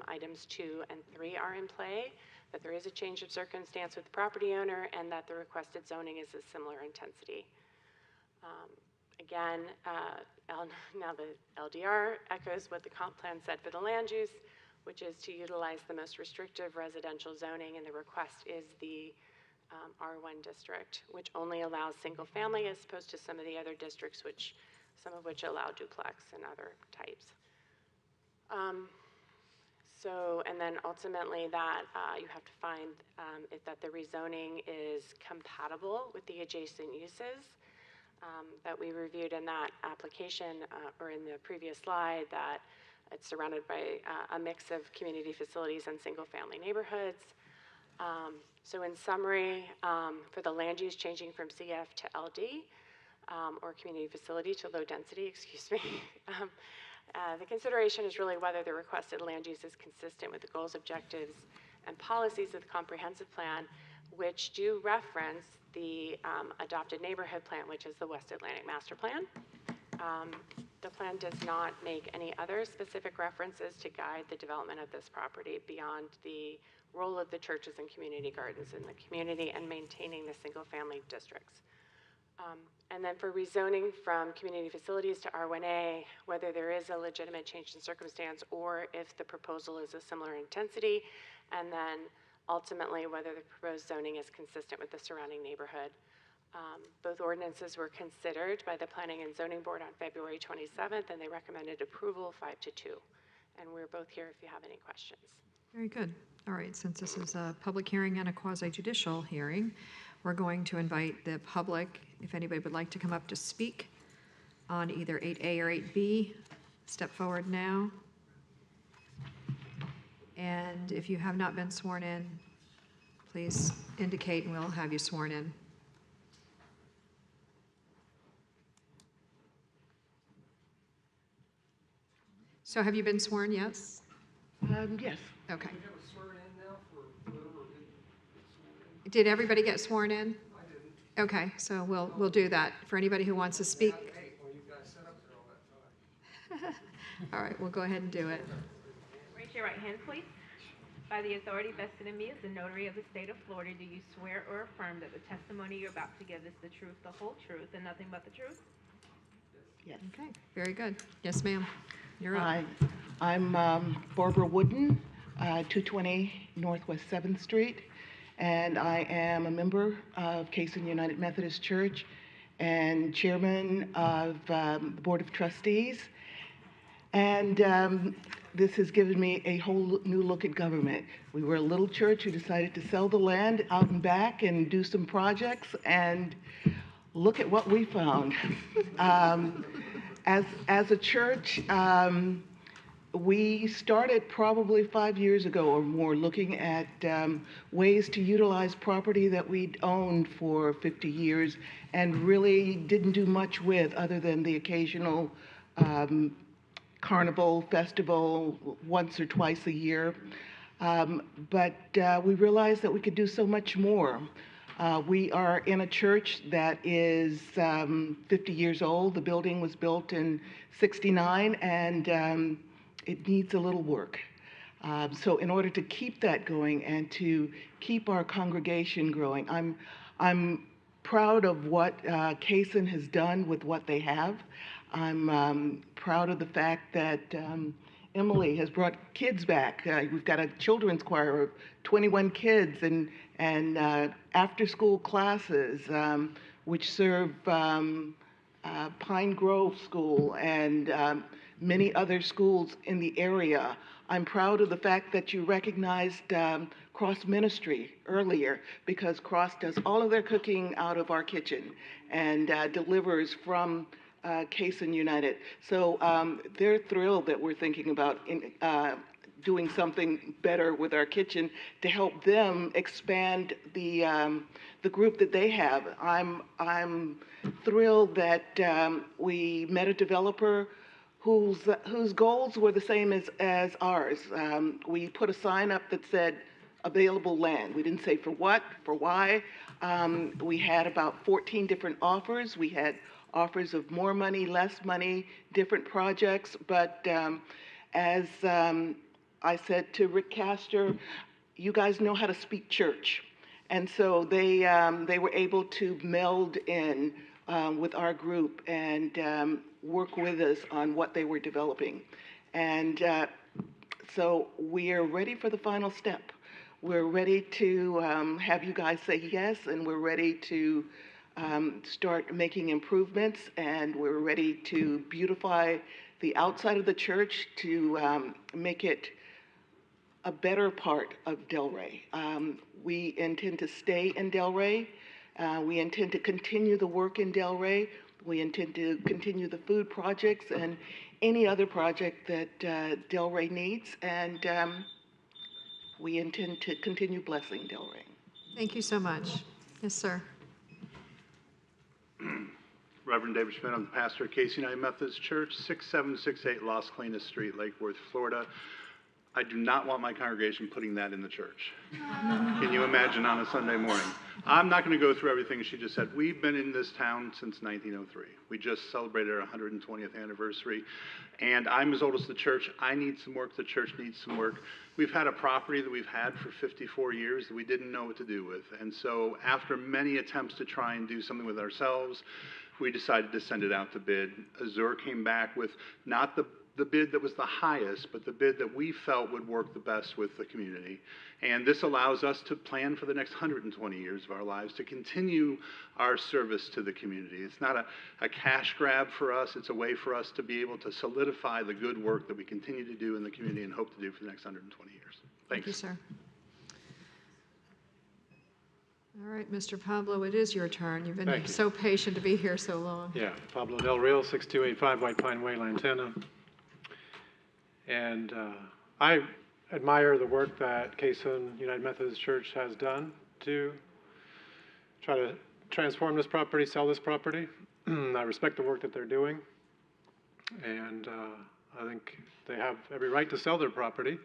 items 2 and 3 are in play, that there is a change of circumstance with the property owner, and that the requested zoning is a similar intensity. Again, now the LDR echoes what the comp plan said for the land use, which is to utilize the most restrictive residential zoning, and the request is the R1 district, which only allows single family as opposed to some of the other districts, some of which allow duplex and other types. And then ultimately that you have to find that the rezoning is compatible with the adjacent uses that we reviewed in that application or in the previous slide, that it's surrounded by a mix of community facilities and single-family neighborhoods. So in summary, for the land use changing from CF to LD, or community facility to low density, excuse me, the consideration is really whether the requested land use is consistent with the goals, objectives, and policies of the comprehensive plan, which do reference the adopted neighborhood plan, which is the West Atlantic Master Plan. The plan does not make any other specific references to guide the development of this property beyond the role of the churches and community gardens in the community and maintaining the single-family districts. And then for rezoning from community facilities to R1A, whether there is a legitimate change in circumstance or if the proposal is a similar intensity, and then ultimately whether the proposed zoning is consistent with the surrounding neighborhood. Both ordinances were considered by the Planning and Zoning Board on February 27th, and they recommended approval 5-2. And we're both here if you have any questions. Very good. All right, since this is a public hearing and a quasi-judicial hearing, we're going to invite the public, if anybody would like to come up to speak on either 8A or 8B, step forward now. And if you have not been sworn in, please indicate and we'll have you sworn in. So have you been sworn, yes? Yes. Okay. Did everybody get sworn in? I didn't. Okay, so we'll do that. For anybody who wants to speak. All right, we'll go ahead and do it. Raise your right hand, please. By the authority vested in me as the notary of the state of Florida, do you swear or affirm that the testimony you're about to give is the truth, the whole truth, and nothing but the truth? Yes. Okay, very good. Yes, ma'am. You're up. Hi, I'm Barbara Wooden, 220 Northwest 7th Street, and I am a member of Cason United Methodist Church and chairman of the Board of Trustees. And this has given me a whole new look at government. We were a little church who decided to sell the land out and back and do some projects, and look at what we found. As a church, we started probably 5 years ago or more looking at ways to utilize property that we'd owned for 50 years and really didn't do much with other than the occasional carnival, festival once or twice a year. But we realized that we could do so much more. We are in a church that is 50 years old. The building was built in '69, and it needs a little work. So in order to keep that going and to keep our congregation growing, I'm proud of what Cason has done with what they have. I'm proud of the fact that Emily has brought kids back. We've got a children's choir of 21 kids and after-school classes, which serve Pine Grove School, and many other schools in the area. I'm proud of the fact that you recognized Cross Ministry earlier, because Cross does all of their cooking out of our kitchen and delivers from Cason United. So they're thrilled that we're thinking about doing something better with our kitchen to help them expand the group that they have. I'm thrilled that we met a developer whose goals were the same as ours. We put a sign up that said available land. We didn't say for what, for why. We had about 14 different offers. We had offers of more money, less money, different projects. But as I said to Rick Castor, you guys know how to speak church. And so they were able to meld in with our group and work with us on what they were developing. And so we are ready for the final step. We're ready to have you guys say yes, and we're ready to start making improvements, and we're ready to beautify the outside of the church to make it a better part of Delray. We intend to stay in Delray. We intend to continue the work in Delray. We intend to continue the food projects and any other project that Delray needs. And we intend to continue blessing Delray. Thank you so much. Yes, sir. Reverend David Schmidt, I'm the pastor at Casey United Methodist Church, 6768 Las Colinas Street, Lake Worth, Florida. I do not want my congregation putting that in the church. Can you imagine on a Sunday morning? I'm not going to go through everything she just said. We've been in this town since 1903. We just celebrated our 120th anniversary. And I'm as old as the church. I need some work. The church needs some work. We've had a property that we've had for 54 years that we didn't know what to do with. And so after many attempts to try and do something with ourselves, we decided to send it out to bid. Azure came back with not the bid that was the highest, but the bid that we felt would work the best with the community. And this allows us to plan for the next 120 years of our lives, to continue our service to the community. It's not a cash grab for us. It's a way for us to be able to solidify the good work that we continue to do in the community and hope to do for the next 120 years. Thanks. Thank you, sir. All right, Mr. Pablo, it is your turn. You've been Thank you. so patient to be here so long. Yeah, Pablo Del Real, 6285 White Pine Way, Lantana. And I admire the work that Cason United Methodist Church has done to try to transform this property, sell this property. I respect the work that they're doing. And I think they have every right to sell their property,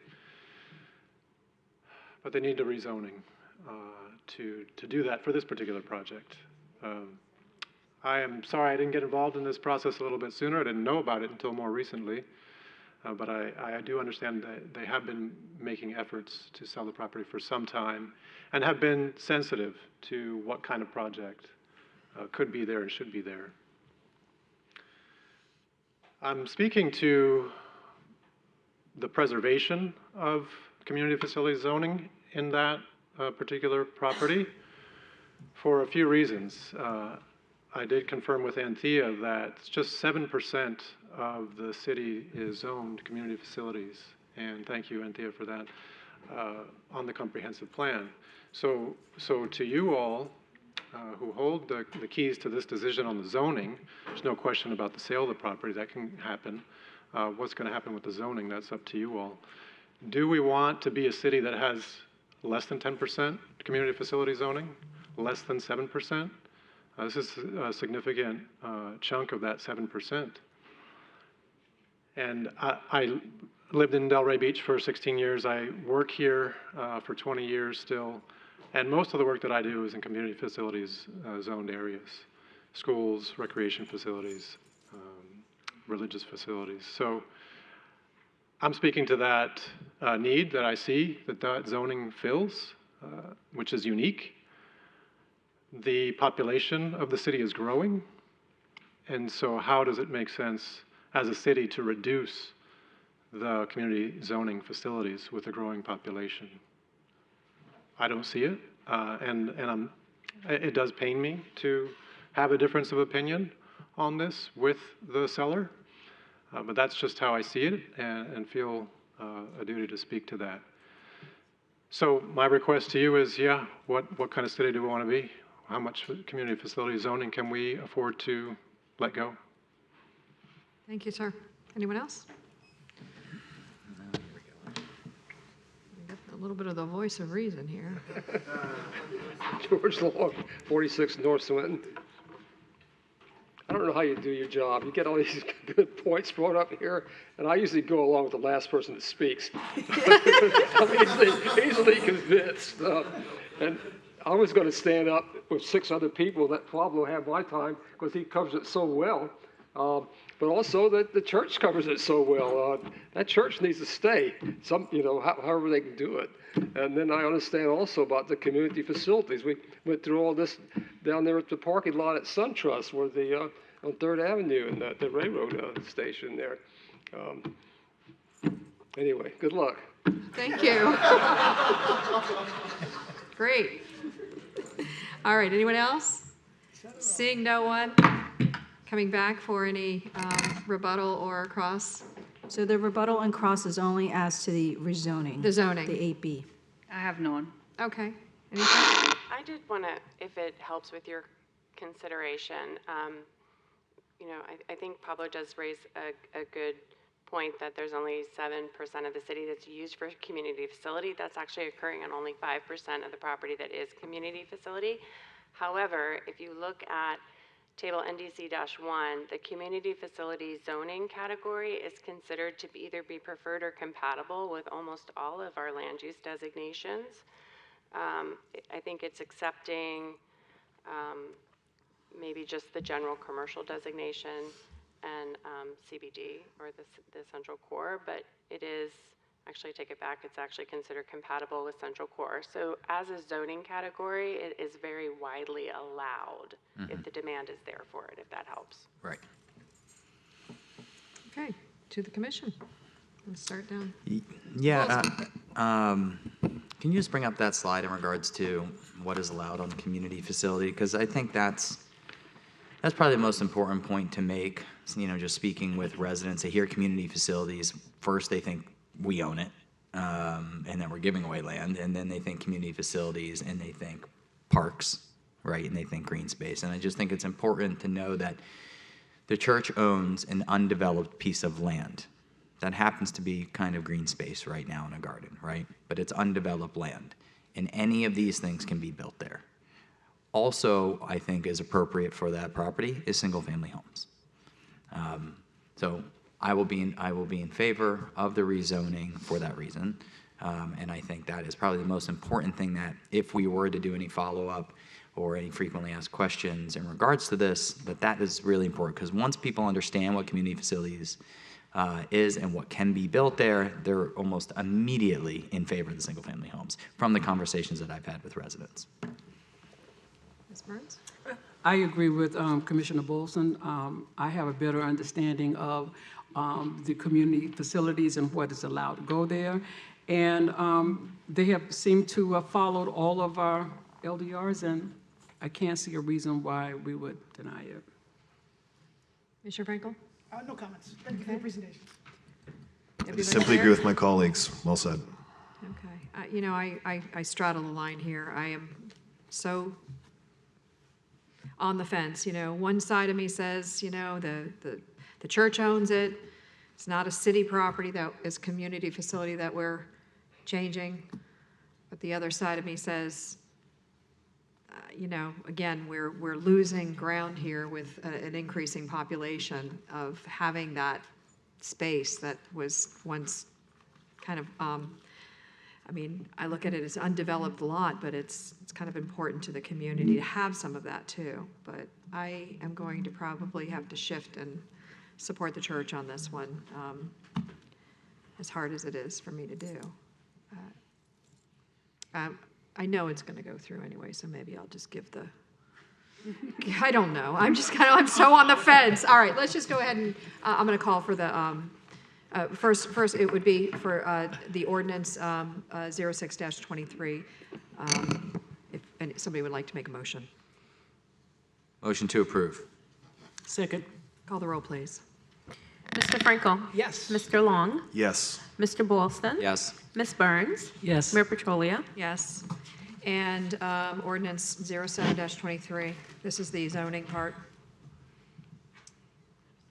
but they need a rezoning to do that for this particular project. I am sorry I didn't get involved in this process a little bit sooner. I didn't know about it until more recently. But I do understand that they have been making efforts to sell the property for some time and have been sensitive to what kind of project could be there and should be there. I'm speaking to the preservation of community facilities zoning in that particular property for a few reasons. I did confirm with Anthea that just 7% of the city is zoned community facilities, and thank you, Anthea, for that, on the comprehensive plan. So to you all who hold the keys to this decision on the zoning, there's no question about the sale of the property. That can happen. What's going to happen with the zoning, that's up to you all. Do we want to be a city that has less than 10% community facility zoning, less than 7%? This is a significant chunk of that 7%. And I lived in Delray Beach for 16 years. I work here for 20 years still. And most of the work that I do is in community facilities zoned areas, schools, recreation facilities, religious facilities. So I'm speaking to that need that I see that zoning fills, which is unique. The population of the city is growing, and so how does it make sense as a city to reduce the community zoning facilities with a growing population? I don't see it, and it does pain me to have a difference of opinion on this with the seller, but that's just how I see it and feel a duty to speak to that. So my request to you is, yeah, what kind of city do we want to be? How much community facility zoning can we afford to let go? Thank you, sir. Anyone else? We got a little bit of the voice of reason here. George Long, 46 North Swinton. I don't know how you do your job. You get all these good points brought up here, and I usually go along with the last person that speaks. I'm easily convinced. And I was going to stand up with 6 other people that Pablo had my time because he covers it so well. But also that the church covers it so well. That church needs to stay, however they can do it. And then I understand also about the community facilities. We went through all this down there at the parking lot at SunTrust, where on 3rd Avenue and the railroad station there. Anyway, good luck. Thank you. Great. All right, anyone else? Seeing no one, coming back for any rebuttal or cross? So the rebuttal and cross is only as to the rezoning. The zoning. The 8B. I have none. Okay. I did want to, if it helps with your consideration, I think Pablo does raise a good point that there's only 7% of the city that's used for community facility. That's actually occurring on only 5% of the property that is community facility. However, if you look at Table NDC-1, the community facility zoning category is considered to either be preferred or compatible with almost all of our land use designations. I think it's accepting maybe just the general commercial designation and CBD or the central core, but it is, actually take it back, it's actually considered compatible with central core. So as a zoning category, it is very widely allowed if the demand is there for it, if that helps. Right. Okay, to the commission. Let's start down. Yeah. Can you just bring up that slide in regards to what is allowed on community facility? Because I think that's probably the most important point to make. Just speaking with residents, they hear community facilities. First, they think we own it, and that we're giving away land, and then they think community facilities, and they think parks, right? And they think green space. And I just think it's important to know that the church owns an undeveloped piece of land that happens to be kind of green space right now in a garden, right? But it's undeveloped land, and any of these things can be built there. Also, I think is appropriate for that property is single-family homes. So I will be in favor of the rezoning for that reason, and I think that is probably the most important thing, that if we were to do any follow-up or any frequently asked questions in regards to this, that is really important, because once people understand what community facilities is and what can be built there, they're almost immediately in favor of the single-family homes from the conversations that I've had with residents. Ms. Burns? I agree with Commissioner Bolson. I have a better understanding of the community facilities and what is allowed to go there. And they have seemed to have followed all of our LDRs, and I can't see a reason why we would deny it. Mr. Frankel? No comments. Thank you for the presentation. I simply agree with my colleagues. Well said. Okay. I straddle the line here. I am so on the fence. One side of me says, the church owns it. It's not a city property, that is community facility that we're changing. But the other side of me says, again, we're losing ground here with an increasing population of having that space that was once kind of, I look at it as undeveloped lot, but it's kind of important to the community to have some of that too. But I am going to probably have to shift and support the church on this one, as hard as it is for me to do. I know it's going to go through anyway, so maybe I'll just give the, I don't know. I'm so on the fence. All right, let's just go ahead and, I'm going to call for the, first it would be for the ordinance 06-23, if somebody would like to make a motion. Motion to approve. Second. Call the roll, please. Mr. Frankel? Yes. Mr. Long? Yes. Mr. Boylston? Yes. Ms. Burns? Yes. Mayor Petrolia? Yes. And ordinance 07-23. This is the zoning part.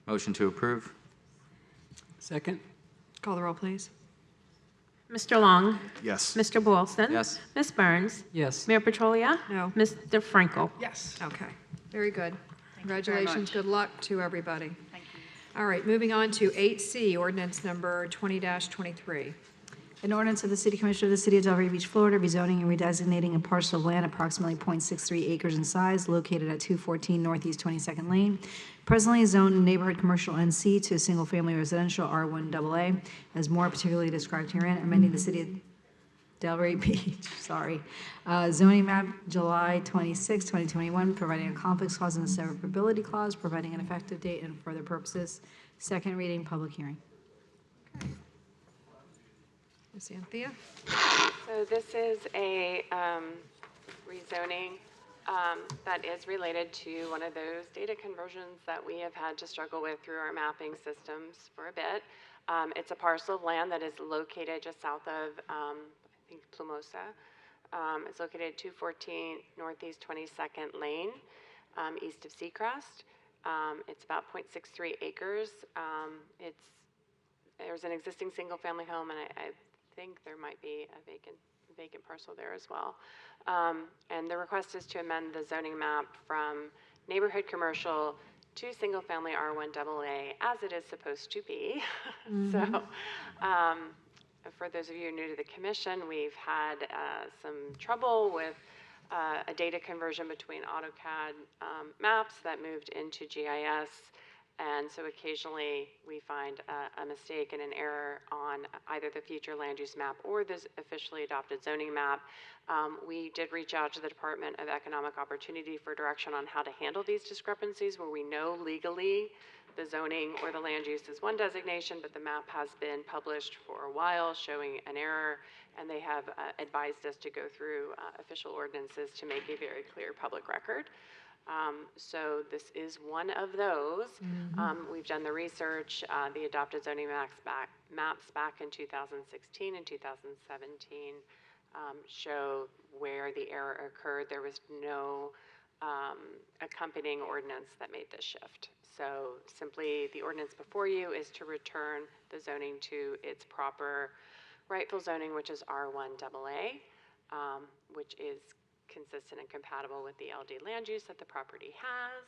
Motion to approve? Second. Call the roll, please. Mr. Long? Yes. Mr. Boylston? Yes. Ms. Burns? Yes. Mayor Petrolia? No. Mr. Frankel? Yes. Okay, very good. you very Congratulations, much. good luck to everybody. Thank you. All right, moving on to 8C, ordinance number 20-23. An ordinance of the City Commission of the City of Delray Beach, Florida, rezoning and redesignating a parcel of land approximately .63 acres in size located at 214 Northeast 22nd Lane, presently zoned neighborhood commercial NC to single-family residential R1AA, as more particularly described herein, amending the City of Delray Beach, zoning map, July 26, 2021, providing a conflicts clause and a severability clause, providing an effective date and further purposes. Second reading, public hearing. Ms. Anthea? So this is a rezoning that is related to one of those data conversions that we have had to struggle with through our mapping systems for a bit. It's a parcel of land that is located just south of, I think, Plumosa. It's located at 214 Northeast 22nd Lane, east of Seacrest. It's about .63 acres. There's an existing single-family home, and I think there might be a vacant parcel there as well. And the request is to amend the zoning map from neighborhood commercial to single-family R1AA, as it is supposed to be. So, for those of you new to the commission, we've had some trouble with a data conversion between AutoCAD maps that moved into GIS. And so occasionally we find a mistake and an error on either the future land use map or the officially adopted zoning map. We did reach out to the Department of Economic Opportunity for direction on how to handle these discrepancies where we know legally the zoning or the land use is one designation, but the map has been published for a while showing an error, and they have advised us to go through official ordinances to make a very clear public record. So this is one of those. We've done the research. The adopted zoning maps back in 2016 and 2017 show where the error occurred. There was no accompanying ordinance that made this shift. So simply the ordinance before you is to return the zoning to its proper rightful zoning, which is R1AA, which is consistent and compatible with the LD land use that the property has,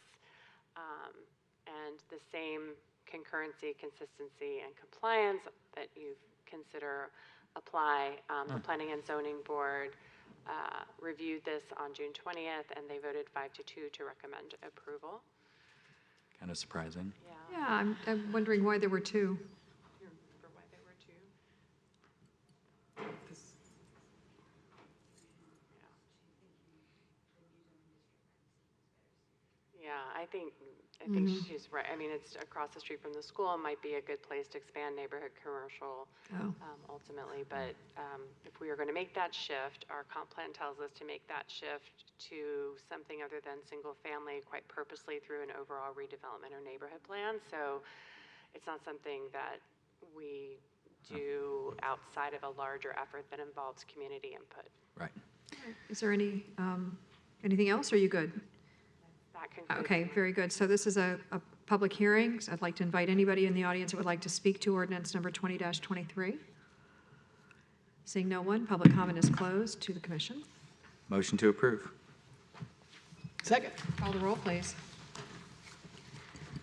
and the same concurrency, consistency, and compliance that you consider apply. The Planning and Zoning Board reviewed this on June 20th, and they voted 5-2 to recommend approval. Kind of surprising. Yeah, I'm wondering why there were two. Yeah, I think she's right. I mean, it's across the street from the school. It might be a good place to expand neighborhood commercial ultimately. But if we are going to make that shift, our comp plan tells us to make that shift to something other than single family quite purposely through an overall redevelopment or neighborhood plan. So it's not something that we do outside of a larger effort that involves community input. Right. Is there any anything else, or are you good? Okay, very good. So this is a public hearing. So I'd like to invite anybody in the audience that would like to speak to ordinance number 20-23. Seeing no one, public comment is closed to the commission. Motion to approve? Second. Call the roll, please.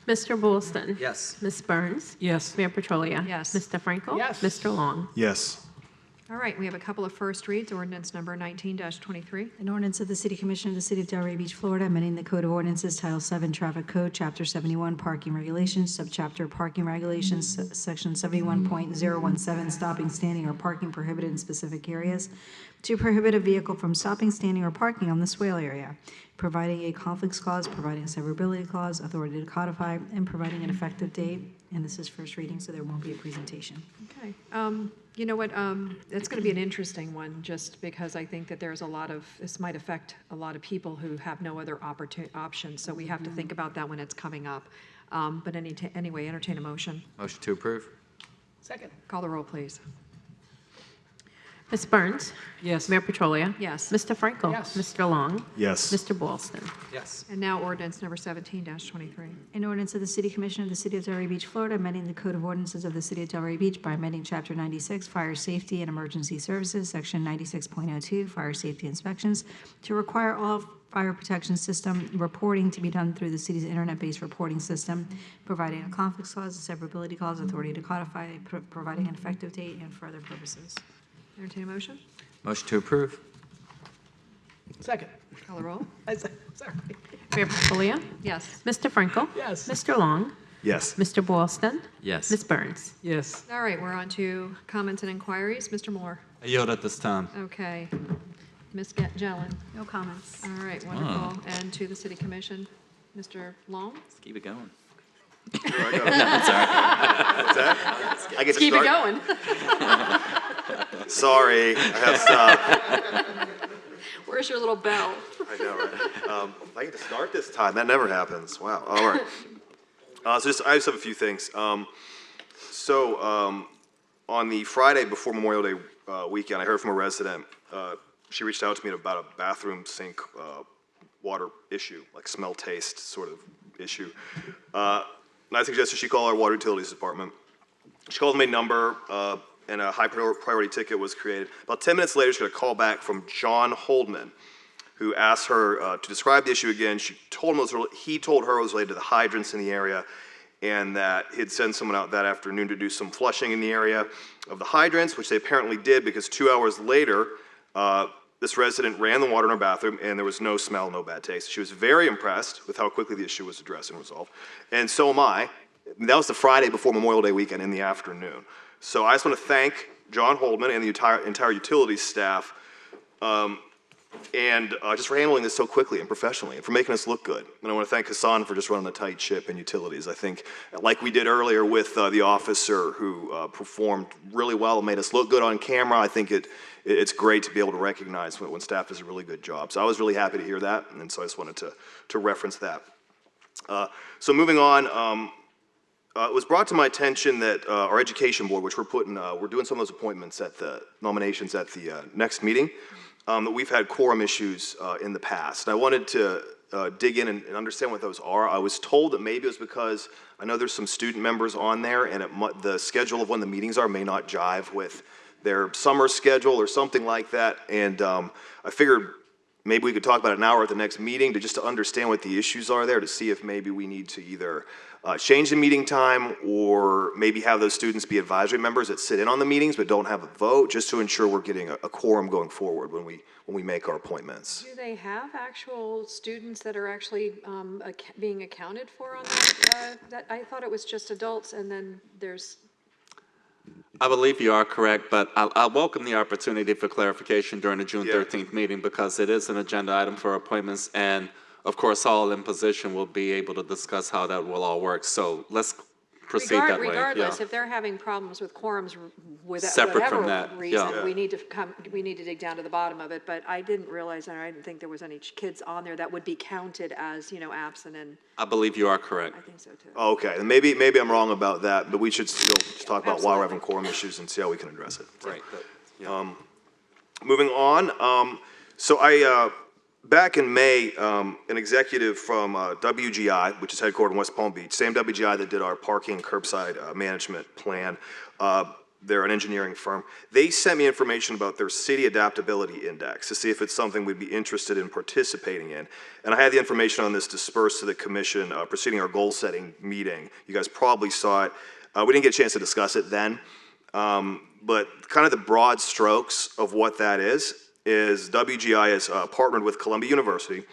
Mr. Boylston? Yes. Ms. Burns? Yes. Mayor Petrolia? Yes. Mr. Frankel? Yes. Mr. Long? Yes. All right, we have a couple of first reads. Ordinance number 19-23. An ordinance of the City Commission of the City of Delray Beach, Florida, amending the Code of Ordinances, Title 7, Traffic Code, Chapter 71, Parking Regulations, Subchapter Parking Regulations, Section 71.017, Stopping, Standing, or Parking Prohibited in Specific Areas, to prohibit a vehicle from stopping, standing, or parking on the swale area, providing a conflicts clause, providing a severability clause, authority to codify, and providing an effective date. And this is first reading, so there won't be a presentation. Okay. You know what, it's going to be an interesting one, just because I think that there's a lot of, this might affect a lot of people who have no other options, so we have to think about that when it's coming up. But anyway, entertain a motion. Motion to approve? Second. Call the roll, please. Ms. Burns? Yes. Mayor Petrolia? Yes. Mr. Frankel? Yes. Mr. Long? Yes. Mr. Boylston? Yes. And now ordinance number 17-23. An ordinance of the City Commission of the City of Delray Beach, Florida, amending the Code of Ordinances of the City of Delray Beach by amending Chapter 96, Fire Safety and Emergency Services, Section 96.02, Fire Safety Inspections, to require all fire protection system reporting to be done through the city's internet-based reporting system, providing a conflicts clause, a severability clause, authority to codify, providing an effective date, and for other purposes. Entertain a motion. Motion to approve? Second. Call the roll. Sorry. Mayor Petrolia? Yes. Mr. Frankel? Yes. Mr. Long? Yes. Mr. Boylston? Yes. Ms. Burns? Yes. All right, we're on to comments and inquiries. Mr. Moore. I yield at this time. Okay. Ms. Jelen. No comments. All right, wonderful. And to the City Commission, Mr. Long. Let's keep it going. What's that? I get to Keep it start? going. Sorry, I have stuff. Where's your little bell? I know, right? I get to start this time. That never happens. Wow. All right. I just have a few things. On the Friday before Memorial Day weekend, I heard from a resident. She reached out to me about a bathroom sink water issue, like smell taste sort of issue. And I suggested she call our water utilities department. She called me a number, and a high priority ticket was created. About 10 minutes later, she got a call back from John Holdman, who asked her to describe the issue again. He told her it was related to the hydrants in the area, and that he'd send someone out that afternoon to do some flushing in the area of the hydrants, which they apparently did, because 2 hours later, this resident ran the water in her bathroom, and there was no smell, no bad taste. She was very impressed with how quickly the issue was addressed and resolved. And so am I. That was the Friday before Memorial Day weekend in the afternoon. So I just want to thank John Holdman and the entire utilities staff just for handling this so quickly and professionally and for making us look good. And I want to thank Hassan for just running a tight ship in utilities. I think, like we did earlier with the officer who performed really well and made us look good on camera, I think it's great to be able to recognize when staff does a really good job. So I was really happy to hear that, and so I just wanted to reference that. So moving on, it was brought to my attention that our education board, which we're doing some of those appointments at the nominations at the next meeting, that we've had quorum issues in the past. And I wanted to dig in and understand what those are. I was told that maybe it was because I know there's some student members on there, and the schedule of when the meetings are may not jive with their summer schedule or something like that. And I figured maybe we could talk about it now or at the next meeting to understand what the issues are there, to see if maybe we need to either change the meeting time or maybe have those students be advisory members that sit in on the meetings but don't have a vote, just to ensure we're getting a quorum going forward when we make our appointments. Do they have actual students that are actually being accounted for on that? I thought it was just adults, and then there's... I believe you are correct, but I'll welcome the opportunity for clarification during the June 13th meeting, because it is an agenda item for appointments, and of course, all in position will be able to discuss how that will all work. So let's proceed that way. Regardless, if they're having problems with quorums with Separate whatever from that, reason, yeah. we need to dig down to the bottom of it. But I didn't realize, and I didn't think there was any kids on there that would be counted as, absent. And I believe you are correct. I think so too. Okay, and maybe I'm wrong about that, but we should still just talk about why we're having quorum issues and see how we can address it. Right. Moving on, back in May, an executive from WGI, which is headquartered in West Palm Beach, same WGI that did our parking and curbside management plan, they're an engineering firm, they sent me information about their city adaptability index to see if it's something we'd be interested in participating in. And I had the information on this dispersed to the commission preceding our goal setting meeting. You guys probably saw it. We didn't get a chance to discuss it then, but kind of the broad strokes of what that is WGI has partnered with Columbia University,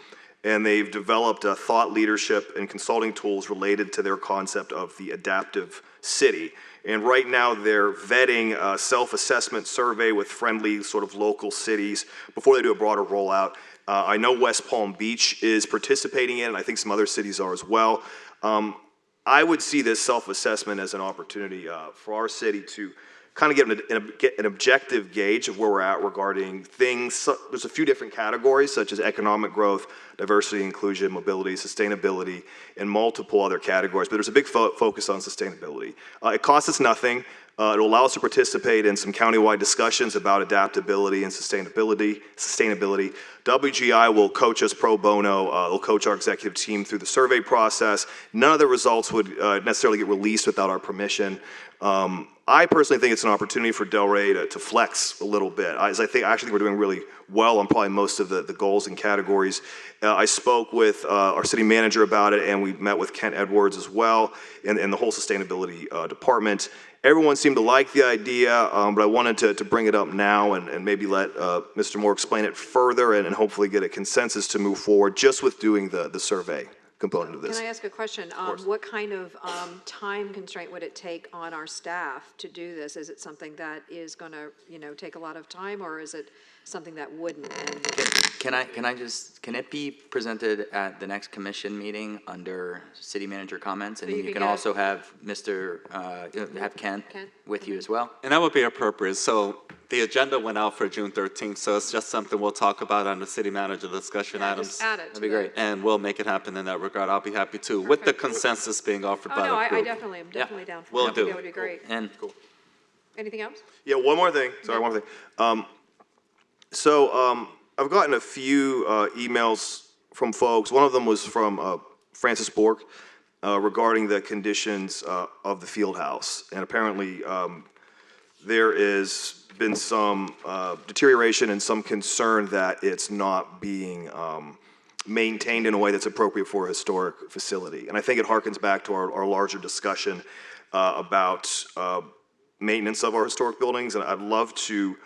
and they've developed thought leadership and consulting tools related to their concept of the adaptive city. And right now they're vetting a self-assessment survey with friendly sort of local cities before they do a broader rollout. I know West Palm Beach is participating in it, and I think some other cities are as well. I would see this self-assessment as an opportunity for our city to kind of get an objective gauge of where we're at regarding things. So there's a few different categories, such as economic growth, diversity, inclusion, mobility, sustainability, and multiple other categories. But there's a big focus on sustainability. It costs us nothing. It will allow us to participate in some countywide discussions about adaptability and sustainability. WGI will coach us pro bono. They'll coach our executive team through the survey process. None of the results would necessarily get released without our permission. I personally think it's an opportunity for Delray to flex a little bit. I actually think we're doing really well on probably most of the goals and categories. I spoke with our city manager about it, and we met with Kent Edwards as well, and the whole sustainability department. Everyone seemed to like the idea, but I wanted to bring it up now and maybe let Mr. Moore explain it further and hopefully get a consensus to move forward just with doing the survey component of this. Can I ask a question? What kind of time constraint would it take on our staff to do this? Is it something that is going to, take a lot of time, or is it something that wouldn't? Can it be presented at the next commission meeting under city manager comments? And So then you you can can get- also have have Kent with you as well? And that would be appropriate. So the agenda went out for June 13th, so it's just something we'll talk about on the city manager discussion items. Just add it. That'd be great. And we'll make it happen in that regard. I'll be happy to, with the consensus being offered Oh, by no, the I group. definitely am definitely down for Will that. I think do. That would be great. And Anything else? Yeah, one more thing. Sorry, one more thing. I've gotten a few emails from folks. One of them was from Francis Bork regarding the conditions of the field house. And apparently there has been some deterioration and some concern that it's not being maintained in a way that's appropriate for a historic facility. And I think it harkens back to our larger discussion about maintenance of our historic buildings. And I'd love to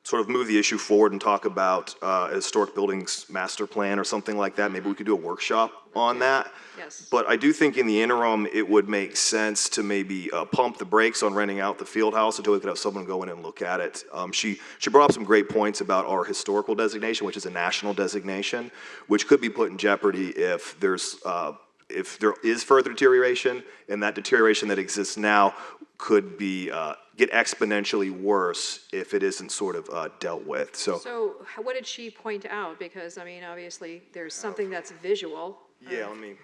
sort of move the issue forward and talk about a historic buildings master plan or something like that. Maybe we could do a workshop on that. Yes. But I do think in the interim, it would make sense to maybe pump the brakes on renting out the field house until we could have someone go in and look at it. She brought up some great points about our historical designation, which is a national designation, which could be put in jeopardy if there is further deterioration, and that deterioration that exists now could be get exponentially worse if it isn't sort of dealt with. So what did she point out? Because, I mean, obviously, there's something that's visual. Yeah, I have an email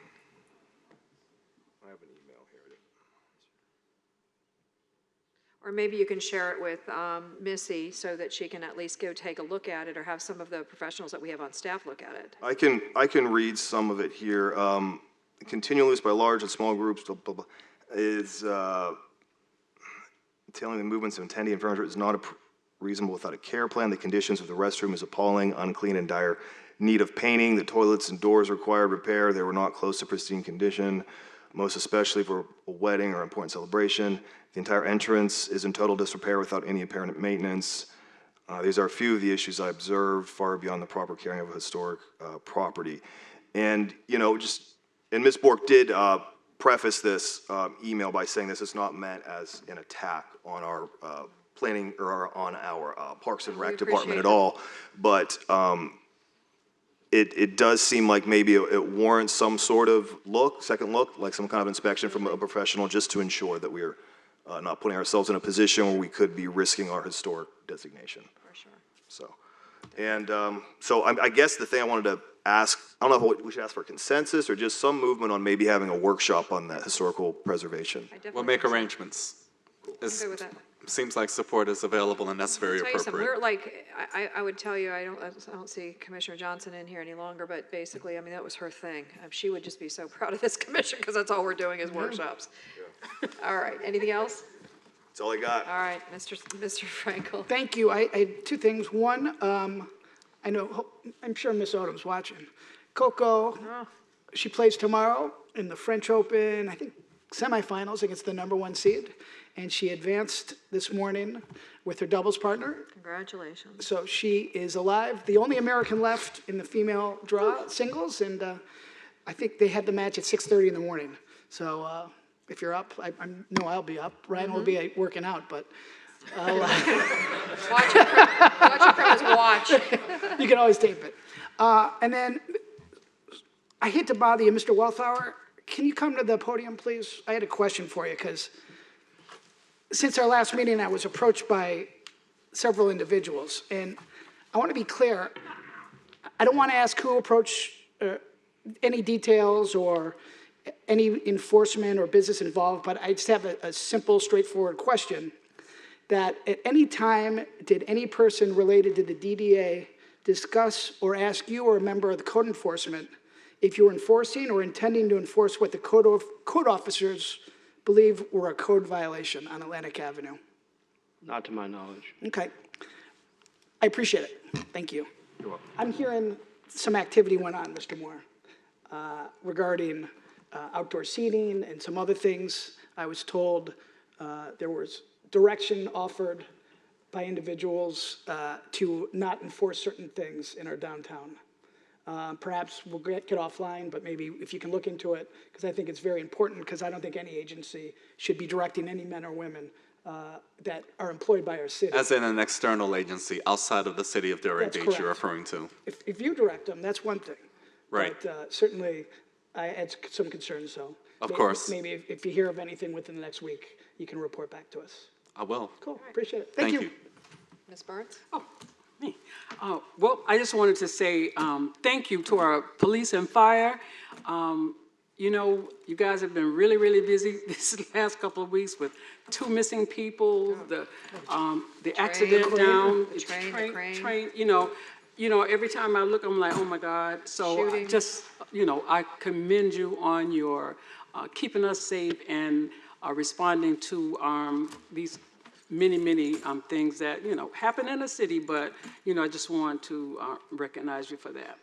here. Or maybe you can share it with Missy so that she can at least go take a look at it, or have some of the professionals that we have on staff look at it. I can read some of it here. Continual use by large and small groups is entailing the movements of attendee and furniture is not reasonable without a care plan. The conditions of the restroom is appalling, unclean, and dire need of painting. The toilets and doors required repair. They were not close to pristine condition, most especially for a wedding or important celebration. The entire entrance is in total disrepair without any apparent maintenance. These are a few of the issues I observed, far beyond the proper caring of a historic property. And, and Ms. Bork did preface this email by saying this is not meant as an attack on our planning or on our Parks and Rec department at all, but it does seem like maybe it warrants some sort of second look, like some kind of inspection from a professional, just to ensure that we're not putting ourselves in a position where we could be risking our historic designation. For sure. So I guess the thing I wanted to ask, I don't know if we should ask for consensus or just some movement on maybe having a workshop on that historical preservation. We'll make arrangements. I'm good with that. Seems like support is available, and that's very I'll tell you something, appropriate. we're like, I would tell you, I don't see Commissioner Johnson in here any longer, but basically, I mean, that was her thing. She would just be so proud of this commission, because that's all we're doing is workshops. All right, anything else? That's all I got. All right, Mr. Frankel. Thank you. I had two things. One, I'm sure Miss Odom's watching. Coco, she plays tomorrow in the French Open, I think, semifinals against the #1 seed. And she advanced this morning with her doubles partner. Congratulations. So she is alive, the only American left in the female draw singles. And I think they had the match at 6:30 in the morning. So if you're up, I know I'll be up. Ryan will be working out, but I'll, Watch it from his watch. you can always tape it. And then I hate to bother you, Mr. Wellthauer. Can you come to the podium, please? I had a question for you, because since our last meeting, I was approached by several individuals, and I want to be clear. I don't want to ask who approached, any details or any enforcement or business involved, but I just have a simple, straightforward question. That at any time, did any person related to the DDA discuss or ask you or a member of the code enforcement if you were enforcing or intending to enforce what the code officers believe were a code violation on Atlantic Avenue? Not to my knowledge. Okay. I appreciate it. Thank you. You're welcome. I'm hearing some activity went on, Mr. Moore, regarding outdoor seating and some other things. I was told there was direction offered by individuals to not enforce certain things in our downtown. Perhaps we'll get offline, but maybe if you can look into it, because I think it's very important, because I don't think any agency should be directing any men or women that are employed by our city. As in an external agency outside of the city of Delray That's Beach correct. you're referring to. If you direct them, that's one thing. Right. But certainly, I had some concerns, so. Of maybe- course. Maybe if you hear of anything within the next week, you can report back to us. I will. Cool, appreciate it. Thank you. Ms. Burns? Well, I just wanted to say thank you to our police and fire. You know, you guys have been really, really busy this last couple of weeks with 2 missing people, the accident down, the train. train. You know, every time I look, I'm like, oh my God. So Shooting. just, I commend you on your keeping us safe and responding to these many things that, happen in the city, but, I just want to recognize you for that.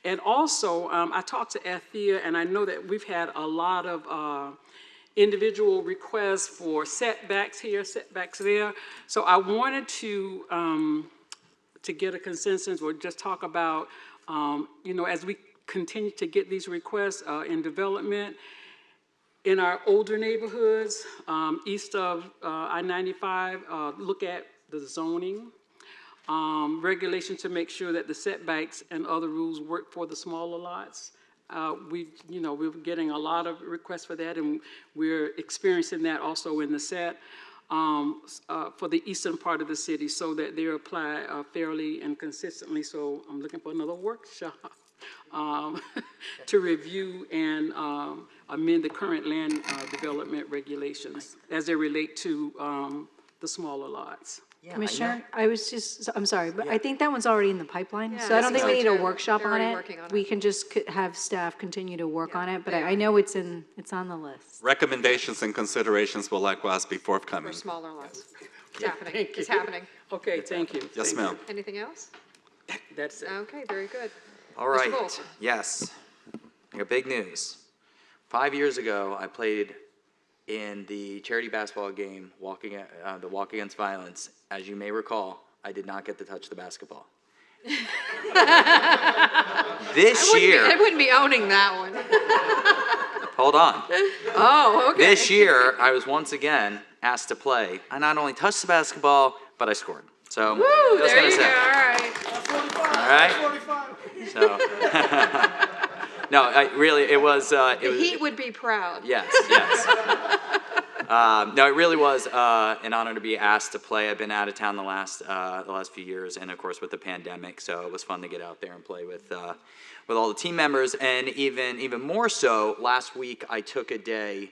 And also, I talked to Althea, and I know that we've had a lot of individual requests for setbacks here, setbacks there. So I wanted to get a consensus or just talk about, as we continue to get these requests in development, in our older neighborhoods, east of I-95, look at the zoning, regulations to make sure that the setbacks and other rules work for the smaller lots. We're getting a lot of requests for that, and we're experiencing that also in the set for the eastern part of the city, so that they apply fairly and consistently. So I'm looking for another workshop to review and amend the current land development regulations as they relate to the smaller lots. Commissioner, I'm sorry, but I think that one's already in the pipeline, Yeah, so I don't think we need a they're workshop on already it. working on it. We can just have staff continue to work on it, but they I know it's on the list. Recommendations and considerations will likewise be For forthcoming. smaller lots. It's happening. Thank you. It's happening. Okay, thank you. Yes, Thank you. ma'am. Anything else? That's it. Okay, very good. All Mr. right, Wolf. yes. I got big news. 5 years ago, I played in the charity basketball game, the Walk Against Violence. As you may recall, I did not get to touch the basketball. This year, I wouldn't be owning that one. hold on. Oh, okay. This year, I was once again asked to play. I not only touched the basketball, but I scored. So, Woo, just there gonna you say. go, All right. So, no, it was. The Heat would be proud. Yes. No, it really was an honor to be asked to play. I've been out of town the last few years, and of course with the pandemic, so it was fun to get out there and play with all the team members. And even more so, last week I took a day